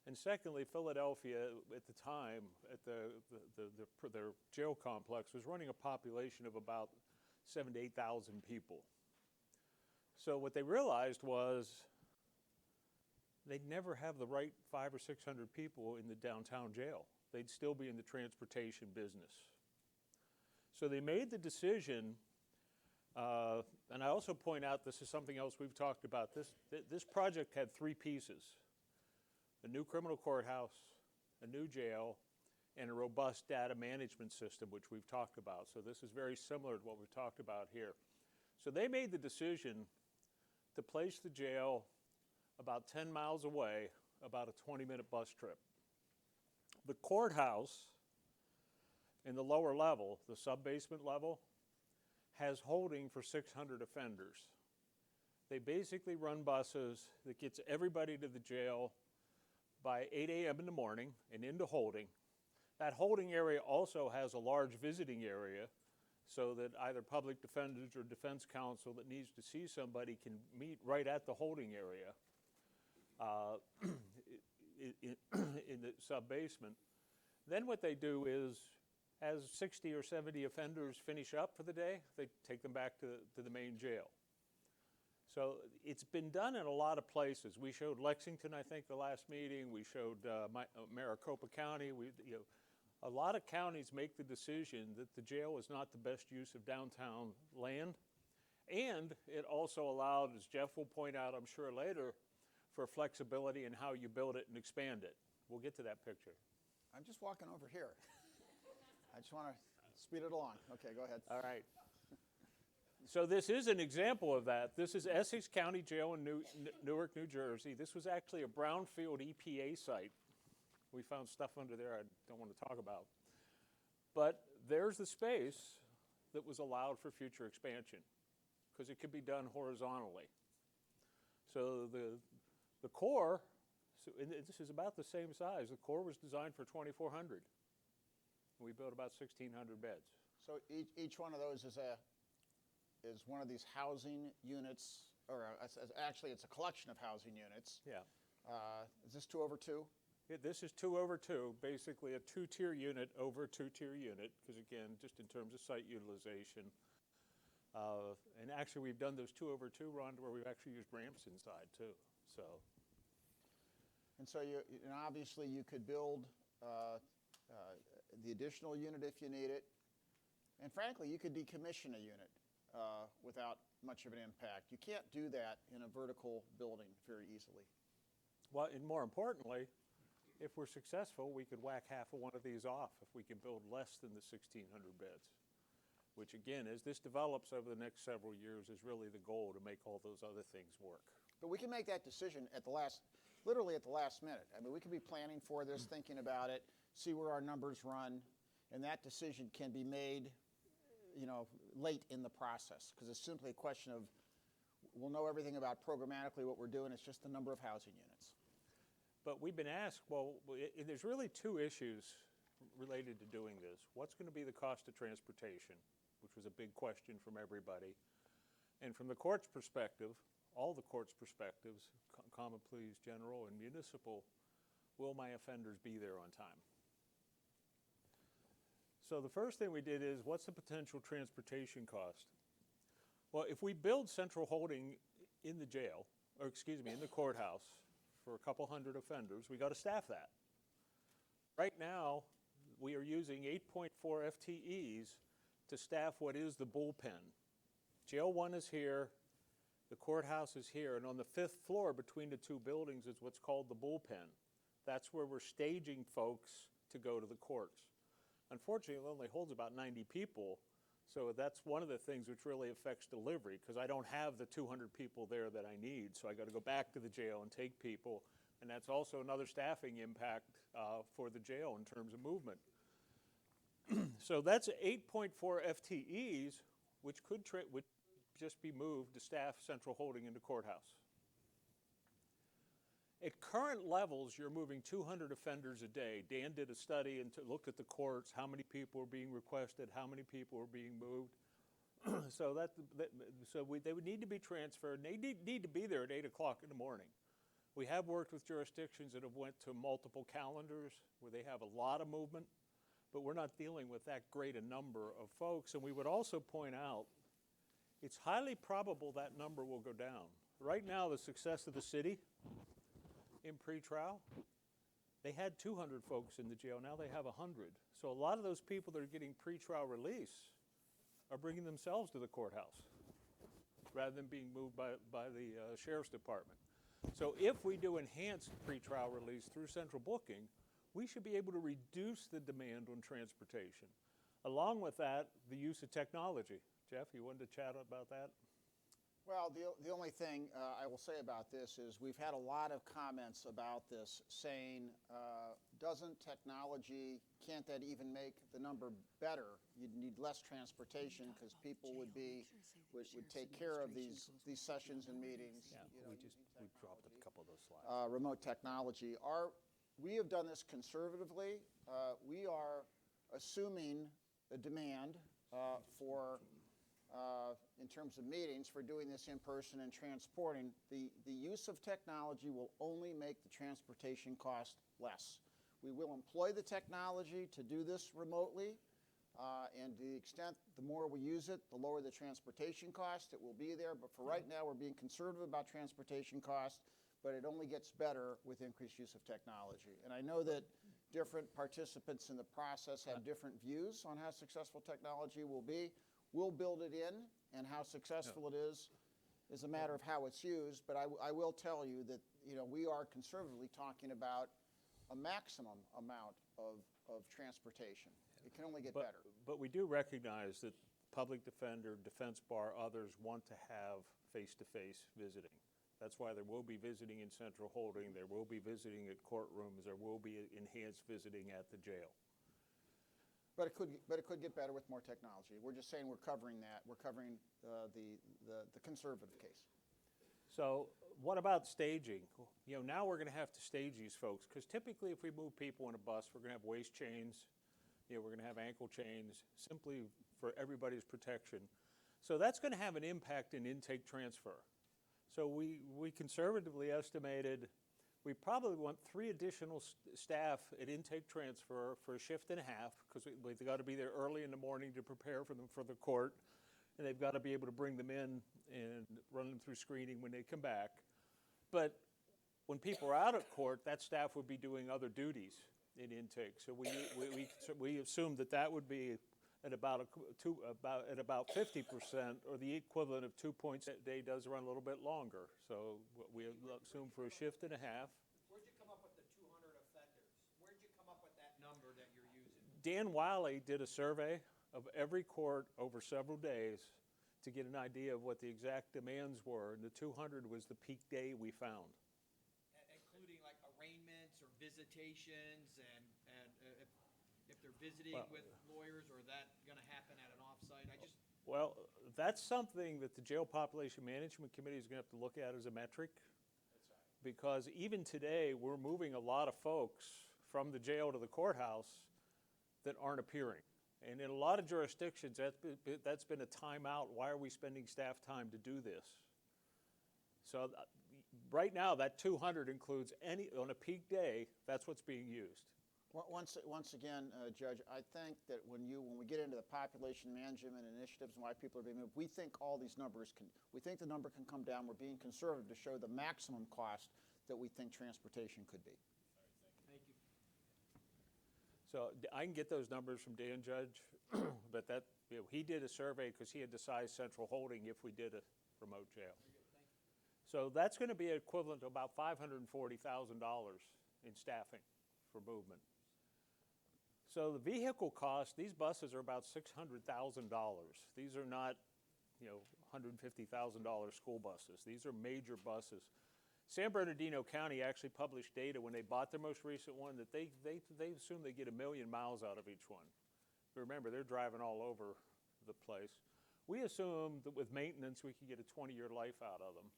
And secondly, Philadelphia at the time, at their jail complex, was running a population of about 7,000 to 8,000 people. So what they realized was they'd never have the right 500 or 600 people in the downtown jail. They'd still be in the transportation business. So they made the decision, and I also point out this is something else we've talked about. This project had 3 pieces: a new criminal courthouse, a new jail, and a robust data management system, which we've talked about. So this is very similar to what we've talked about here. So they made the decision to place the jail about 10 miles away, about a 20-minute bus trip. The courthouse in the lower level, the sub-basement level, has holding for 600 offenders. They basically run buses that gets everybody to the jail by 8 a.m. in the morning and into holding. That holding area also has a large visiting area so that either public defenders or defense counsel that needs to see somebody can meet right at the holding area in the sub-basement. Then what they do is, as 60 or 70 offenders finish up for the day, they take them back to the main jail. So it's been done in a lot of places. We showed Lexington, I think, the last meeting. We showed Maricopa County. A lot of counties make the decision that the jail is not the best use of downtown land. And it also allowed, as Jeff will point out, I'm sure later, for flexibility in how you build it and expand it. We'll get to that picture. I'm just walking over here. I just want to speed it along. Okay, go ahead. All right. So this is an example of that. This is Essex County Jail in Newark, New Jersey. This was actually a brownfield EPA site. We found stuff under there I don't want to talk about. But there's the space that was allowed for future expansion because it could be done horizontally. So the core, and this is about the same size. The core was designed for 2,400. We built about 1,600 beds. So each one of those is one of these housing units, or actually it's a collection of housing units. Yeah. Is this 2 over 2? This is 2 over 2, basically a 2-tier unit over a 2-tier unit, because again, just in terms of site utilization. And actually, we've done those 2 over 2, Rhonda, where we've actually used ramps inside too. So, And so and obviously you could build the additional unit if you need it. And frankly, you could decommission a unit without much of an impact. You can't do that in a vertical building very easily. well, and more importantly, if we're successful, we could whack half of one of these off if we can build less than the 1,600 beds. Which again, as this develops over the next several years, is really the goal, to make all those other things work. But we can make that decision at the literally at the last minute. I mean, we could be planning for this, thinking about it, see where our numbers run, and that decision can be made, late in the process, because it's simply a question of, we'll know everything about programmatically what we're doing. It's just the number of housing units. But we've been asked, there's really 2 issues related to doing this. What's going to be the cost of transportation, which was a big question from everybody. And from the court's perspective, all the court's perspectives, common pleas, general, and municipal, will my offenders be there on time? So the first thing we did is, what's the potential transportation cost? Well, if we build central holding in the jail, in the courthouse, for a couple hundred offenders, we got to staff that. Right now, we are using 8.4 FTEs to staff what is the bullpen. Jail 1 is here, the courthouse is here, and on the 5th floor between the 2 buildings is what's called the bullpen. That's where we're staging folks to go to the courts. Unfortunately, it only holds about 90 people, so that's one of the things which really affects delivery, because I don't have the 200 people there that I need, so I got to go back to the jail and take people, and that's also another staffing impact for the jail in terms of movement. So that's 8.4 FTEs, which could just be moved to staff central holding in the courthouse. At current levels, you're moving 200 offenders a day. Dan did a study and looked at the courts, how many people are being requested, how many people are being moved. So they would need to be transferred, and they need to be there at 8 o'clock in the morning. We have worked with jurisdictions that have went to multiple calendars where they have a lot of movement, but we're not dealing with that great a number of folks. And we would also point out, it's highly probable that number will go down. Right now, the success of the city in pretrial, they had 200 folks in the jail, now they have 100. So a lot of those people that are getting pretrial release are bringing themselves to the courthouse rather than being moved by the sheriff's department. So if we do enhanced pretrial release through central booking, we should be able to reduce the demand on transportation. Along with that, the use of technology. Jeff, you wanted to chat about that? Well, the only thing I will say about this is we've had a lot of comments about this saying, doesn't technology, can't that even make the number better? You'd need less transportation because people would take care of these sessions and meetings. Yeah, we dropped a couple of those slides. Remote technology. We have done this conservatively. We are assuming a demand in terms of meetings for doing this in person and transporting. The use of technology will only make the transportation cost less. We will employ the technology to do this remotely, and to the extent the more we use it, the lower the transportation cost. It will be there, but for right now, we're being conservative about transportation costs, but it only gets better with increased use of technology. And I know that different participants in the process have different views on how successful technology will be. We'll build it in, and how successful it is a matter of how it's used. But I will tell you that we are conservatively talking about a maximum amount of transportation. It can only get better. But we do recognize that public defender, defense bar, others want to have face-to-face visiting. That's why there will be visiting in central holding, there will be visiting at courtrooms, there will be enhanced visiting at the jail. But it could get better with more technology. We're just saying we're covering that. We're covering the conservative case. So what about staging? Now we're going to have to stage these folks, because typically if we move people in a bus, we're going to have waist chains, we're going to have ankle chains, simply for everybody's protection. So that's going to have an impact in intake transfer. So we conservatively estimated We probably want 3 additional staff at intake transfer for a shift and a half, because we've got to be there early in the morning to prepare for them for the court, and they've got to be able to bring them in and run them through screening when they come back. But when people are out at court, that staff would be doing other duties in intake. So we assumed that would be at about 50%, or the equivalent of 2 points a day does run a little bit longer. So we assume for a shift and a half. Where'd you come up with the 200 offenders? Where'd you come up with that number that you're using? Dan Wiley did a survey of every court over several days to get an idea of what the exact demands were, and the 200 was the peak day we found. Including like arraignments or visitations, and if they're visiting with lawyers, or that going to happen at an offsite? Well, that's something that the Jail Population Management Committee is going to have to look at as a metric. Because even today, we're moving a lot of folks from the jail to the courthouse that aren't appearing. And in a lot of jurisdictions, that's been a timeout. Why are we spending staff time to do this? So right now, that 200 includes on a peak day, that's what's being used. Once again, Judge, I think that when we get into the population management initiatives and why people are being moved, we think all these numbers we think the number can come down. We're being conservative to show the maximum cost that we think transportation could be. Thank you. So I can get those numbers from Dan, Judge, but he did a survey because he had to size central holding if we did a remote jail. So that's going to be equivalent to about $540,000 in staffing for movement. So the vehicle cost, these buses are about $600,000. These are not, $150,000 school buses. These are major buses. San Bernardino County actually published data when they bought their most recent one that they assume they get 1 million miles out of each one. But remember, they're driving all over the place. We assume that with maintenance, we can get a 20-year life out of them.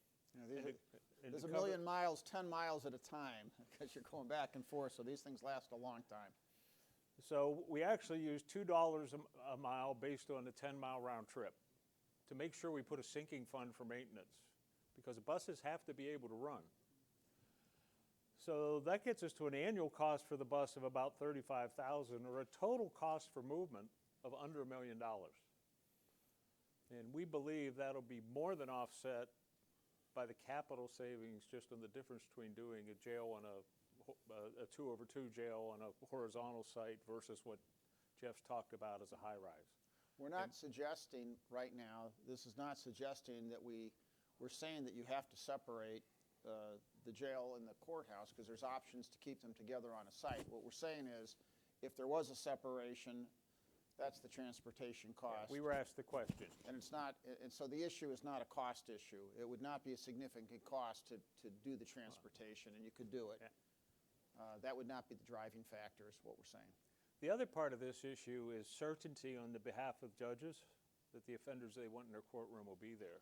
There's 1 million miles, 10 miles at a time, because you're going back and forth, so these things last a long time. So we actually use $2 a mile based on the 10-mile round trip to make sure we put a sinking fund for maintenance, because the buses have to be able to run. So that gets us to an annual cost for the bus of about $35,000, or a total cost for movement of under $1 million. And we believe that'll be more than offset by the capital savings just on the difference between doing a jail on a 2-over-2 jail on a horizontal site versus what Jeff's talked about as a high-rise. We're not suggesting right now, this is not suggesting that we're saying that you have to separate the jail and the courthouse, because there's options to keep them together on a site. What we're saying is, if there was a separation, that's the transportation cost. We were asked the question. And it's not, and so the issue is not a cost issue. It would not be a significant cost to do the transportation, and you could do it. That would not be the driving factor, is what we're saying. The other part of this issue is certainty on the behalf of judges that the offenders they want in their courtroom will be there.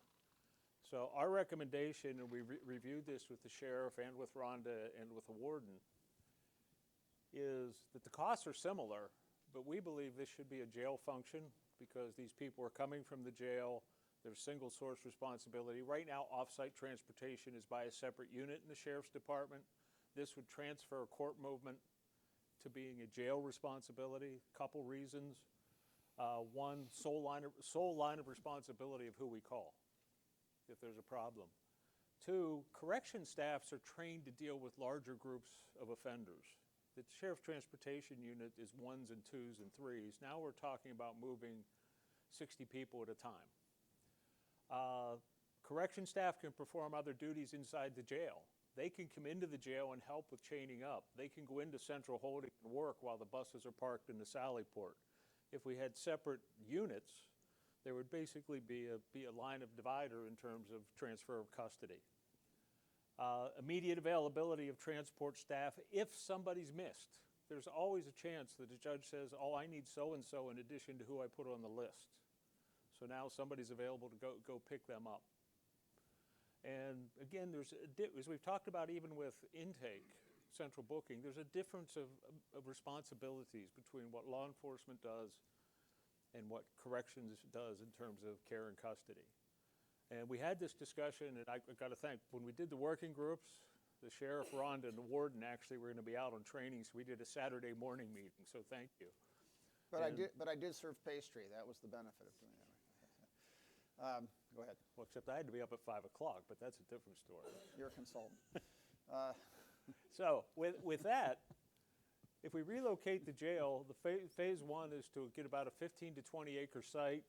So our recommendation, and we reviewed this with the sheriff and with Rhonda and with the warden, is that the costs are similar, but we believe this should be a jail function because these people are coming from the jail. There's single source responsibility. Right now, off-site transportation is by a separate unit in the sheriff's department. This would transfer court movement to being a jail responsibility. Couple reasons. One, sole line of responsibility of who we call if there's a problem. Two, correction staffs are trained to deal with larger groups of offenders. The Sheriff's Transportation Unit is 1s and 2s and 3s. Now we're talking about moving 60 people at a time. Correction staff can perform other duties inside the jail. They can come into the jail and help with chaining up. They can go into central holding and work while the buses are parked in the sally port. If we had separate units, there would basically be a line of divider in terms of transfer of custody. Immediate availability of transport staff if somebody's missed. There's always a chance that a judge says, oh, I need so-and-so in addition to who I put on the list. So now somebody's available to go pick them up. And again, as we've talked about even with intake, central booking, there's a difference of responsibilities between what law enforcement does and what corrections does in terms of care and custody. And we had this discussion, and I got to thank, when we did the working groups, The sheriff, Rhonda, and the warden actually were going to be out on training, so we did a Saturday morning meeting, so thank you. But And- I did serve pastry. That was the benefit of doing that. Go ahead. Well, except I had to be up at 5 o'clock, but that's a different story. You're a consultant. So with that, if we relocate the jail, the phase one is to get about a 15 to 20 acre site,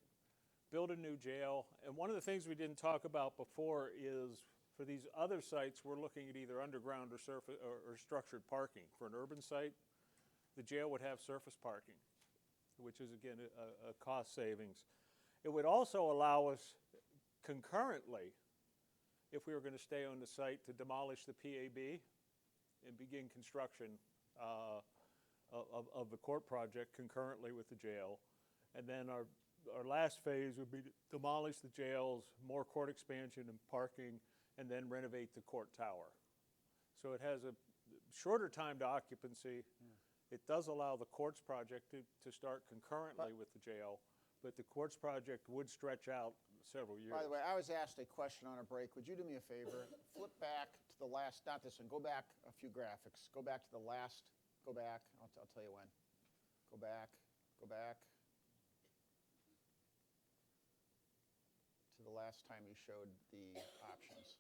build a new jail. And one of the things we didn't talk about before is for these other sites, we're looking at either underground or surface or structured parking. For an urban site, the jail would have surface parking, which is again a cost savings. It would also allow us concurrently, if we were going to stay on the site, to demolish the PAB and begin construction of the court project concurrently with the jail. And then our last phase would be to demolish the jails, more court expansion and parking, and then renovate the court tower. So it has a shorter time to occupancy. It does allow the courts project to start concurrently with the jail, but the courts project would stretch out several years. By the way, I was asked a question on a break. Would you do me a favor? Flip back to the last, not this one, go back a few graphics. Go back to the last, go back. I'll tell you when. Go back, go back. To the last time you showed the options.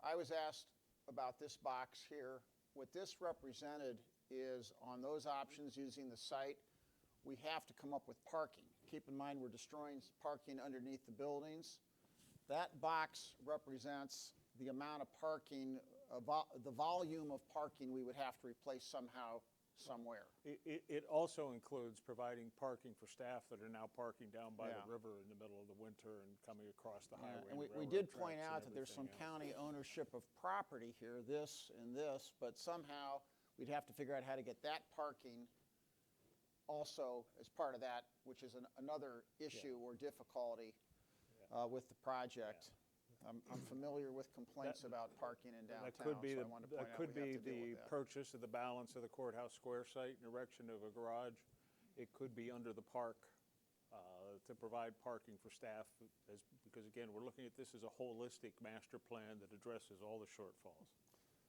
I was asked about this box here. What this represented is on those options using the site, we have to come up with parking. Keep in mind we're destroying parking underneath the buildings. That box represents the amount of parking, the volume of parking we would have to replace somehow, somewhere. It also includes providing parking for staff that are now parking down by the Yeah. river in the middle of the winter and coming across the highway. And we railroad did point tracks and out that there's some everything else. county ownership of property here, this and this, but somehow we'd have to figure out how to get that parking also as part of that, which is another issue or difficulty with the project. I'm familiar with complaints about parking in downtown, That could be so I wanted to point out we have to deal the with that. purchase of the balance of the courthouse square site and erection of a garage. It could be under the park to provide parking for staff, because again, we're looking at this as a holistic master plan that addresses all the shortfalls.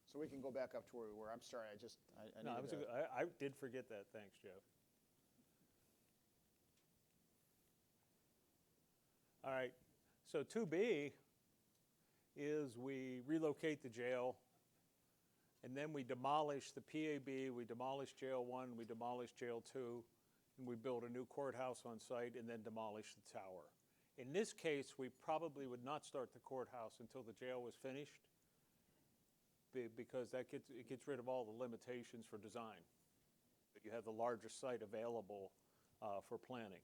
So we can go back up to where we were. I'm sorry, I No, needed to. I did forget that. Thanks, Jeff. All right, so 2B is we relocate the jail, and then we demolish the PAB, we demolish Jail 1, we demolish Jail 2, and we build a new courthouse on site and then demolish the tower. In this case, we probably would not start the courthouse until the jail was finished, because it gets rid of all the limitations for design. You have the largest site available for planning.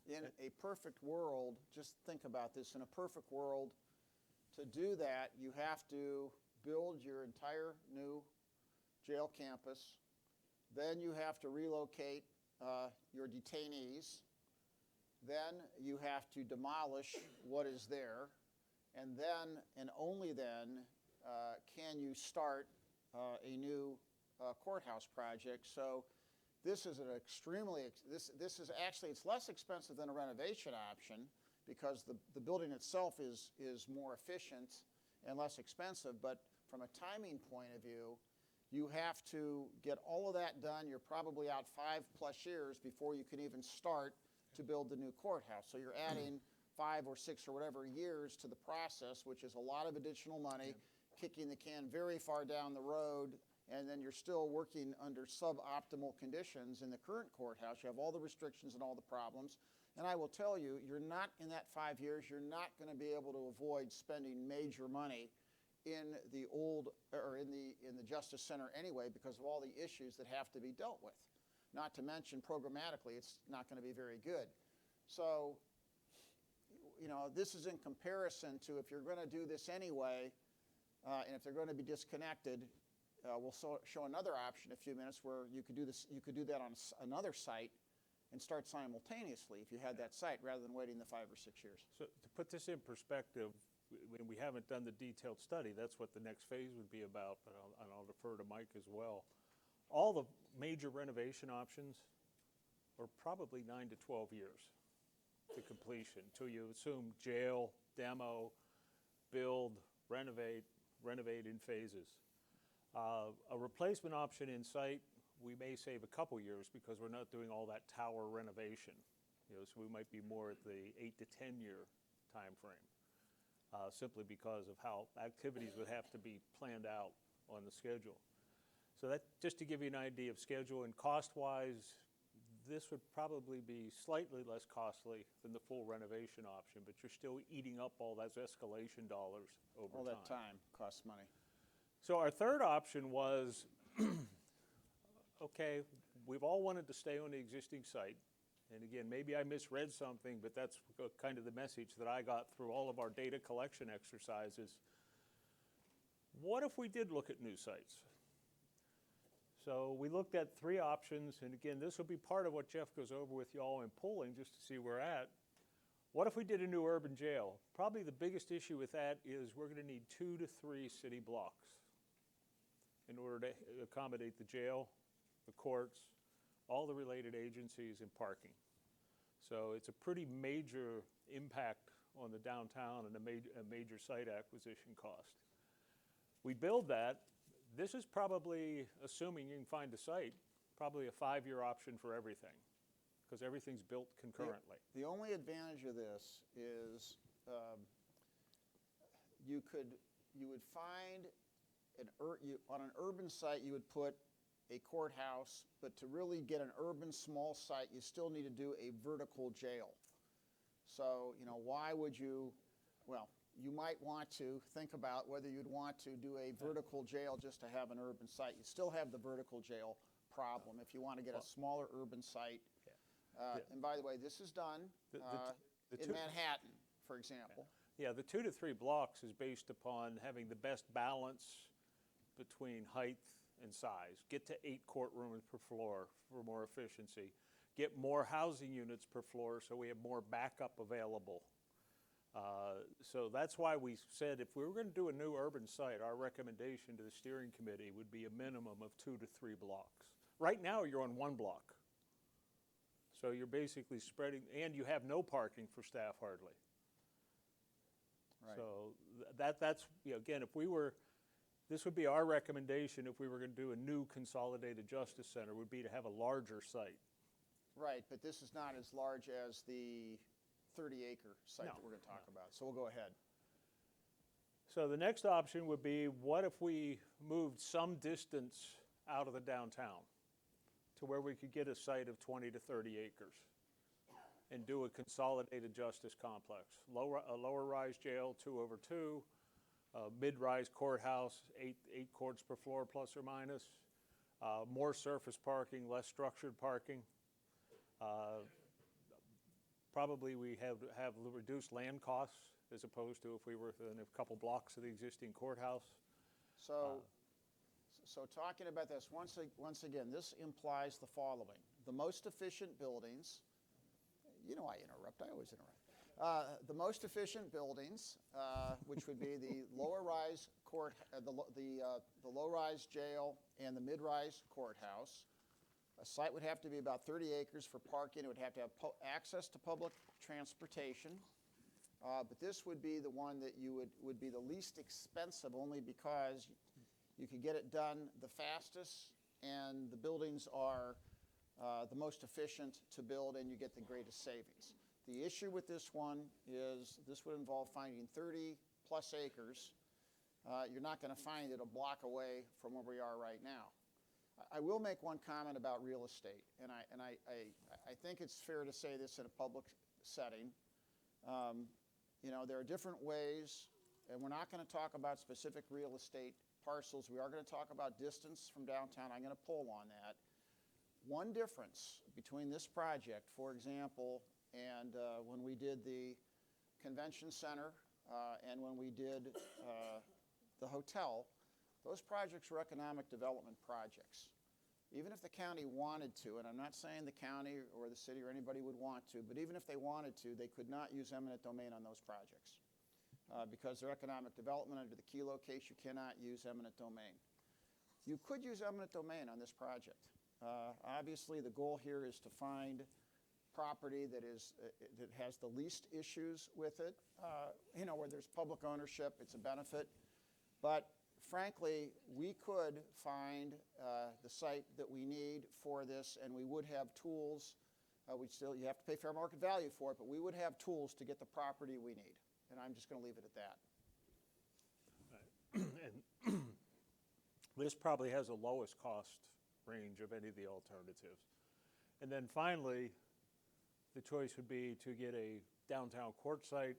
In a perfect world, just think about this, in a perfect world, to do that, you have to build your entire new jail campus. Then you have to relocate your detainees. Then you have to demolish what is there. And then, and only then, can you start a new courthouse project. So this is an extremely, this is actually, it's less expensive than a renovation option because the building itself is more efficient and less expensive. But from a timing point of view, you have to get all of that done. You're probably out 5+ years before you can even start to build the new courthouse. So you're adding 5 or 6 or whatever years to the process, which is a lot of additional money, kicking the can very far down the road, and then you're still working under suboptimal conditions in the current courthouse. You have all the restrictions and all the problems. And I will tell you, you're not, in that 5 years, you're not going to be able to avoid spending major money in the old, or in the Justice Center anyway, because of all the issues that have to be dealt with. Not to mention programmatically, it's not going to be very good. So, you know, this is in comparison to if you're going to do this anyway, and if they're going to be disconnected, we'll show another option in a few minutes where you could do this. You could do that on another site and start simultaneously if you had that site, rather than waiting the 5 or 6 years. So to put this in perspective, when we haven't done the detailed study, that's what the next phase would be about, but I'll defer to Mike as well. All the major renovation options are probably 9 to 12 years to completion, till you assume jail, demo, build, renovate in phases. A replacement option in site, we may save a couple years because we're not doing all that tower renovation. So we might be more at the 8 to 10 year time frame, simply because of how activities would have to be planned out on the schedule. So that, just to give you an idea of schedule, and cost-wise, this would probably be slightly less costly than the full renovation option, but you're still eating up all those escalation dollars over time. All that time costs money. So our third option was, okay, we've all wanted to stay on the existing site. And again, maybe I misread something, but that's kind of the message that I got through all of our data collection exercises. What if we did look at new sites? So we looked at 3 options, and again, this will be part of what Jeff goes over with y'all in polling, just to see where we're at. What if we did a new urban jail? Probably the biggest issue with that is we're going to need 2 to 3 city blocks in order to accommodate the jail, the courts, all the related agencies, and parking. So it's a pretty major impact on the downtown and a major site acquisition cost. We build that. This is probably, assuming you can find a site, probably a 5-year option for everything, because everything's built concurrently. The only advantage of this is you would find on an urban site you would put a courthouse, but to really get an urban small site, you still need to do a vertical jail. So, why would you, well, you might want to think about whether you'd want to do a vertical jail just to have an urban site. You still have the vertical jail problem if you want to get a smaller urban site. And by the way, this is done in Manhattan, for example. Yeah, the 2 to 3 blocks is based upon having the best balance between height and size. Get to 8 courtrooms per floor for more efficiency. Get more housing units per floor so we have more backup available. So that's why we said if we were going to do a new urban site, our recommendation to the steering committee would be a minimum of 2 to 3 blocks. Right now, you're on 1 block. So you're basically spreading, and you have no parking for staff hardly. Right. So that's, again, this would be our recommendation if we were going to do a new consolidated justice center, would be to have a larger site. Right, but this is not as large as the 30-acre site that we're going to talk about. So we'll go ahead. So the next option would be, what if we moved some distance out of the downtown to where we could get a site of 20 to 30 acres and do a consolidated justice complex? A lower-rise jail, 2 over 2, mid-rise courthouse, 8 courts per floor plus or minus, more surface parking, less structured parking. Probably we have reduced land costs as opposed to if we were within a couple blocks of the existing courthouse. So talking about this, once again, this implies the following. The most efficient buildings, I interrupt, I always interrupt. The most efficient buildings, which would be the lower-rise the low-rise jail and the mid-rise courthouse. A site would have to be about 30 acres for parking. It would have to have access to public transportation. But this would be the one that would be the least expensive, only because you could get it done the fastest, and the buildings are the most efficient to build, and you get the greatest savings. The issue with this one is this would involve finding 30-plus acres. You're not going to find it a block away from where we are right now. I will make one comment about real estate, and I think it's fair to say this in a public setting. There are different ways, and we're not going to talk about specific real estate parcels. We are going to talk about distance from downtown. I'm going to poll on that. One difference between this project, for example, and when we did the convention center and when we did the hotel, those projects were economic development projects. Even if the county wanted to, and I'm not saying the county or the city or anybody would want to, but even if they wanted to, they could not use eminent domain on those projects. Because they're economic development under the key location, you cannot use eminent domain. You could use eminent domain on this project. Obviously, the goal here is to find property that has the least issues with it. Where there's public ownership, it's a benefit. But frankly, we could find the site that we need for this, and we would have tools. You have to pay fair market value for it, but we would have tools to get the property we need. And I'm just going to leave it at that. And this probably has the lowest cost range of any of the alternatives. And then finally, the choice would be to get a downtown court site.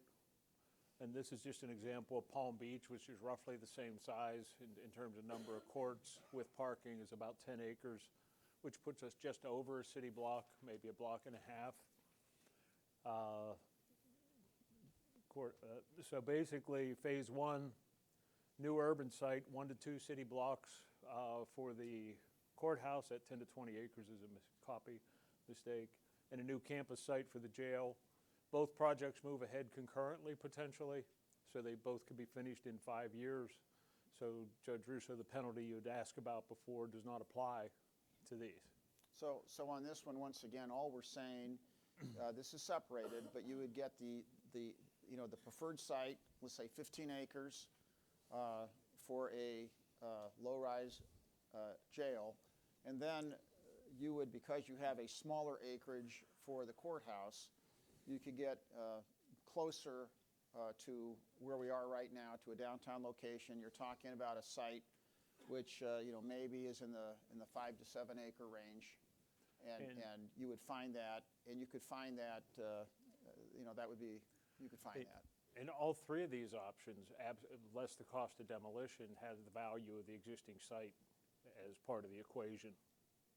And this is just an example of Palm Beach, which is roughly the same size in terms of number of courts, with parking is about 10 acres, which puts us just over a city block, maybe a block and a half. So basically, phase one, new urban site, 1 to 2 city blocks for the courthouse at 10 to 20 acres is a mistake, and a new campus site for the jail. Both projects move ahead concurrently, potentially, so they both could be finished in 5 years. So, Judge Russo, the penalty you had asked about before does not apply to these. So on this one, once again, all we're saying, this is separated, but you would get the preferred site, let's say 15 acres for a low-rise jail, and then you would, because you have a smaller acreage for the courthouse, you could get closer to where we are right now, to a downtown location. You're talking about a site which maybe is in the 5 to 7 acre range, and you would find that, and you could find that you could find that. And all three of these options, less the cost of demolition, have the value of the existing site as part of the equation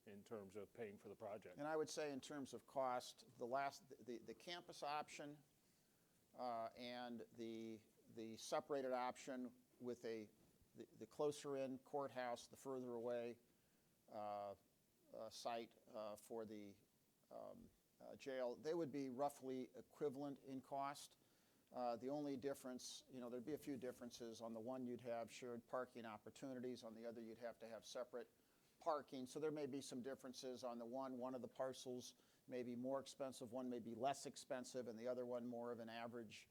in terms of paying for the project. And I would say in terms of cost, the campus option and the separated option with the closer in courthouse, the further away site for the jail, they would be roughly equivalent in cost. The only difference, there'd be a few differences. On the one, you'd have shared parking opportunities. On the other, you'd have to have separate parking. So there may be some differences. On the one of the parcels may be more expensive, one may be less expensive, and the other one more of an average.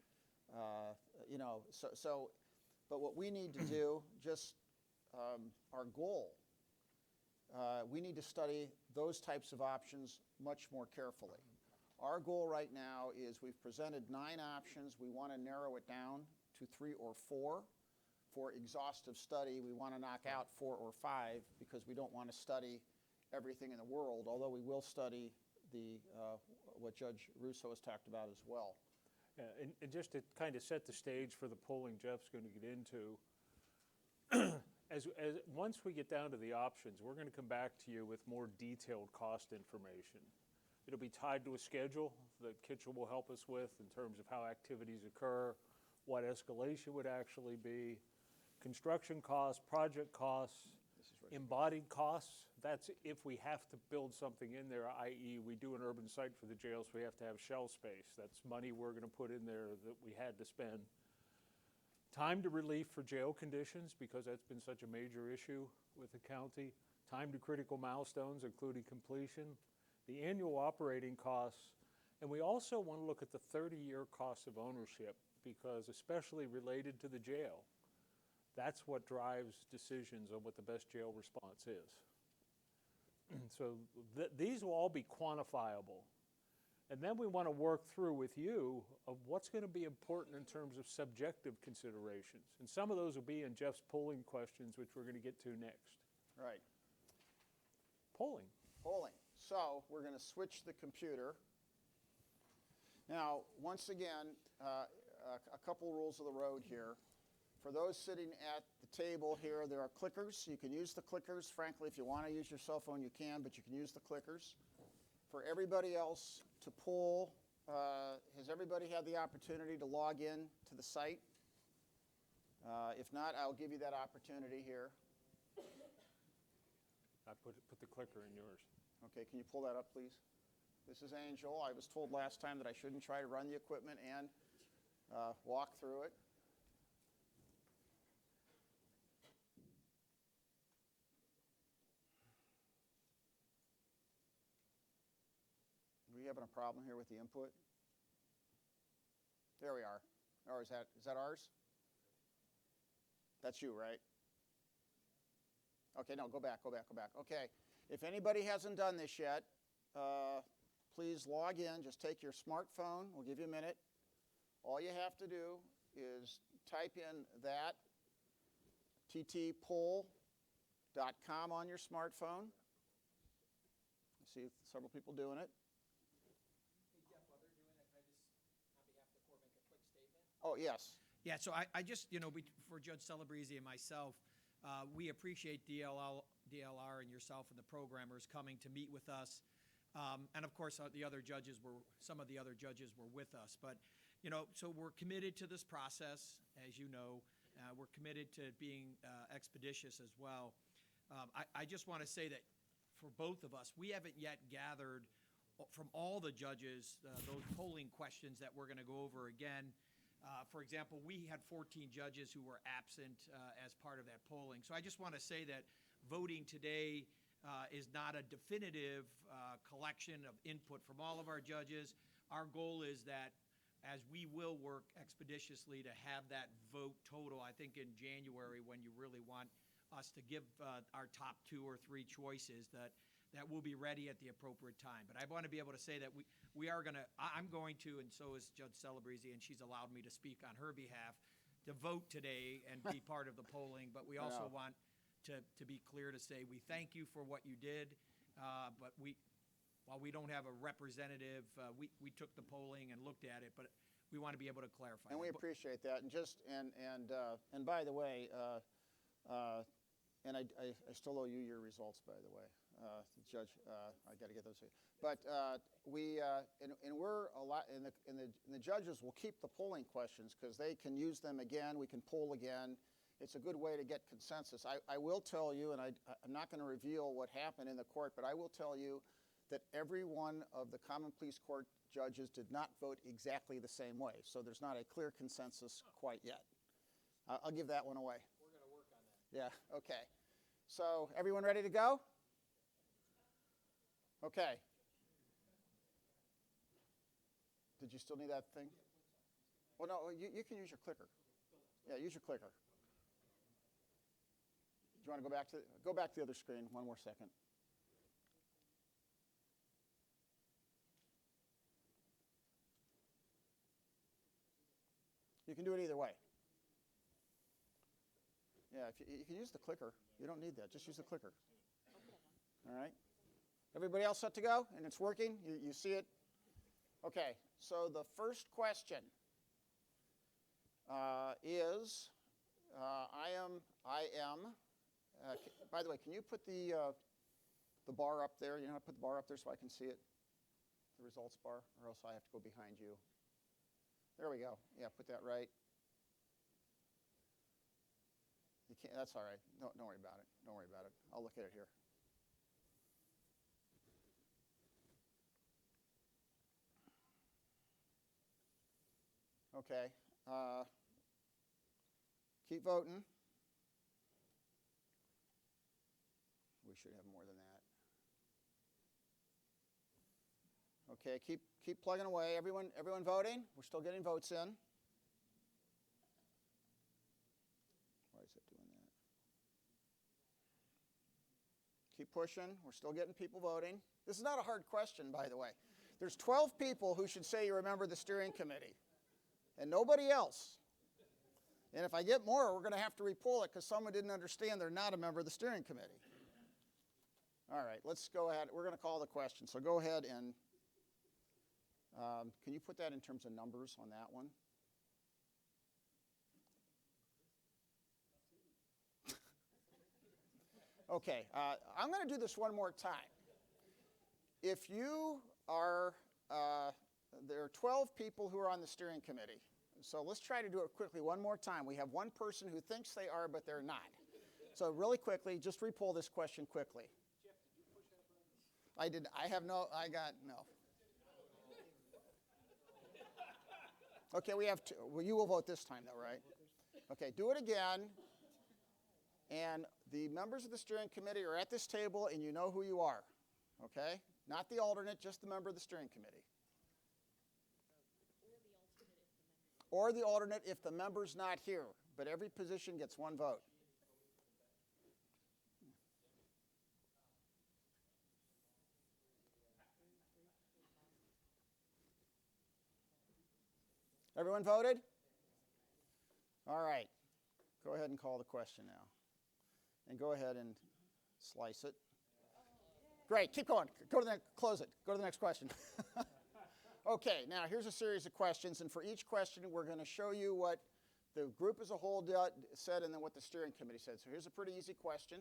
But what we need to do, just our goal, we need to study those types of options much more carefully. Our goal right now is we've presented 9 options. We want to narrow it down to 3 or 4. For exhaustive study, we want to knock out 4 or 5 because we don't want to study everything in the world, although we will study what Judge Russo has talked about as well. And just to kind of set the stage for the polling Jeff's going to get into, once we get down to the options, we're going to come back to you with more detailed cost information. It'll be tied to a schedule that Kitchell will help us with in terms of how activities occur, what escalation would actually be, construction costs, project costs, embodied costs. That's if we have to build something in there, i.e. we do an urban site for the jail, so we have to have shell space. That's money we're going to put in there that we had to spend. Time to relief for jail conditions, because that's been such a major issue with the county. Time to critical milestones, including completion. The annual operating costs, and we also want to look at the 30-year cost of ownership, because especially related to the jail, that's what drives decisions on what the best jail response is. So these will all be quantifiable. And then we want to work through with you of what's going to be important in terms of subjective considerations. And some of those will be in Jeff's polling questions, which we're going to get to next. Right. Polling. So we're going to switch the computer. Now, once again, a couple rules of the road here. For those sitting at the table here, there are clickers. You can use the clickers. Frankly, if you want to use your cell phone, you can, but you can use the clickers. For everybody else to poll, has everybody had the opportunity to log in to the site? If not, I'll give you that opportunity here. I put the clicker in yours. Okay, can you pull that up, please? This is Angel. I was told last time that I shouldn't try to run the equipment and walk through it. We we having a problem here with the input? There we are. Or is that ours? That's you, right? Okay, no, go back. Okay, if anybody hasn't done this yet, please log in. Just take your smartphone. We'll give you a minute. All you have to do is type in that ttpoll.com on your smartphone. I see several people doing it. Hey, Jeff, while they're doing it, can I just, on behalf of the Corps, make a quick statement? Oh, yes. Yeah, so I just, for Judge Celebrezzi and myself, we appreciate DLR and yourself and the programmers coming to meet with us. And of course, some of the other judges were with us. But, so we're committed to this process, as you know. We're committed to being expeditious as well. I just want to say that for both of us, we haven't yet gathered from all the judges those polling questions that we're going to go over again. For example, we had 14 judges who were absent as part of that polling. So I just want to say that voting today is not a definitive collection of input from all of our judges. Our goal is that as we will work expeditiously to have that vote total, I think in January when you really want us to give our top 2 or 3 choices, that we'll be ready at the appropriate time. But I want to be able to say that I'm going to, and so is Judge Celebrezzi, and she's allowed me to speak on her behalf, to vote today and be part of the polling. But we also want to be clear to say we thank you for what you did, but while we don't have a representative, we took the polling and looked at it, but we want to be able to clarify. And we appreciate that. And by the way, and I still owe you your results, by the way, Judge. I got to get those. But we're a lot, and the judges will keep the polling questions because they can use them again. We can poll again. It's a good way to get consensus. I will tell you, and I'm not going to reveal what happened in the court, but I will tell you that every one of the Common Pleas Court judges did not vote exactly the same way. So there's not a clear consensus quite yet. I'll give that one away. We're going to work on that. Yeah, okay. So everyone ready to go? Okay. Did you still need that thing? Well, no, you can use your clicker. Yeah, use your clicker. Do you want to go back to the other screen one more second? You can do it either way. Yeah, you can use the clicker. You don't need that. Just use the clicker. All right. Everybody else set to go? And it's working? You see it? Okay. So the first question is, by the way, can you put the bar up there? You know how to put the bar up there so I can see it? The results bar, or else I have to go behind you. There we go. Yeah, put that right. You can't, that's all right. No, don't worry about it. Don't worry about it. I'll look at it here. Okay. Keep voting. We should have more than that. Okay, keep plugging away. Everyone voting? We're still getting votes in. Why is it doing that? Keep pushing. We're still getting people voting. This is not a hard question, by the way. There's 12 people who should say you remember the steering committee, and nobody else. And if I get more, we're going to have to repoll it because someone didn't understand they're not a member of the steering committee. All right, let's go ahead. We're going to call the question. So go ahead and can you put that in terms of numbers on that one? Okay, I'm going to do this one more time. If you are, there are 12 people who are on the steering committee. So let's try to do it quickly one more time. We have one person who thinks they are, but they're not. So really quickly, just repoll this question quickly. Jeff, did you push that button? I did. I got no. Okay, we have two. Well, you will vote this time, though, right? Okay, do it again. And the members of the steering committee are at this table, and you know who you are. Okay? Not the alternate, just the member of the steering committee. Or the alternate if the member's not here. But every position gets one vote. Everyone voted? All right. Go ahead and call the question now. And go ahead and slice it. Great. Keep going. Go to the next, close it. Go to the next question. Okay. Now, here's a series of questions. And for each question, we're going to show you what the group as a whole said and then what the steering committee said. So here's a pretty easy question.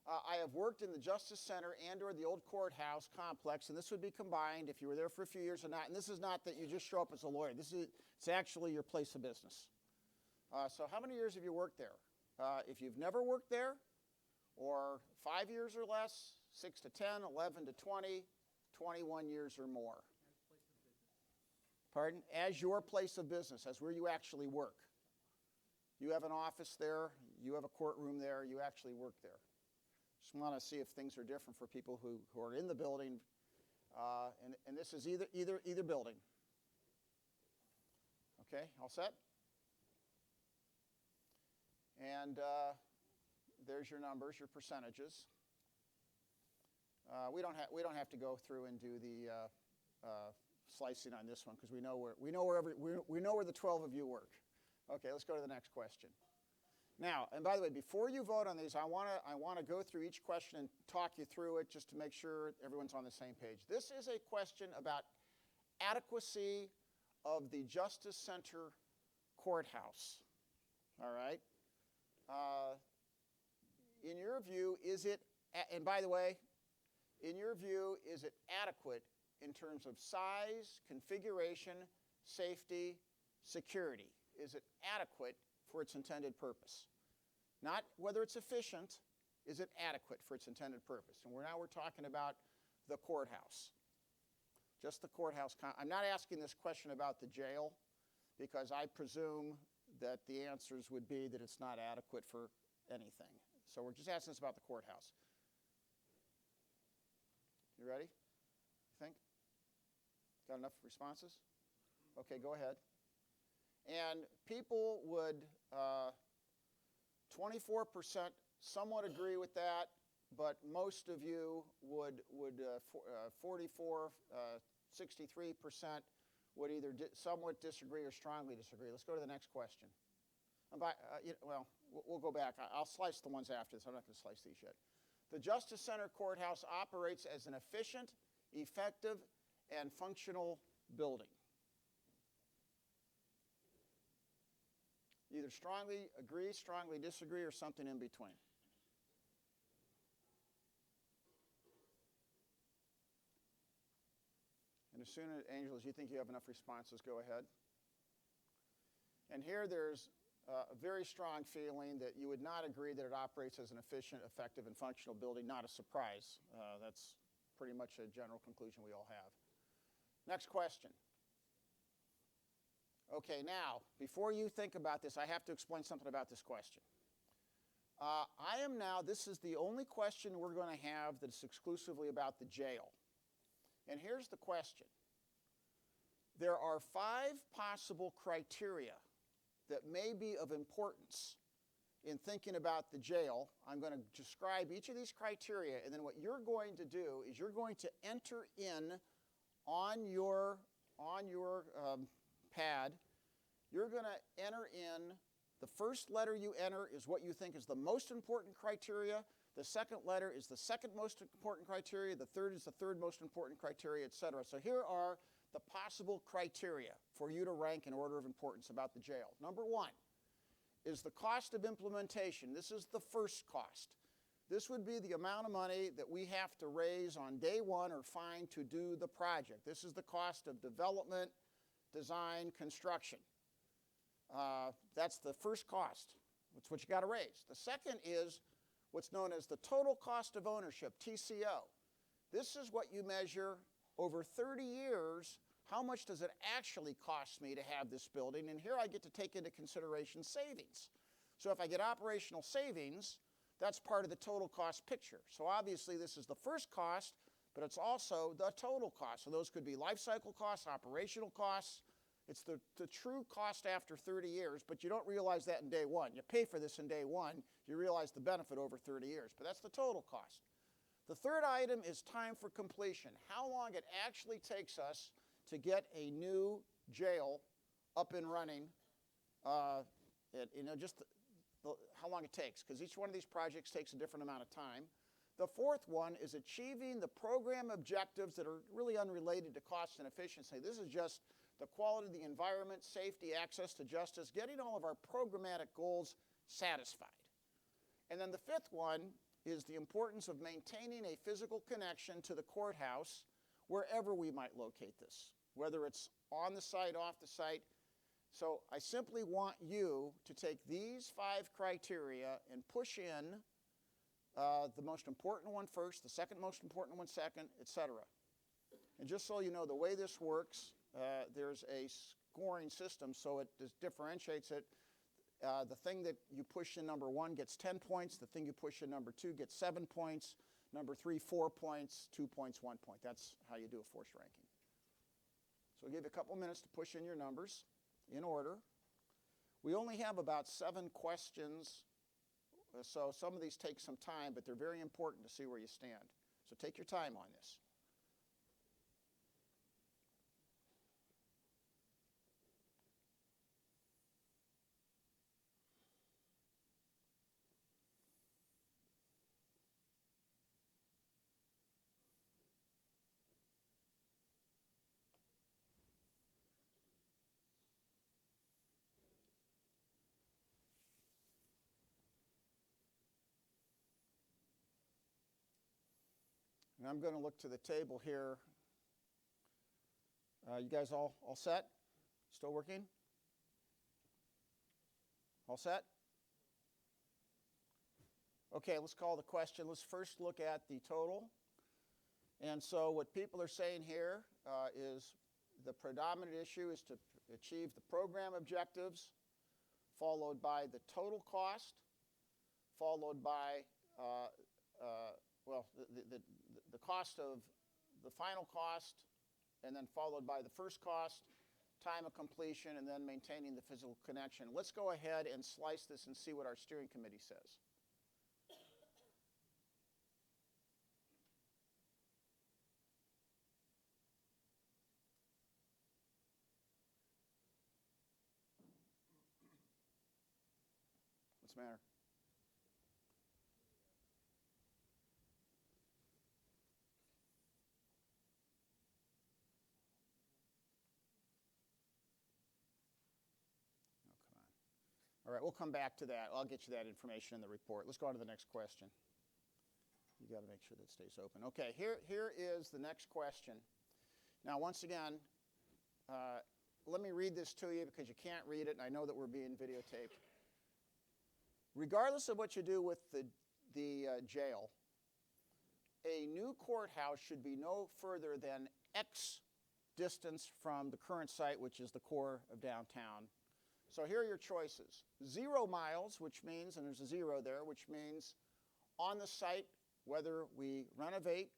I have worked in the Justice Center and or the old courthouse complex, and this would be combined if you were there for a few years or not. And this is not that you just show up as a lawyer. It's actually your place of business. So how many years have you worked there? If you've never worked there, or 5 years or less, 6 to 10, 11 to 20, 21 years or more. Pardon? As your place of business, as where you actually work. You have an office there, you have a courtroom there, you actually work there. Just want to see if things are different for people who are in the building. And this is either building. Okay, all set? And there's your numbers, your percentages. We don't have to go through and do the slicing on this one because we know where the 12 of you work. Okay, let's go to the next question. Now, and by the way, before you vote on these, I want to go through each question and talk you through it just to make sure everyone's on the same page. This is a question about adequacy of the Justice Center courthouse. All right? In your view, and by the way, in your view, is it adequate in terms of size, configuration, safety, security? Is it adequate for its intended purpose? Not whether it's efficient, is it adequate for its intended purpose? And now we're talking about the courthouse. Just the courthouse. I'm not asking this question about the jail because I presume that the answers would be that it's not adequate for anything. So we're just asking this about the courthouse. You ready? You think? Got enough responses? Okay, go ahead. And people would, 24% somewhat agree with that, but most of you would 63% would either somewhat disagree or strongly disagree. Let's go to the next question. We'll go back. I'll slice the ones after this. I'm not going to slice these yet. The Justice Center Courthouse operates as an efficient, effective, and functional building. Either strongly agree, strongly disagree, or something in between. And as soon as, Angel, as you think you have enough responses, go ahead. And here there's a very strong feeling that you would not agree that it operates as an efficient, effective, and functional building. Not a surprise. That's pretty much a general conclusion we all have. Next question. Okay, now, before you think about this, I have to explain something about this question. This is the only question we're going to have that's exclusively about the jail. And here's the question. There are 5 possible criteria that may be of importance in thinking about the jail. I'm going to describe each of these criteria, and then what you're going to do is you're going to enter in on your pad, you're going to enter in, the first letter you enter is what you think is the most important criteria, the second letter is the second most important criteria, the third is the third most important criteria, etc. So here are the possible criteria for you to rank in order of importance about the jail. Number 1 is the cost of implementation. This is the first cost. This would be the amount of money that we have to raise on day 1 or find to do the project. This is the cost of development, design, construction. That's the first cost. That's what you got to raise. The second is what's known as the total cost of ownership, TCO. This is what you measure over 30 years. How much does it actually cost me to have this building? And here I get to take into consideration savings. So if I get operational savings, that's part of the total cost picture. So obviously this is the first cost. but it's also the total cost. So those could be life cycle costs, operational costs. It's the true cost after 30 years, but you don't realize that in day one. You pay for this in day one. You realize the benefit over 30 years, but that's the total cost. The third item is time for completion, how long it actually takes us to get a new jail up and running, just how long it takes, because each one of these projects takes a different amount of time. The fourth one is achieving the program objectives that are really unrelated to cost and efficiency. This is just the quality of the environment, safety, access to justice, getting all of our programmatic goals satisfied. And then the fifth one is the importance of maintaining a physical connection to the courthouse wherever we might locate this, whether it's on the site, off the site. So I simply want you to take these 5 criteria and push in the most important one first, the second most important one second, etc. And just so you know, the way this works, there's a scoring system, so it differentiates it. The thing that you push in number 1 gets 10 points. The thing you push in number 2 gets 7 points. Number 3, 4 points. 2 points, 1 point. That's how you do a force ranking. So I'll give you a couple minutes to push in your numbers in order. We only have about 7 questions, so some of these take some time, but they're very important to see where you stand. So take your time on this. And I'm going to look to the table here. You guys all set? Still working? All set? Okay, let's call the question. Let's first look at the total. And so what people are saying here is the predominant issue is to achieve the program objectives, followed by the total cost, followed by the cost of the final cost, and then followed by the first cost, time of completion, and then maintaining the physical connection. Let's go ahead and slice this and see what our steering committee says. What's the matter? All right, we'll come back to that. I'll get you that information in the report. Let's go on to the next question. You got to make sure that stays open. Okay, here is the next question. Now, once again, let me read this to you because you can't read it, and I know that we're being videotaped. Regardless of what you do with the jail, a new courthouse should be no further than X distance from the current site, which is the core of downtown. So here are your choices. 0 miles, which means, and there's a 0 there, which means on the site, whether we renovate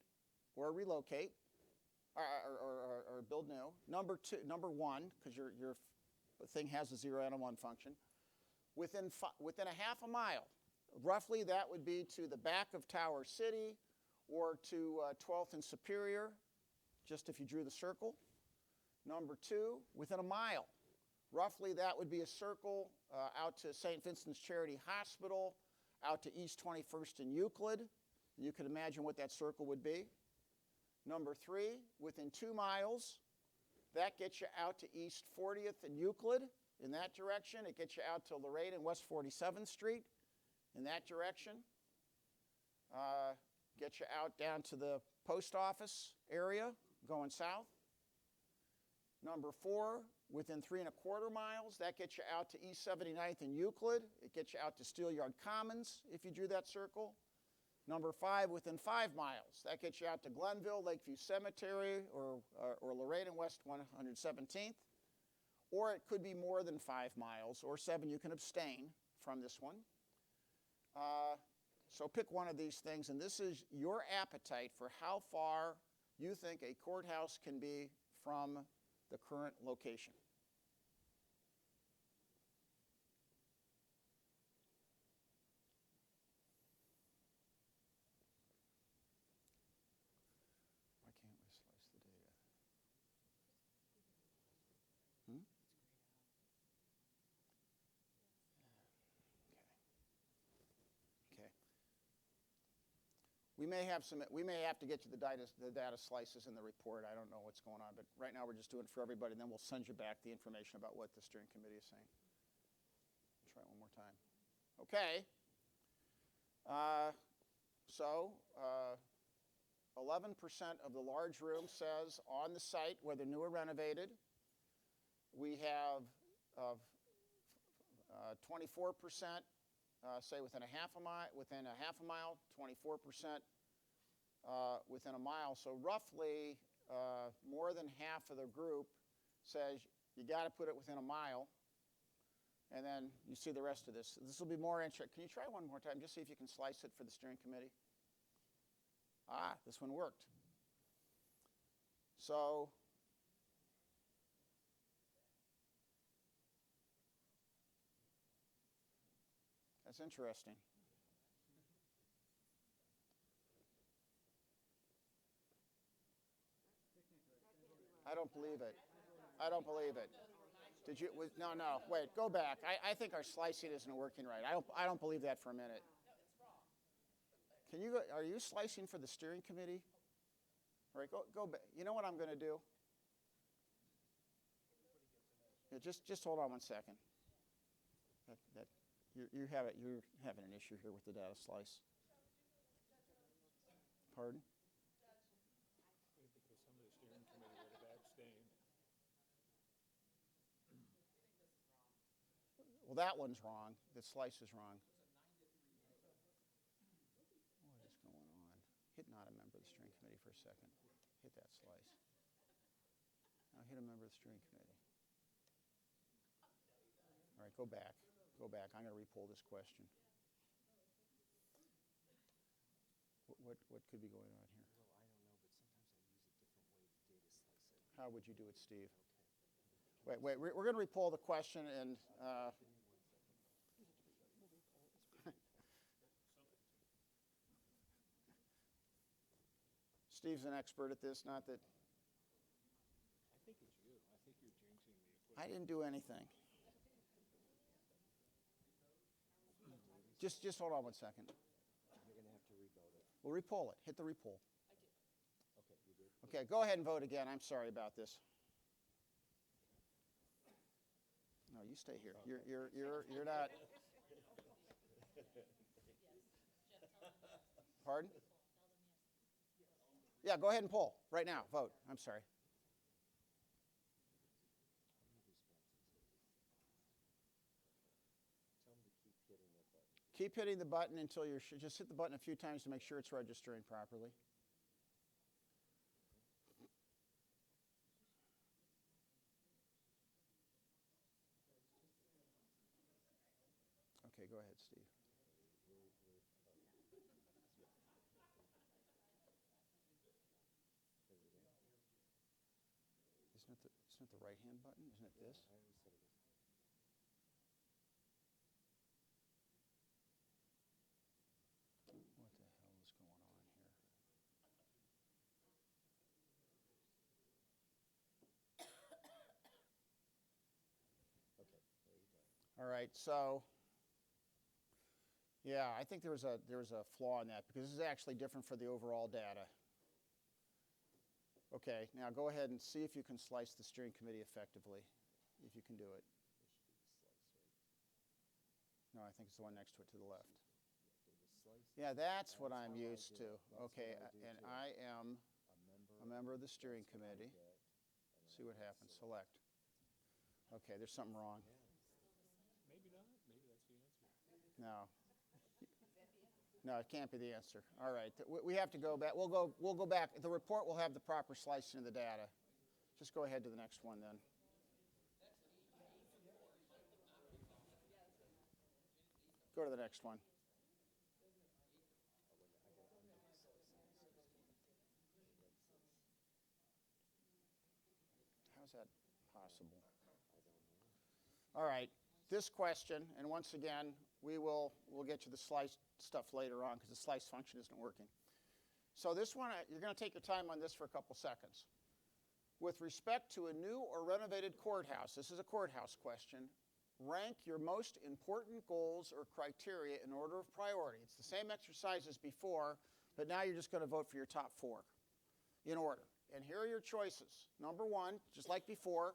or relocate or build new. Number 1, because your thing has a 0 and a 1 function. Within a half a mile, roughly that would be to the back of Tower City or to 12th and Superior, just if you drew the circle. Number 2, within a mile. Roughly, that would be a circle out to St. Vincent's Charity Hospital, out to East 21st and Euclid. You can imagine what that circle would be. Number 3, within 2 miles, that gets you out to East 40th and Euclid in that direction. It gets you out to Lorraine and West 47th Street in that direction. Gets you out down to the post office area going south. Number 4, within 3¼ miles, that gets you out to East 79th and Euclid. It gets you out to Steelyard Commons if you drew that circle. Number 5, within 5 miles, that gets you out to Glenville, Lakeview Cemetery, or Lorraine and West 117th. Or it could be more than 5 miles, or 7. You can abstain from this one. So pick one of these things, and this is your appetite for how far you think a courthouse can be from the current location? Why can't we slice the data? Okay. We may have to get you the data slices in the report. I don't know what's going on, but right now we're just doing it for everybody, and then we'll send you back the information about what the steering committee is saying. Try it one more time. Okay. 11% of the large room says on the site, whether new or renovated. We have 24% say within a half a mile, 24% within a mile. So roughly more than half of the group says you got to put it within a mile. And then you see the rest of this. This will be more interesting. Can you try one more time? Just see if you can slice it for the steering committee. Ah, this one worked. So that's interesting. I don't believe it. I don't believe it. Did you? No. Wait. Go back. I think our slicing isn't working right. I don't believe that for a minute. Can you? Are you slicing for the steering committee? All right. Go back. You know what I'm going to do? Yeah, just hold on one second. You're having an issue here with the data slice. Pardon? Because some of the steering committee would have abstained. Well, that one's wrong. The slice is wrong. What is going on? Hit not a member of the steering committee for a second. Hit that slice. Now hit a member of the steering committee. All right, go back. Go back. I'm going to re-poll this question. What could be going on here? Well, I don't know, but sometimes I use a different way to data slice it. How would you do it, Steve? Okay. Wait. We're going to re-poll the question, and Steve's an expert at this. Not that I think it's you. I think you're jinxing me. I didn't do anything. Just hold on one second. You're going to have to revote it. We'll re-poll it. Hit the re-poll. Okay, you did? Okay, go ahead and vote again. I'm sorry about this. No, you stay here. You're not. Pardon? Yeah, go ahead and poll right now. Vote. I'm sorry. Tell them to keep hitting that button. Keep hitting the button until you're sure. Just hit the button a few times to make sure it's registering properly. Okay, go ahead, Steve. Isn't it the right-hand button? Isn't it this? I always said it was. What the hell is going on here? Okay, there you go. All right, so yeah, I think there was a flaw in that because this is actually different for the overall data. Okay, now go ahead and see if you can slice the steering committee effectively, if you can do it. No, I think it's the one next to it to the left. Yeah, that's what I'm used to. Okay, and I am a member of the steering committee. See what happens. Select. Okay, there's something wrong. Maybe not. Maybe that's the answer. No. No, it can't be the answer. All right, we have to go back. We'll go back. The report will have the proper slicing of the data. Just go ahead to the next one then. Go to the next one. that possible? All right, this question, and once again, we'll get you the slice stuff later on because the slice function isn't working. So this one, you're going to take your time on this for a couple seconds. With respect to a new or renovated courthouse, this is a courthouse question, rank your most important goals or criteria in order of priority. It's the same exercise as before, but now you're just going to vote for your top 4 in order. And here are your choices. Number 1, just like before,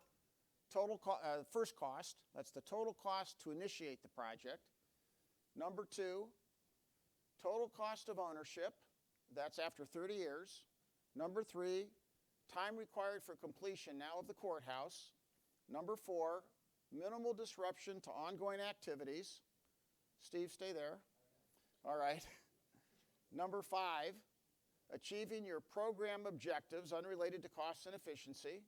first cost. That's the total cost to initiate the project. Number 2, total cost of ownership. That's after 30 years. Number 3, time required for completion now of the courthouse. Number 4, minimal disruption to ongoing activities. Steve, stay there. All right. Number 5, achieving your program objectives unrelated to cost and efficiency.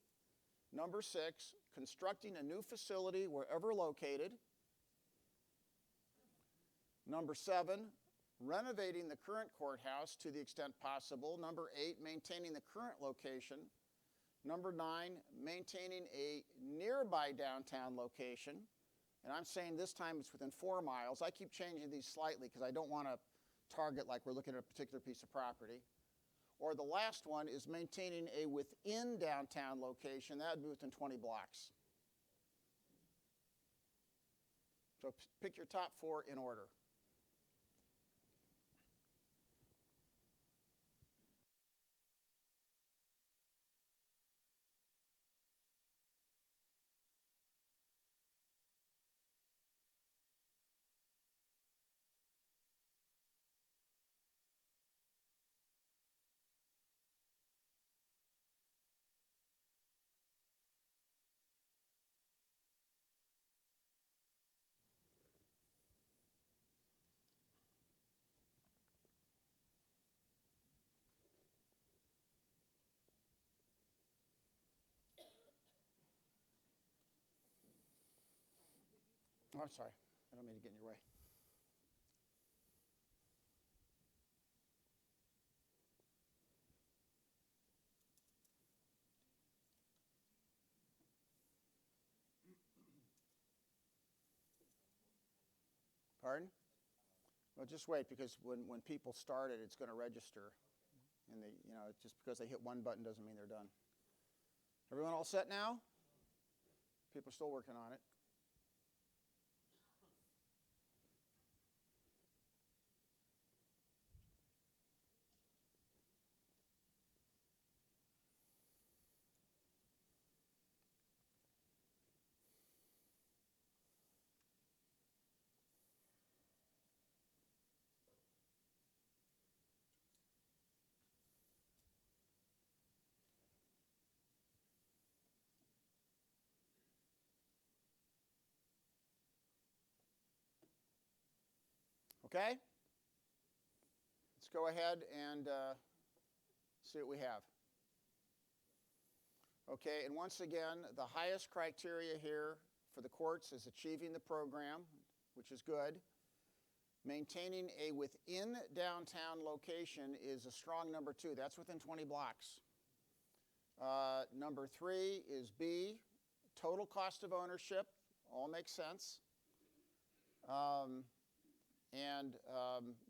Number 6, constructing a new facility wherever located. Number 7, renovating the current courthouse to the extent possible. Number 8, maintaining the current location. Number 9, maintaining a nearby downtown location. And I'm saying this time it's within 4 miles. I keep changing these slightly because I don't want to target like we're looking at a particular piece of property. Or the last one is maintaining a within downtown location. That would be within 20 blocks. So pick your top 4 in order. Oh, I'm sorry. I don't mean to get in your way. Pardon? Well, just wait because when people start it, it's going to register. And just because they hit one button doesn't mean they're done. Everyone all set now? People are still working on it. Okay? Let's go ahead and see what we have. Okay, and once again, the highest criteria here for the courts is achieving the program, which is good. Maintaining a within downtown location is a strong number 2. That's within 20 blocks. Number 3 is B, total cost of ownership. All makes sense.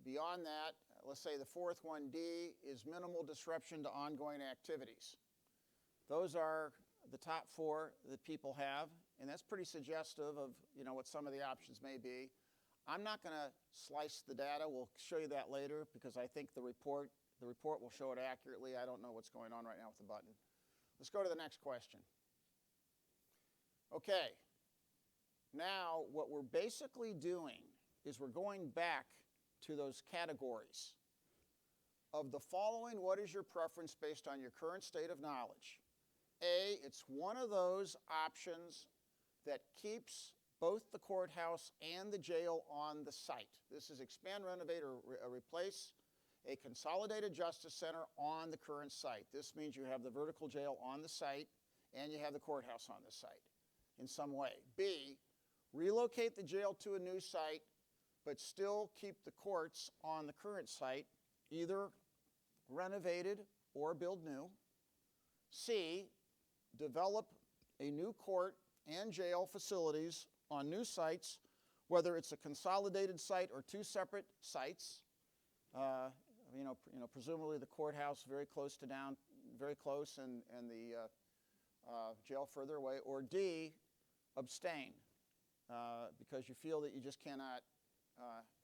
Beyond that, let's say the 4th one, D, is minimal disruption to ongoing activities. Those are the top 4 that people have, and that's pretty suggestive of what some of the options may be. I'm not going to slice the data. We'll show you that later because I think the report will show it accurately. I don't know what's going on right now with the button. Let's go to the next question. Okay, now what we're basically doing is we're going back to those categories. Of the following, what is your preference based on your current state of knowledge? A, it's one of those options that keeps both the courthouse and the jail on the site. This is expand, renovate, or replace a consolidated justice center on the current site. This means you have the vertical jail on the site and you have the courthouse on the site in some way. B, relocate the jail to a new site but still keep the courts on the current site, either renovated or build new. C, develop a new court and jail facilities on new sites, whether it's a consolidated site or two separate sites. Presumably the courthouse very close, and the jail further away. Or D, abstain, because you feel that you just cannot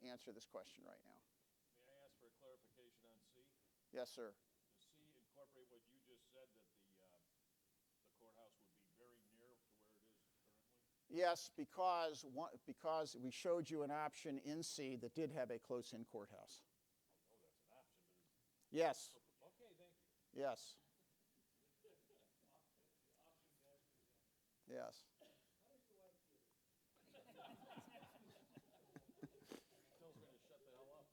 answer this question right now. May I ask for a clarification on C? Yes, sir. Does C incorporate what you just said, that the courthouse would be very near to where it is currently? Yes, because we showed you an option in C that did have a close-in courthouse. Oh, that's an option, but Yes. okay, thank you. Yes. Yes. Phil's going to shut the hell up.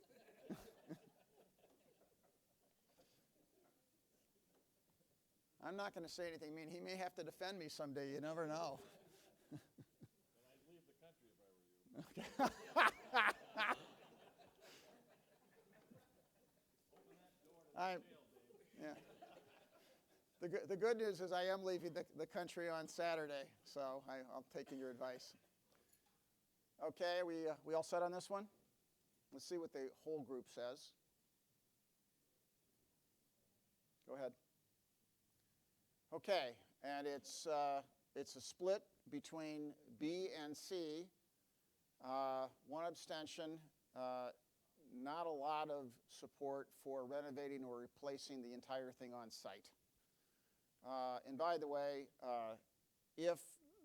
I'm not going to say anything mean. He may have to defend me someday. You never know. And I'd leave the country if I were you. Okay. Yeah. The good news is I am leaving the country on Saturday, so I'll take your advice. Okay, we all set on this one? Let's see what the whole group says. Go ahead. Okay, and it's a split between B and C. One abstention. Not a lot of support for renovating or replacing the entire thing on site. And by the way, if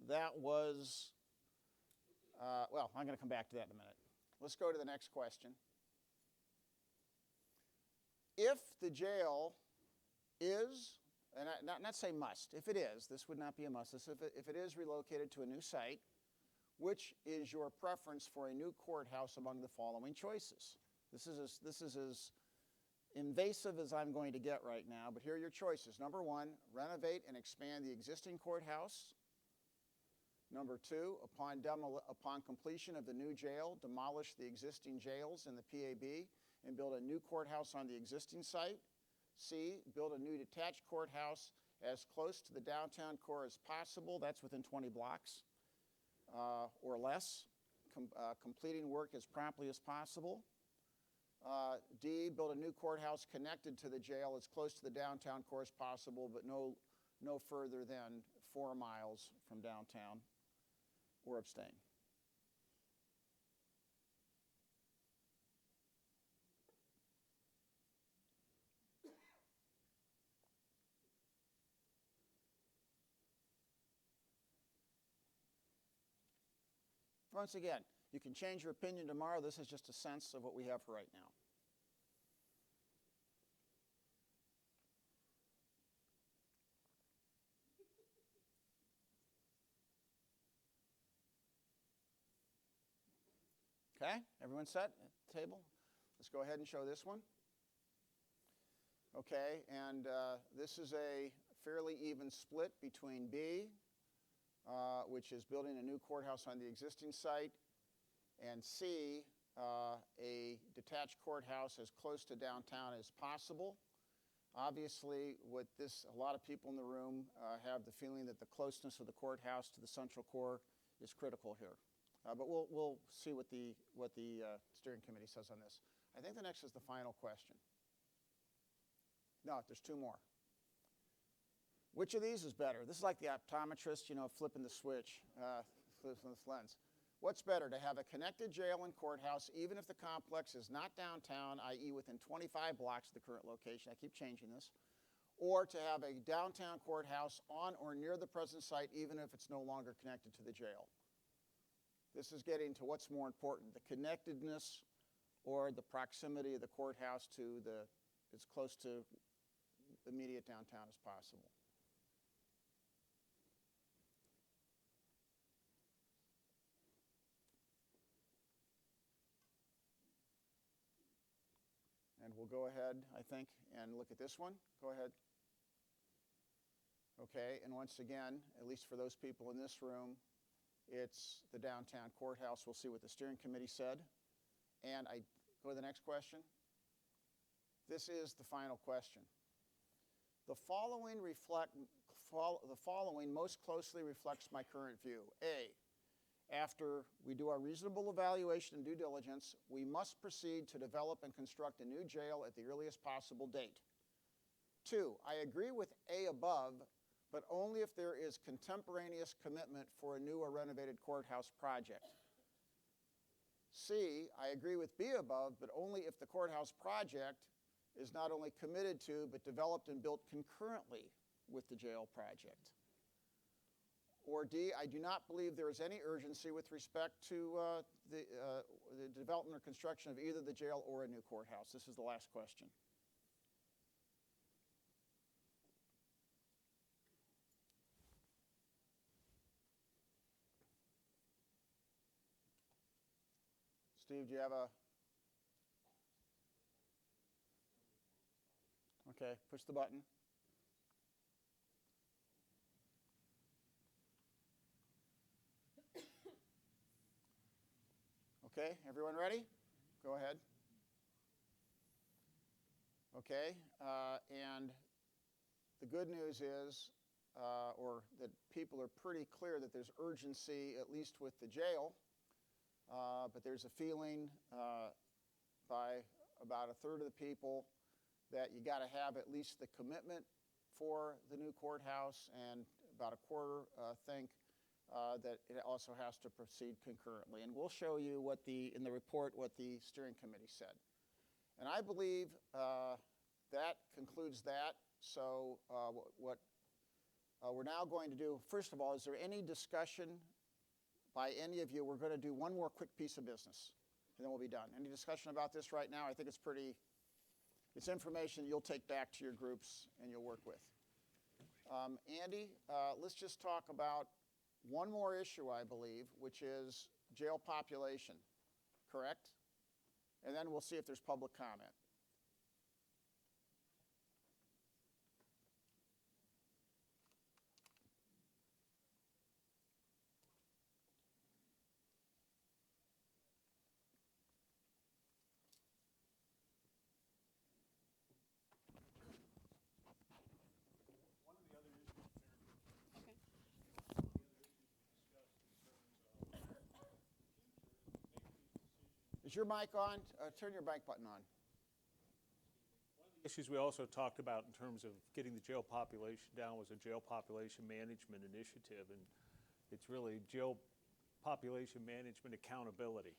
that was, well, I'm going to come back to that in a minute. Let's go to the next question. If the jail is, and not say must, if it is, this would not be a must, if it is relocated to a new site, which is your preference for a new courthouse among the following choices? This is as invasive as I'm going to get right now, but here are your choices. Number 1, renovate and expand the existing courthouse. Number 2, upon completion of the new jail, demolish the existing jails in the PAB and build a new courthouse on the existing site. C, build a new detached courthouse as close to the downtown core as possible. That's within 20 blocks or less, completing work as promptly as possible. D, build a new courthouse connected to the jail as close to the downtown core as possible, but no further than 4 miles from downtown, or abstain. Once again, you can change your opinion tomorrow. This is just a sense of what we have for right now. Okay, everyone set at the table? Let's go ahead and show this one. Okay, and this is a fairly even split between B, which is building a new courthouse on the existing site, and C, a detached courthouse as close to downtown as possible. Obviously, a lot of people in the room have the feeling that the closeness of the courthouse to the central core is critical here. But we'll see what the steering committee says on this. I think the next is the final question. No, there's 2 more. Which of these is better? This is like the optometrist, flipping the switch, flipping this lens. What's better, to have a connected jail and courthouse, even if the complex is not downtown, i.e. within 25 blocks of the current location, I keep changing this, or to have a downtown courthouse on or near the present site, even if it's no longer connected to the jail? This is getting to what's more important, the connectedness or the proximity of the courthouse to as close to immediate downtown as possible. And we'll go ahead, I think, and look at this one. Go ahead. Okay, and once again, at least for those people in this room, it's the downtown courthouse. We'll see what the steering committee said. And I go to the next question. This is the final question. The following the following most closely reflects my current view. A, after we do our reasonable evaluation and due diligence, we must proceed to develop and construct a new jail at the earliest possible date. 2, I agree with A above, but only if there is contemporaneous commitment for a new or renovated courthouse project. C, I agree with B above, but only if the courthouse project is not only committed to, but developed and built concurrently with the jail project. Or D, I do not believe there is any urgency with respect to the development or construction of either the jail or a new courthouse. This is the last question. Steve, do you have a... Okay, push the button. Okay, everyone ready? Go ahead. Okay, and the good news is, or that people are pretty clear that there's urgency, at least with the jail, but there's a feeling by about a third of the people that you got to have at least the commitment for the new courthouse, and about a quarter think that it also has to proceed concurrently. And we'll show you what in the report what the steering committee said. And I believe that concludes that. So what we're now going to do, first of all, is there any discussion by any of you? We're going to do one more quick piece of business, and then we'll be done. Any discussion about this right now? I think it's information you'll take back to your groups and you'll work with. Andy, let's just talk about one more issue, I believe, which is jail population, correct? And then we'll see if there's public comment. Is your mic on? Turn your mic button on. One of the issues we also talked about in terms of getting the jail population down was a jail population management initiative, and it's really jail population management accountability.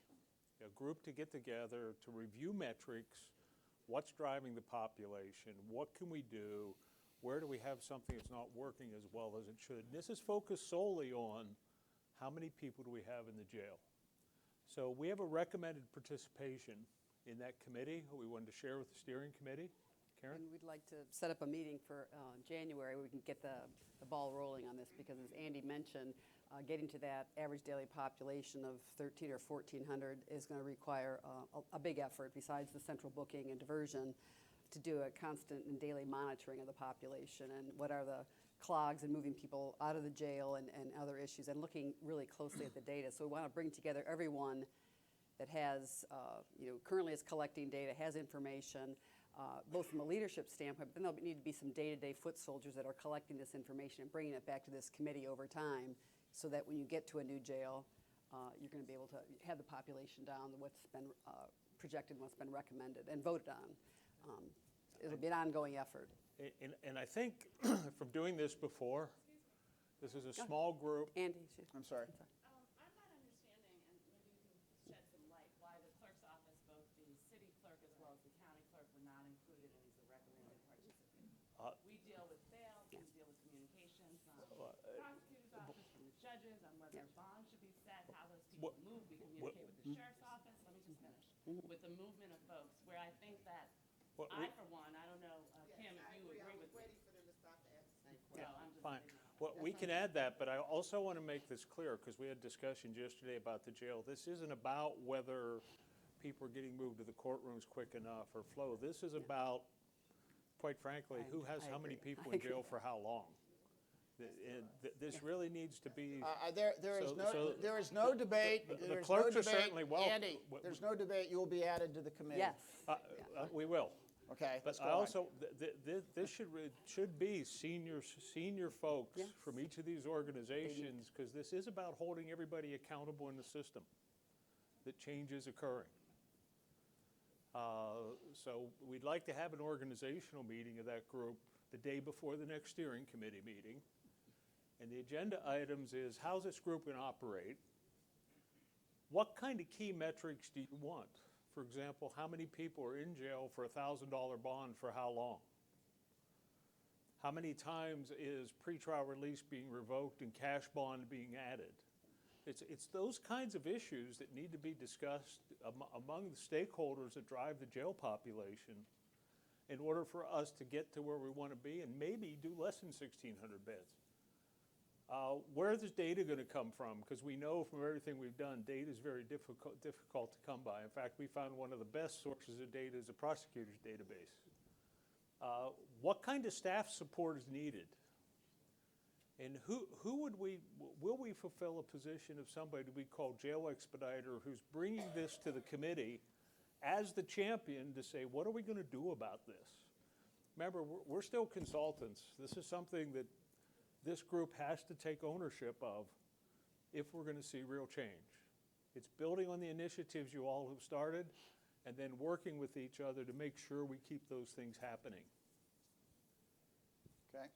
A group to get together to review metrics, what's driving the population, what can we do, where do we have something that's not working as well as it should. And this is focused solely on how many people do we have in the jail. So we have a recommended participation in that committee we wanted to share with the steering committee. Karen? And we'd like to set up a meeting for January where we can get the ball rolling on this, because as Andy mentioned, getting to that average daily population of 1,300 or 1,400 is going to require a big effort besides the central booking and diversion to do a constant and daily monitoring of the population and what are the clogs and moving people out of the jail and other issues, and looking really closely at the data. So we want to bring together everyone that has, currently is collecting data, has information, both from a leadership standpoint, but then there'll need to be some day-to-day foot soldiers that are collecting this information and bringing it back to this committee over time, so that when you get to a new jail, you're going to be able to have the population down, what's been projected, what's been recommended, and voted on. It'll be an ongoing effort. And I think from doing this before, this is a small group. Andy, I'm sorry. I'm not understanding, and maybe you can shed some light, why the clerk's office, both the city clerk as well as the county clerk, were not included and as a recommended participant. We deal with bail, we deal with communications from the prosecutor's office, from the judges, on whether bonds should be set, how those people move. We communicate with the sheriff's office. Let me just finish. With the movement of folks, where I think that I, for one, I don't know, Kim, if you agree with me. Fine. Well, we can add that, but I also want to make this clear, because we had discussions yesterday about the jail. This isn't about whether people are getting moved to the courtrooms quick enough or flow. This is about, quite frankly, who has how many people in jail for how long. This really needs to be. There is no debate. The clerks are certainly welcome. Andy, there's no debate. You will be added to the committee. Yes. We will. Okay, But let's go I on. also, this should be senior folks Yes. from each of these organizations, because this is about holding everybody accountable in the system, that change is occurring. So we'd like to have an organizational meeting of that group the day before the next steering committee meeting. And the agenda items is, how's this group going to operate? What kind of key metrics do you want? For example, how many people are in jail for a $1,000 bond for how long? How many times is pretrial release being revoked and cash bond being added? It's those kinds of issues that need to be discussed among the stakeholders that drive the jail population in order for us to get to where we want to be and maybe do less than 1,600 beds. Where is this data going to come from? Because we know from everything we've done, data is very difficult to come by. In fact, we found one of the best sources of data is a prosecutor's database. What kind of staff support is needed? And will we fulfill a position of somebody we call jail expediter who's bringing this to the committee as the champion to say, what are we going to do about this? Remember, we're still consultants. This is something that this group has to take ownership of if we're going to see real change. It's building on the initiatives you all have started and then working with each other to make sure we keep those things happening. Okay.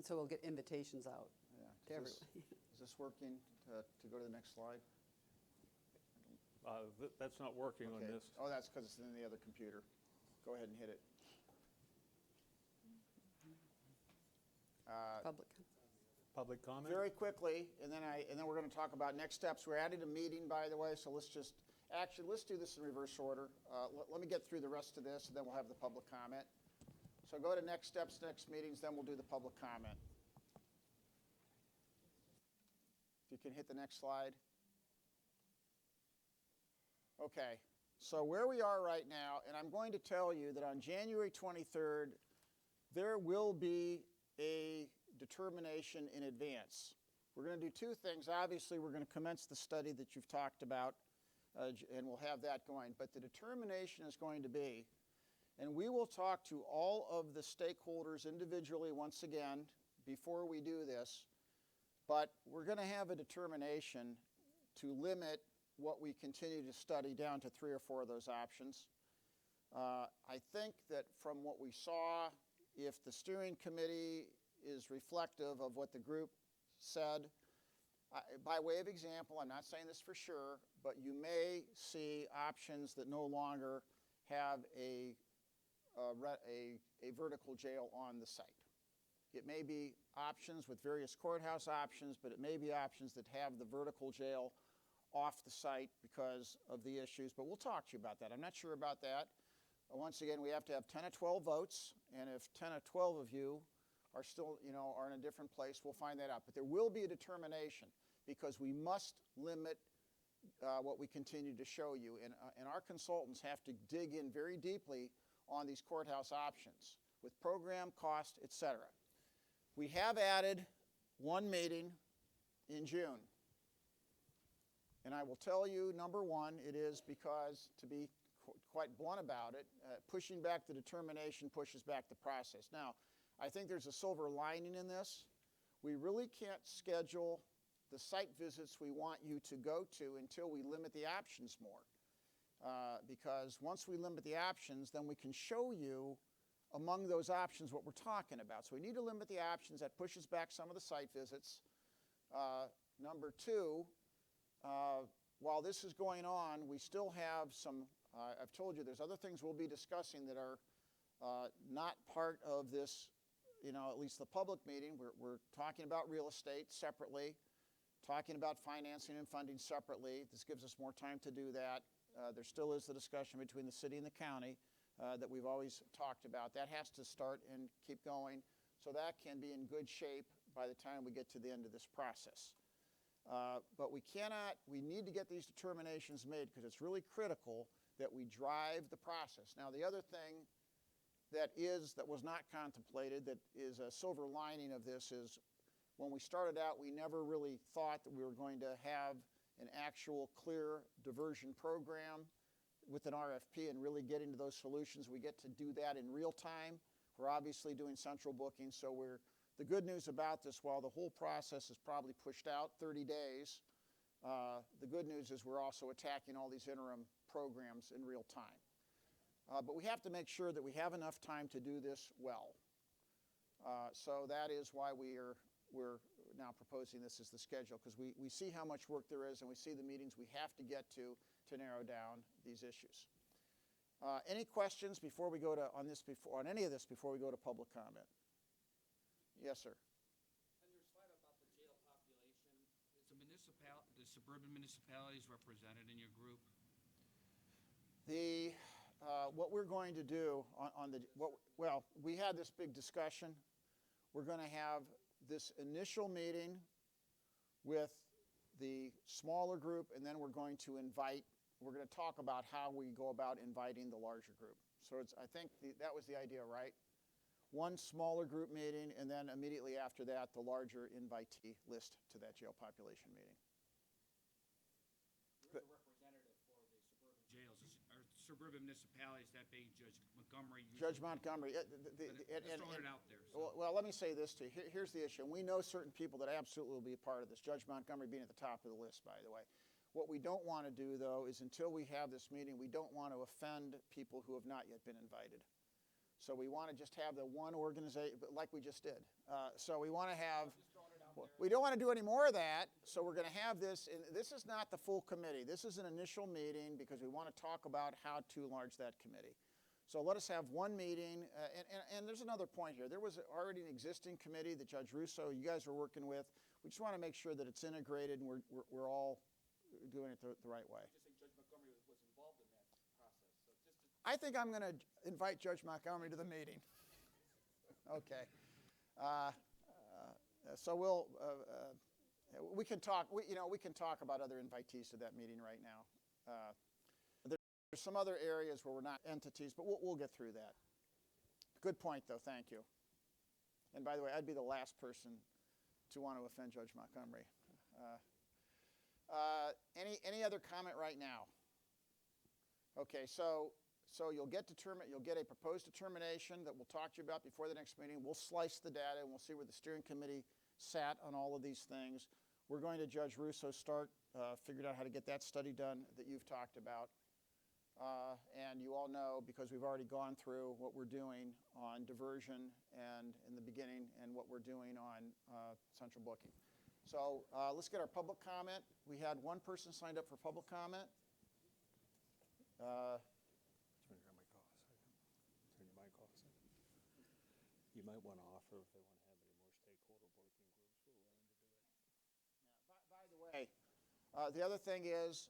So we'll get invitations out Yeah. to everyone. Is this working to go to the next slide? That's not working on Okay. this. Oh, that's because it's in the other computer. Go ahead and hit it. Public comment? Very quickly, and then we're going to talk about next steps. We're adding a meeting, by the way, so let's do this in reverse order. Let me get through the rest of this, and then we'll have the public comment. So go to next steps, next meetings, then we'll do the public comment. If you can hit the next slide. Okay, so where we are right now, and I'm going to tell you that on January 23rd, there will be a determination in advance. We're going to do two things. Obviously, we're going to commence the study that you've talked about, and we'll have that going. But the determination is going to be, and we will talk to all of the stakeholders individually once again before we do this, but we're going to have a determination to limit what we continue to study down to 3 or 4 of those options. I think that from what we saw, if the steering committee is reflective of what the group said, by way of example, I'm not saying this for sure, but you may see options that no longer have a vertical jail on the site. It may be options with various courthouse options, but it may be options that have the vertical jail off the site because of the issues. But we'll talk to you about that. I'm not sure about that. Once again, we have to have 10 or 12 votes, and if 10 or 12 of you are still, are in a different place, we'll find that out. But there will be a determination because we must limit what we continue to show you. And our consultants have to dig in very deeply on these courthouse options with program, cost, etc. We have added one meeting in June. And I will tell you, number one, it is because, to be quite blunt about it, pushing back the determination pushes back the process. Now, I think there's a silver lining in this. We really can't schedule the site visits we want you to go to until we limit the options more. Because once we limit the options, then we can show you among those options what we're talking about. So we need to limit the options. That pushes back some of the site visits. Number two, while this is going on, we still have some, I've told you there's other things we'll be discussing that are not part of this, at least the public meeting. We're talking about real estate separately, talking about financing and funding separately. This gives us more time to do that. There still is the discussion between the city and the county that we've always talked about. That has to start and keep going so that can be in good shape by the time we get to the end of this process. But we need to get these determinations made because it's really critical that we drive the process. Now, the other thing that was not contemplated, that is a silver lining of this, is when we started out, we never really thought that we were going to have an actual clear diversion program. with an RFP and really get into those solutions. We get to do that in real time. We're obviously doing central booking, so the good news about this, while the whole process is probably pushed out 30 days, the good news is we're also attacking all these interim programs in real time. But we have to make sure that we have enough time to do this well. So that is why we're now proposing this as the schedule, because we see how much work there is and we see the meetings we have to get to narrow down these issues. Any questions before we go to on any of this before we go to public comment? Yes, sir. On your slide about the jail population, is the suburban municipalities represented in your group? What we're going to do we had this big discussion. We're going to have this initial meeting with the smaller group, and then we're going to talk about how we go about inviting the larger group. So I think that was the idea, right? One smaller group meeting, and then immediately after that, the larger invitee list to that jail population meeting. You're the representative for the suburban jails, or suburban municipalities, that being Judge Montgomery. Judge Montgomery. Just throwing it out there. So. Well, let me say this to you. Here's the issue. We know certain people that absolutely will be a part of this. Judge Montgomery being at the top of the list, by the way. What we don't want to do, though, is until we have this meeting, we don't want to offend people who have not yet been invited. So we want to just have the one organization, like we just did. So we want to have, we don't want to do any more of that, so we're going to have this, and this is not the full committee. This is an initial meeting because we want to talk about how to enlarge that committee. So let us have one meeting, and there's another point here. There was already an existing committee that Judge Russo, you guys were working with. We just want to make sure that it's integrated and we're all doing it the right way. I just think Judge Montgomery was involved in that process. So I think I'm going to invite Judge Montgomery to the meeting. Okay. So we can talk. We can talk about other invitees to that meeting right now. There's some other areas where we're not entities, but we'll get through that. Good point, though. Thank you. And by the way, I'd be the last person to want to offend Judge Montgomery. Any other comment right now? Okay, so you'll get a proposed determination that we'll talk to you about before the next meeting. We'll slice the data and we'll see where the steering committee sat on all of these things. We're going to, Judge Russo, figured out how to get that study done that you've talked about. And you all know, because we've already gone through what we're doing on diversion and in the beginning and what we're doing on central booking. So let's get our public comment. We had one person signed up for public comment. Turn your mic off a second. Turn your mic off a second. You might want to offer if they want to have any more stakeholder working groups, we're willing to do it. By the way, the other thing is,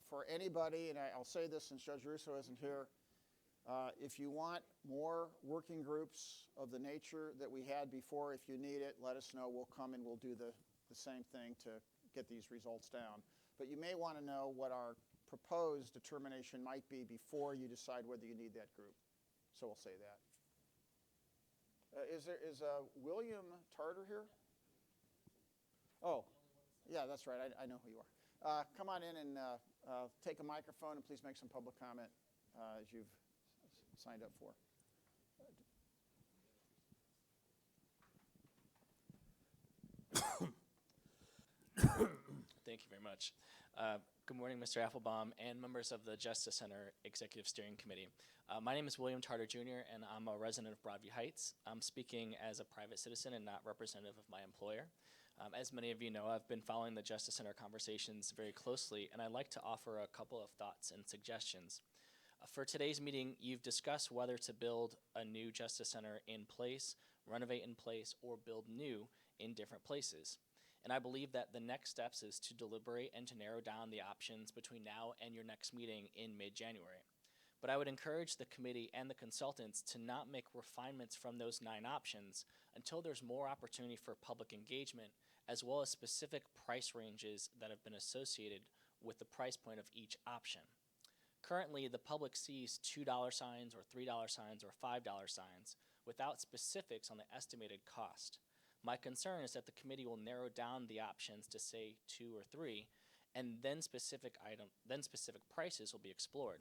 for anybody, and I'll say this since Judge Russo isn't here, if you want more working groups of the nature that we had before, if you need it, let us know. We'll come and we'll do the same thing to get these results down. But you may want to know what our proposed determination might be before you decide whether you need that group. So we'll say that. Is William Tarter here? Oh, yeah, that's right. I know who you are. Come on in and take a microphone and please make some public comment as you've signed up for. Thank you very much. Good morning, Mr. Applebaum and members of the Justice Center Executive Steering Committee. My name is William Tarter Jr., and I'm a resident of Broadview Heights. I'm speaking as a private citizen and not representative of my employer. As many of you know, I've been following the Justice Center conversations very closely, and I'd like to offer a couple of thoughts and suggestions. For today's meeting, you've discussed whether to build a new Justice Center in place, renovate in place, or build new in different places. And I believe that the next steps is to deliberate and to narrow down the options between now and your next meeting in mid-January. But I would encourage the committee and the consultants to not make refinements from those 9 options until there's more opportunity for public engagement, as well as specific price ranges that have been associated with the price point of each option. Currently, the public sees $2 signs or $3 signs or $5 signs without specifics on the estimated cost. My concern is that the committee will narrow down the options to say 2 or 3, and then specific prices will be explored.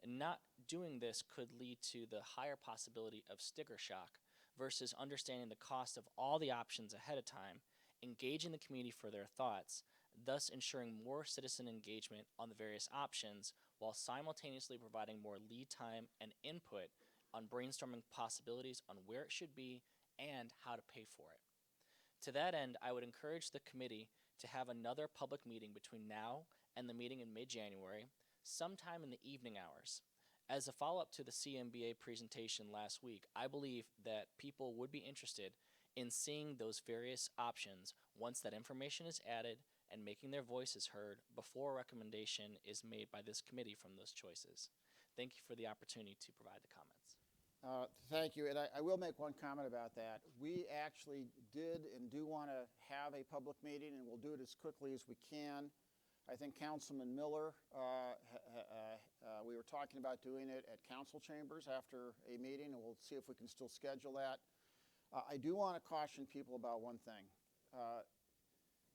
And not doing this could lead to the higher possibility of sticker shock versus understanding the cost of all the options ahead of time, engaging the community for their thoughts, thus ensuring more citizen engagement on the various options while simultaneously providing more lead time and input on brainstorming possibilities on where it should be and how to pay for it. To that end, I would encourage the committee to have another public meeting between now and the meeting in mid-January, sometime in the evening hours. As a follow-up to the CMBA presentation last week, I believe that people would be interested in seeing those various options once that information is added and making their voices heard before a recommendation is made by this committee from those choices. Thank you for the opportunity to provide the comments. Thank you, and I will make one comment about that. We actually did and do want to have a public meeting, and we'll do it as quickly as we can. I think Councilman Miller, we were talking about doing it at council chambers after a meeting, and we'll see if we can still schedule that. I do want to caution people about one thing.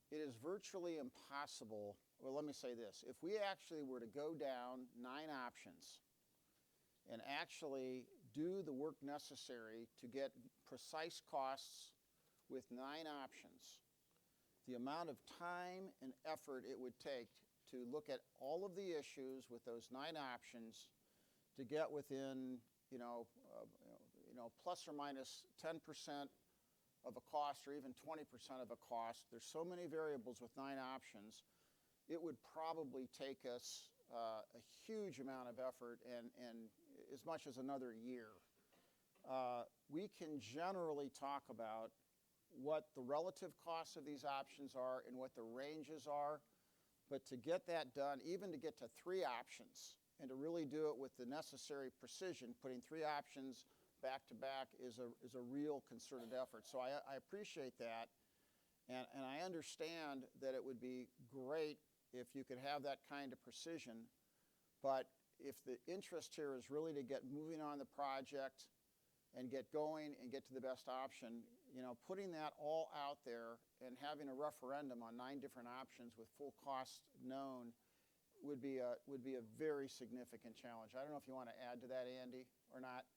It is virtually impossible, well, let me say this. If we actually were to go down 9 options and actually do the work necessary to get precise costs with 9 options, the amount of time and effort it would take to look at all of the issues with those 9 options to get within, plus or minus 10% of a cost or even 20% of a cost. There's so many variables with 9 options. It would probably take us a huge amount of effort and as much as another year. We can generally talk about what the relative costs of these options are and what the ranges are, but to get that done, even to get to 3 options and to really do it with the necessary precision, putting 3 options back to back is a real concerted effort. So I appreciate that, and I understand that it would be great if you could have that kind of precision, but if the interest here is really to get moving on the project and get going and get to the best option, putting that all out there and having a referendum on 9 different options with full cost known would be a very significant challenge. I don't know if you want to add to that, Andy, or not.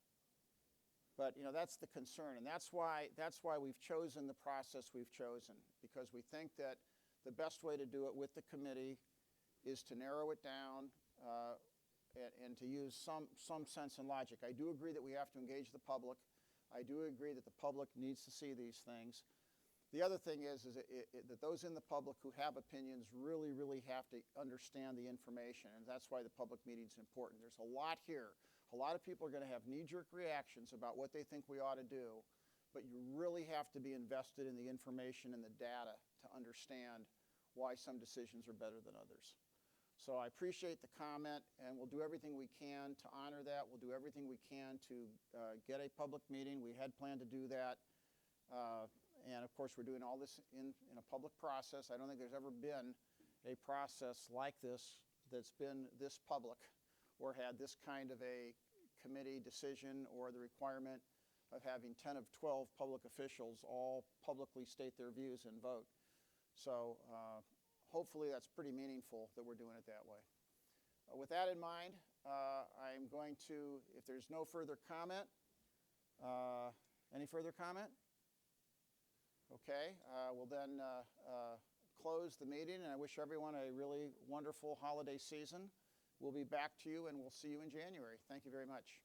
But that's the concern, and that's why we've chosen the process we've chosen, because we think that the best way to do it with the committee is to narrow it down and to use some sense and logic. I do agree that we have to engage the public. I do agree that the public needs to see these things. The other thing is that those in the public who have opinions really, really have to understand the information, and that's why the public meeting is important. There's a lot here. A lot of people are going to have knee-jerk reactions about what they think we ought to do, but you really have to be invested in the information and the data to understand why some decisions are better than others. So I appreciate the comment, and we'll do everything we can to honor that. We'll do everything we can to get a public meeting. We had planned to do that. And, of course, we're doing all this in a public process. I don't think there's ever been a process like this that's been this public or had this kind of a committee decision or the requirement of having 10 of 12 public officials all publicly state their views and vote. So hopefully that's pretty meaningful that we're doing it that way. With that in mind, I'm going to, if there's no further comment, any further comment? Okay, we'll then close the meeting, and I wish everyone a really wonderful holiday season. We'll be back to you, and we'll see you in January. Thank you very much.